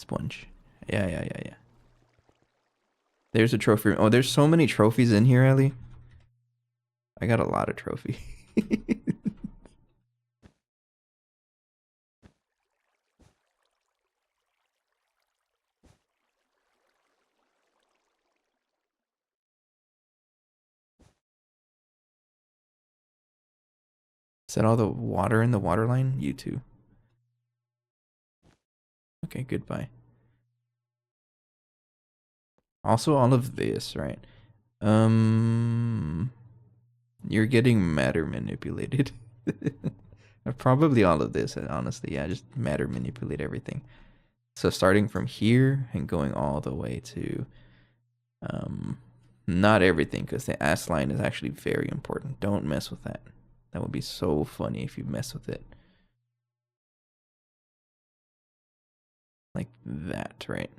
Sponge. Yeah. There's a trophy room. Oh, there's so many trophies in here, Ellie. I got a lot of trophy. Is that all the water in the water line? You too. Okay, goodbye. Also, all of this, right? You're getting matter manipulated. Probably all of this, honestly. Yeah, just matter manipulate everything. So starting from here and going all the way to, not everything, because the ass line is actually very important. Don't mess with that. That would be so funny if you mess with it. Like that, right?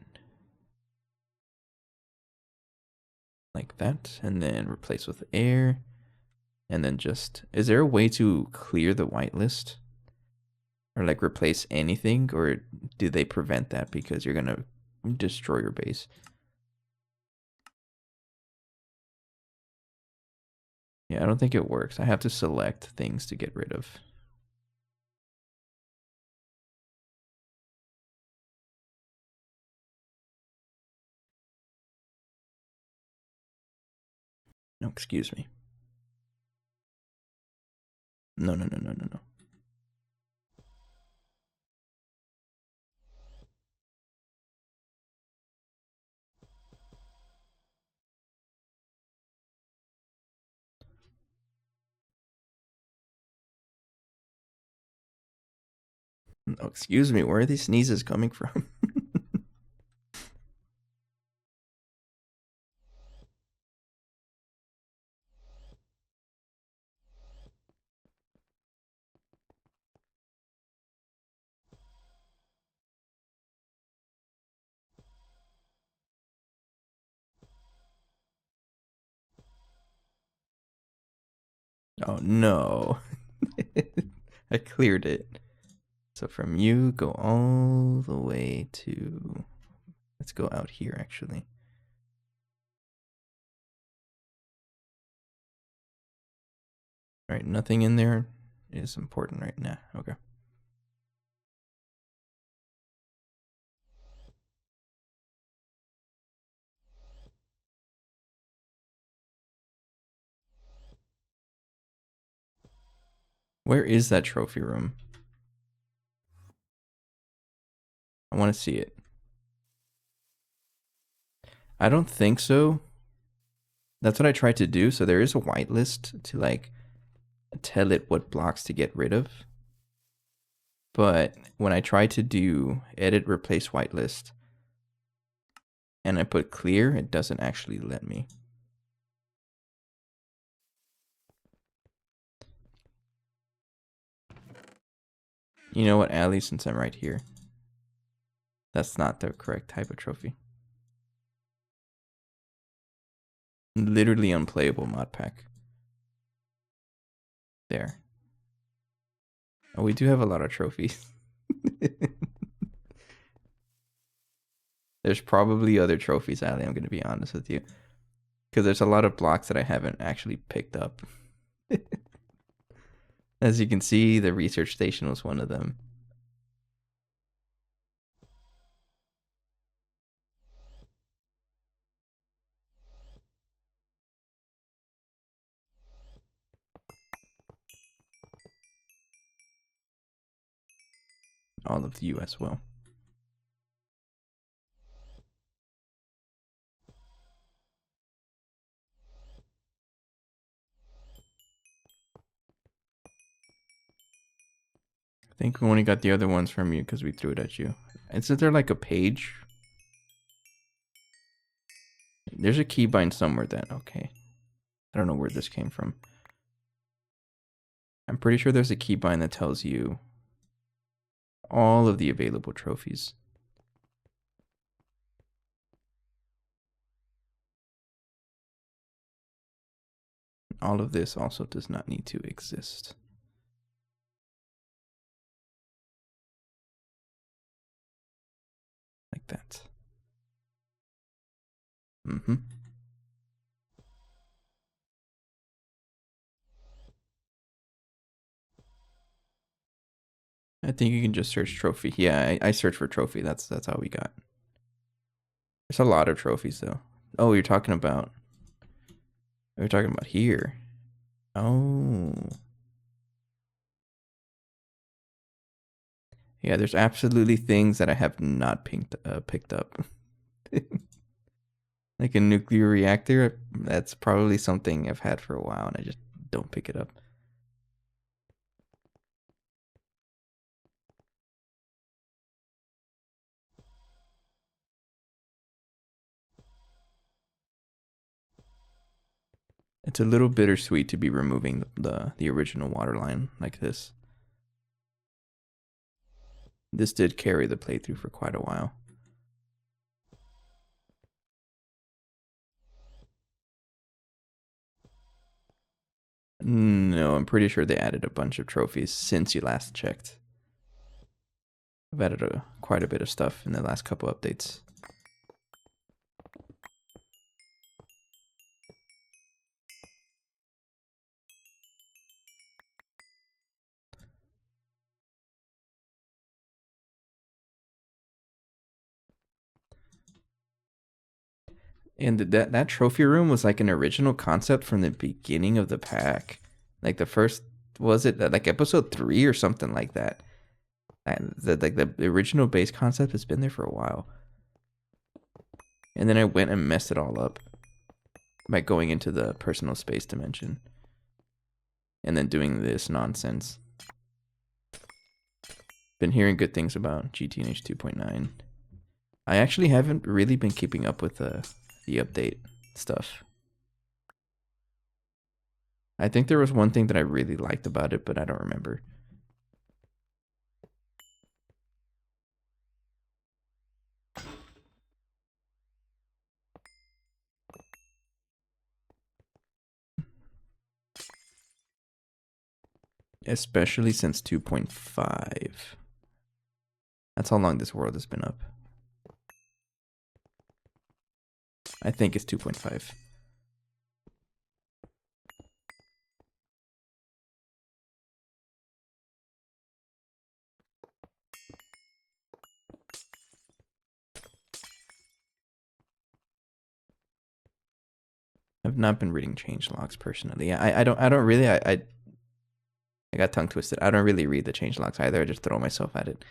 Like that, and then replace with air. And then just, is there a way to clear the whitelist? Or like replace anything? Or do they prevent that because you're gonna destroy your base? Yeah, I don't think it works. I have to select things to get rid of. No, excuse me. No. No, excuse me. Where are these sneezes coming from? Oh no. I cleared it. So from you, go all the way to... Let's go out here, actually. Alright, nothing in there is important right now. Okay. Where is that trophy room? I want to see it. I don't think so. That's what I tried to do. So there is a whitelist to like tell it what blocks to get rid of. But when I try to do edit replace whitelist and I put clear, it doesn't actually let me. You know what, Ali, since I'm right here, that's not the correct type of trophy. Literally unplayable mod pack. There. Oh, we do have a lot of trophies. There's probably other trophies, Ali, I'm going to be honest with you. Because there's a lot of blocks that I haven't actually picked up. As you can see, the research station was one of them. All of you as well. I think we only got the other ones from you because we threw it at you. Isn't there like a page? There's a keybind somewhere then. Okay. I don't know where this came from. I'm pretty sure there's a keybind that tells you all of the available trophies. All of this also does not need to exist. like that. Mm-hmm. I think you can just search trophy. Yeah, I searched for trophy. That's how we got. There's a lot of trophies though. Oh, you're talking about. We're talking about here. Oh. Yeah, there's absolutely things that I have not picked up. Like a nuclear reactor, that's probably something I've had for a while and I just don't pick it up. It's a little bittersweet to be removing the original water line like this. This did carry the playthrough for quite a while. No, I'm pretty sure they added a bunch of trophies since you last checked. I've added quite a bit of stuff in the last couple updates. And that trophy room was like an original concept from the beginning of the pack. Like the first, was it like episode 3 or something like that? And the original base concept has been there for a while. And then I went and messed it all up by going into the personal space dimension. And then doing this nonsense. Been hearing good things about GTNH 2.9. I actually haven't really been keeping up with the update stuff. I think there was one thing that I really liked about it, but I don't remember. Especially since 2.5. That's how long this world has been up. I think it's 2.5. I've not been reading change logs personally. I don't really I got tongue twisted. I don't really read the change logs either. I just throw myself at it.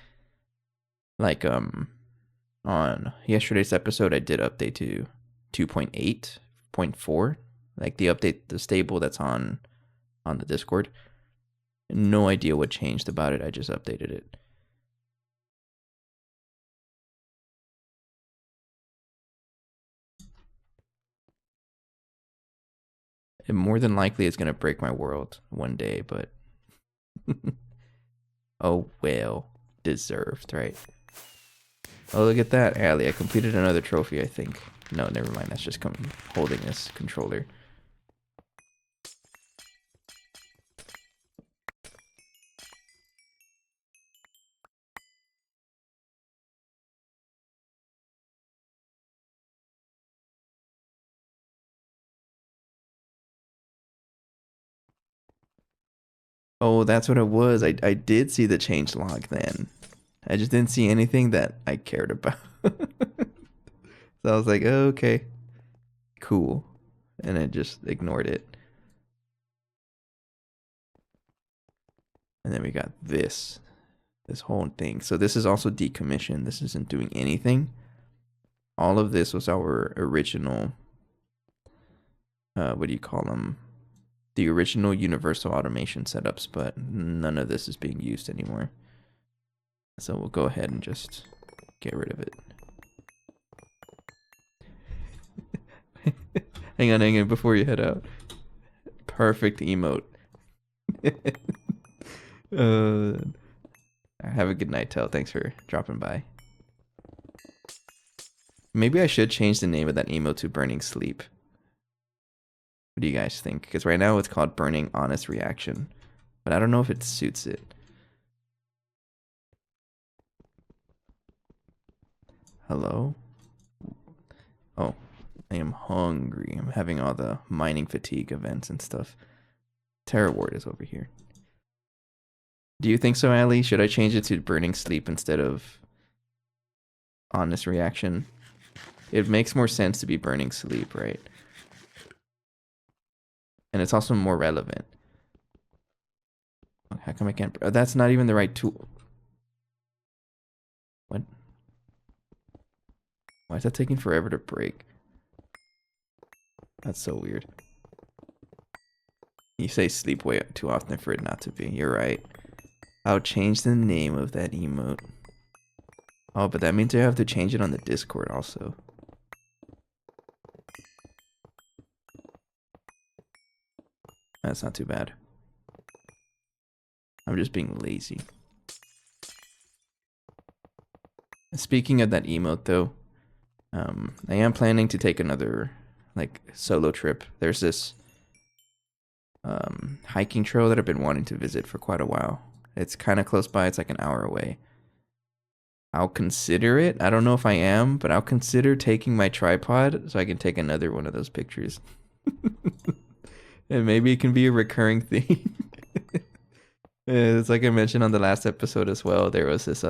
Like on yesterday's episode I did update to 2.8.4, like the stable that's on the Discord. No idea what changed about it. I just updated it. It more than likely is going to break my world one day, but oh well, deserved, right? Oh, look at that, Allie. I completed another trophy, I think. No, never mind. That's just holding this controller. Oh, that's what it was. I did see the change log then. I just didn't see anything that I cared about. So I was like, oh, okay, cool. And I just ignored it. And then we got this whole thing. So this is also decommissioned. This isn't doing anything. All of this was our original, what do you call them? The original universal automation setups, but none of this is being used anymore. So we'll go ahead and just get rid of it. hang on, before you head out. Perfect emote. Have a good night, Tel. Thanks for dropping by. Maybe I should change the name of that emote to Burning Sleep. What do you guys think? Because right now it's called Burning Honest Reaction. But I don't know if it suits it. Hello? Oh, I am hungry. I'm having all the mining fatigue events and stuff. Terror Ward is over here. Do you think so, Ali? Should I change it to burning sleep instead of honest reaction? It makes more sense to be burning sleep, right? And it's also more relevant. How come I can't? That's not even the right tool. What? Why is that taking forever to break? That's so weird. You say sleep way too often for it not to be. You're right. I'll change the name of that emote. Oh, but that means I have to change it on the Discord also. That's not too bad. I'm just being lazy. Speaking of that emote though, I am planning to take another like solo trip. There's this hiking trail that I've been wanting to visit for quite a while. It's kind of close by. It's like an hour away. I'll consider it. I don't know if I am, but I'll consider taking my tripod so I can take another one of those pictures. And maybe it can be a recurring thing. It's like I mentioned on the last episode as well. There was this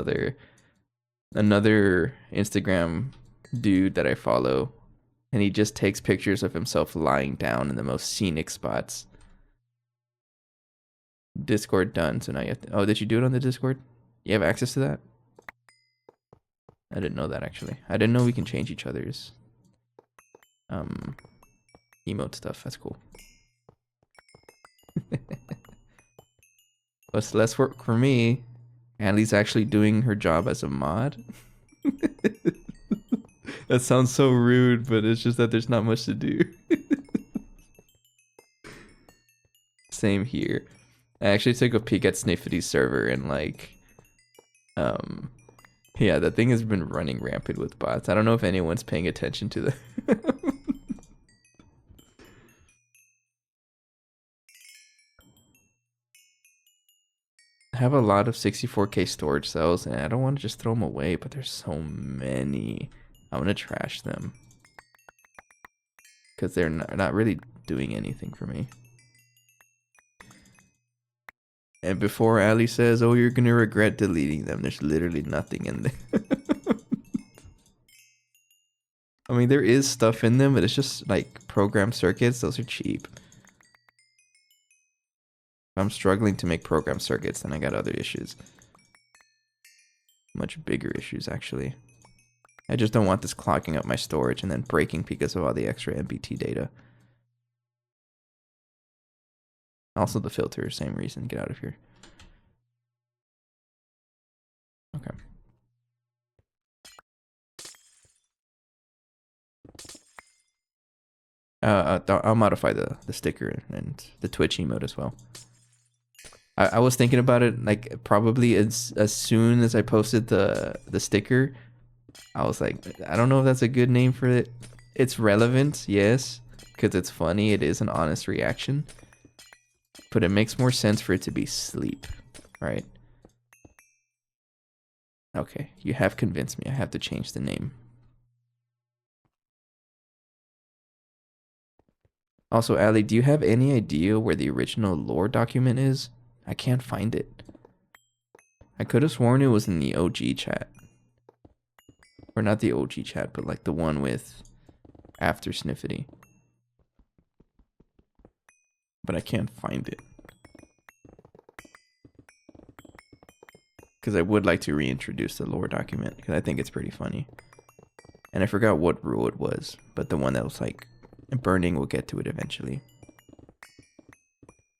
another Instagram dude that I follow, and he just takes pictures of himself lying down in the most scenic spots. Discord done. So now you have to. Oh, did you do it on the Discord? You have access to that? I didn't know that actually. I didn't know we can change each other's emote stuff. That's cool. What's less work for me? Andy's actually doing her job as a mod. That sounds so rude, but it's just that there's not much to do. Same here. I actually took a peek at Sniffy's server and like, yeah, that thing has been running rampant with bots. I don't know if anyone's paying attention to the. I have a lot of 64K storage cells and I don't want to just throw them away, but there's so many. I'm gonna trash them because they're not really doing anything for me. And before Ali says, "Oh, you're gonna regret deleting them," there's literally nothing in there. I mean, there is stuff in them, but it's just like program circuits. Those are cheap. If I'm struggling to make program circuits, then I got other issues. Much bigger issues, actually. I just don't want this clogging up my storage and then breaking because of all the extra MBT data. Also the filter, same reason. Get out of here. Okay. I'll modify the sticker and the Twitch emote as well. I was thinking about it like probably as soon as I posted the sticker. I was like, I don't know if that's a good name for it. It's relevant, yes, because it's funny. It is an honest reaction. But it makes more sense for it to be sleep, right? Okay, you have convinced me. I have to change the name. Also, Ali, do you have any idea where the original lore document is? I can't find it. I could have sworn it was in the OG chat. Or not the OG chat, but like the one with after Sniffity. But I can't find it. Because I would like to reintroduce the lore document, because I think it's pretty funny. And I forgot what rule it was, but the one that was like, burning, we'll get to it eventually.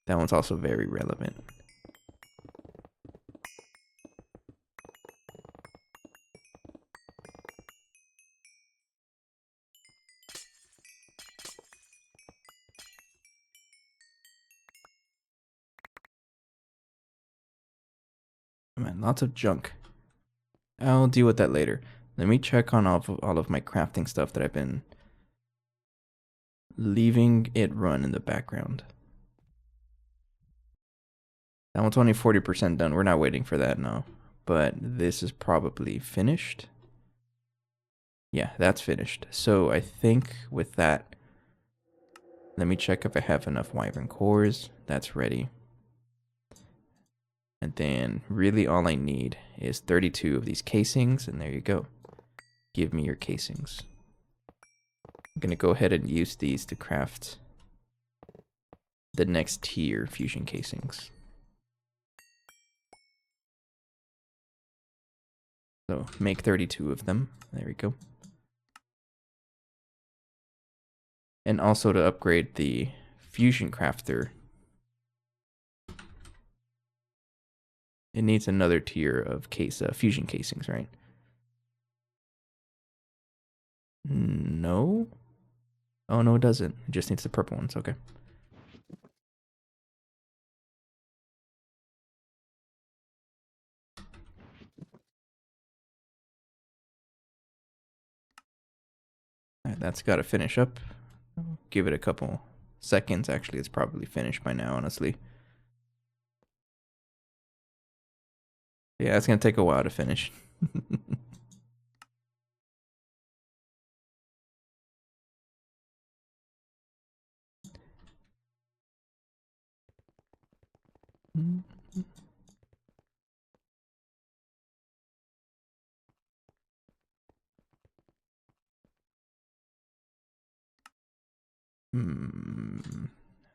That one's also very relevant. Man, lots of junk. I'll deal with that later. Let me check on all of my crafting stuff that I've been leaving it run in the background. That one's only 40% done. We're not waiting for that now. But this is probably finished. Yeah, that's finished. So I think with that, let me check if I have enough wyvern cores. That's ready. And then really all I need is 32 of these casings, and there you go. Give me your casings. I'm gonna go ahead and use these to craft the next tier fusion casings. So make 32 of them. There we go. And also to upgrade the fusion crafter, it needs another tier of fusion casings, right? No? Oh, no, it doesn't. It just needs the purple ones. Okay. Alright, that's got to finish up. Give it a couple seconds. Actually, it's probably finished by now, honestly. Yeah, it's going to take a while to finish.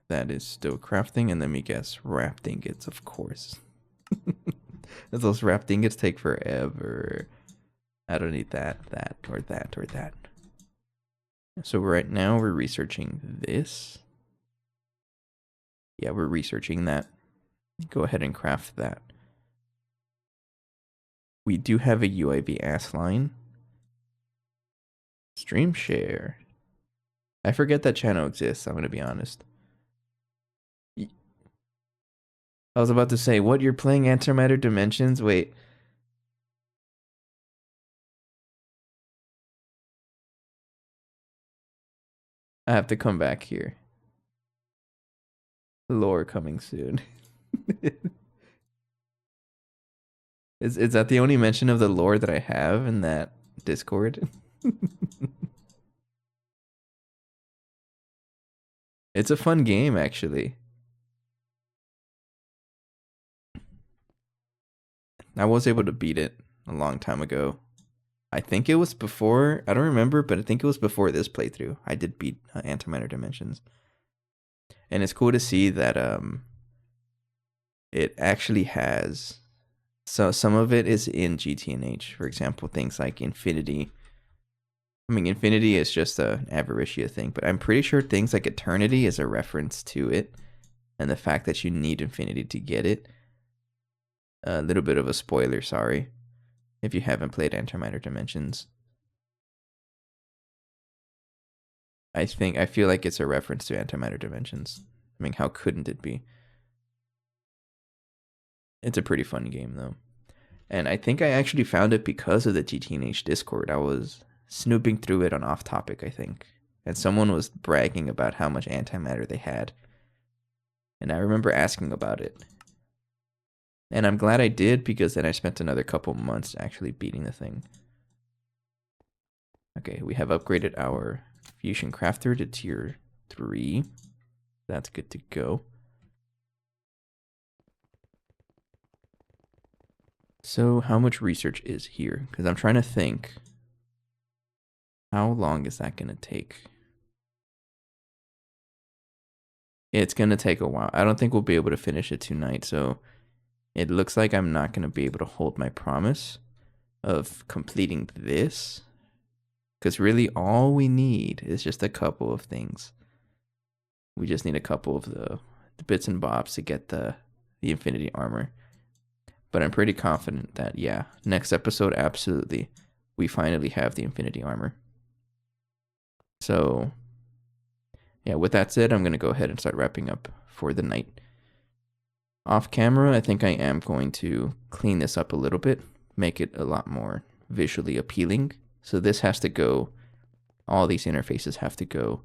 That is still crafting, and let me guess, wrapped ingots, of course. Those wrapped ingots take forever. I don't need that, or that, or that. So right now we're researching this. Yeah, we're researching that. Go ahead and craft that. We do have a UIV ass line. Stream share. I forget that channel exists, I'm going to be honest. I was about to say, what, you're playing Antimatter Dimensions? Wait. I have to come back here. Lore coming soon. Is that the only mention of the lore that I have in that Discord? It's a fun game, actually. I was able to beat it a long time ago. I think it was before, I don't remember, but I think it was before this playthrough. I did beat Antimatter Dimensions. And it's cool to see that it actually has, so some of it is in GTNH. For example, things like Infinity. I mean, Infinity is just an Avaricia thing, but I'm pretty sure things like Eternity is a reference to it. And the fact that you need Infinity to get it. A little bit of a spoiler, sorry, if you haven't played Antimatter Dimensions. I feel like it's a reference to Antimatter Dimensions. I mean, how couldn't it be? It's a pretty fun game, though. And I think I actually found it because of the GTNH Discord. I was snooping through it on Off Topic, I think. And someone was bragging about how much antimatter they had. And I remember asking about it. And I'm glad I did, because then I spent another couple months actually beating the thing. Okay, we have upgraded our Fusion Crafter to tier 3. That's good to go. So how much research is here? Because I'm trying to think. How long is that going to take? It's going to take a while. I don't think we'll be able to finish it tonight, so it looks like I'm not going to be able to hold my promise of completing this. Because really all we need is just a couple of things. We just need a couple of the bits and bobs to get the Infinity Armor. But I'm pretty confident that, yeah, next episode, absolutely, we finally have the Infinity Armor. So, yeah, with that said, I'm going to go ahead and start wrapping up for the night. Off camera, I think I am going to clean this up a little bit, make it a lot more visually appealing. So this has to go, all these interfaces have to go,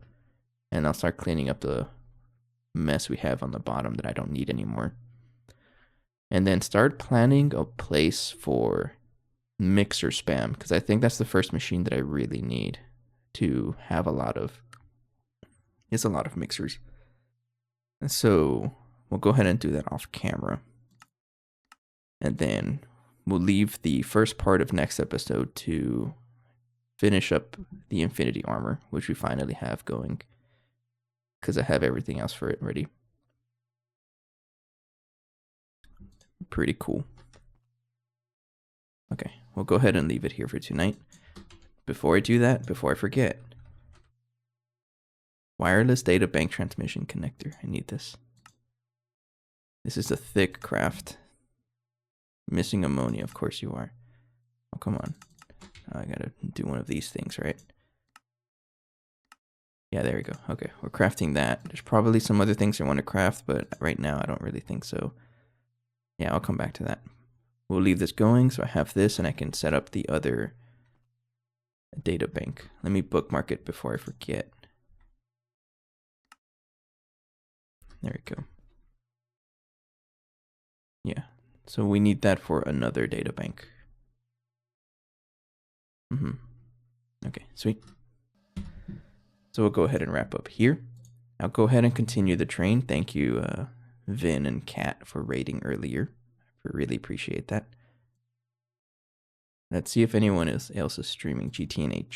and I'll start cleaning up the mess we have on the bottom that I don't need anymore. And then start planning a place for mixer spam, because I think that's the first machine that I really need to have a lot of. It's a lot of mixers. And so we'll go ahead and do that off camera. And then we'll leave the first part of next episode to finish up the Infinity Armor, which we finally have going. Because I have everything else for it ready. Pretty cool. Okay, we'll go ahead and leave it here for tonight. Before I do that, before I forget, wireless data bank transmission connector. I need this. This is a thick craft. Missing ammonia, of course you are. Oh, come on. I gotta do one of these things, right? Yeah, there we go. Okay, we're crafting that. There's probably some other things I want to craft, but right now I don't really think so. Yeah, I'll come back to that. We'll leave this going, so I have this, and I can set up the other data bank. Let me bookmark it before I forget. There we go. Yeah, so we need that for another data bank. Okay, sweet. So we'll go ahead and wrap up here. I'll go ahead and continue the train. Thank you, Vin and Kat, for raiding earlier. I really appreciate that. Let's see if anyone else is streaming GTNH.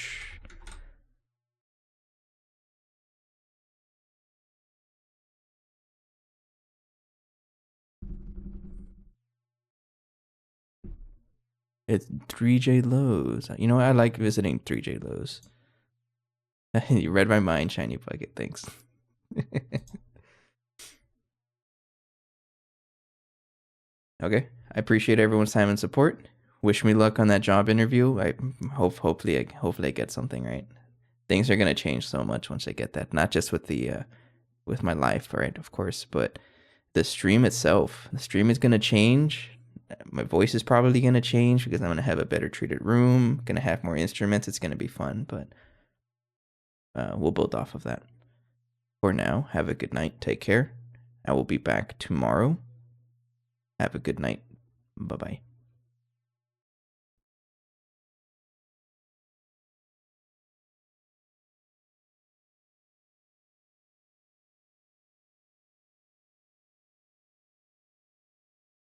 It's 3J Lowe's. You know what? I like visiting 3J Lowe's. You read my mind, Shiny Bucket. Thanks. Okay. I appreciate everyone's time and support. Wish me luck on that job interview. I hopefully I get something right. Things are gonna change so much once I get that. Not just with the with my life, right? Of course, but the stream itself. The stream is gonna change. My voice is probably gonna change because I'm gonna have a better treated room. Gonna have more instruments. It's gonna be fun, but we'll build off of that. For now, have a good night. Take care. I will be back tomorrow. Have a good night. Bye-bye.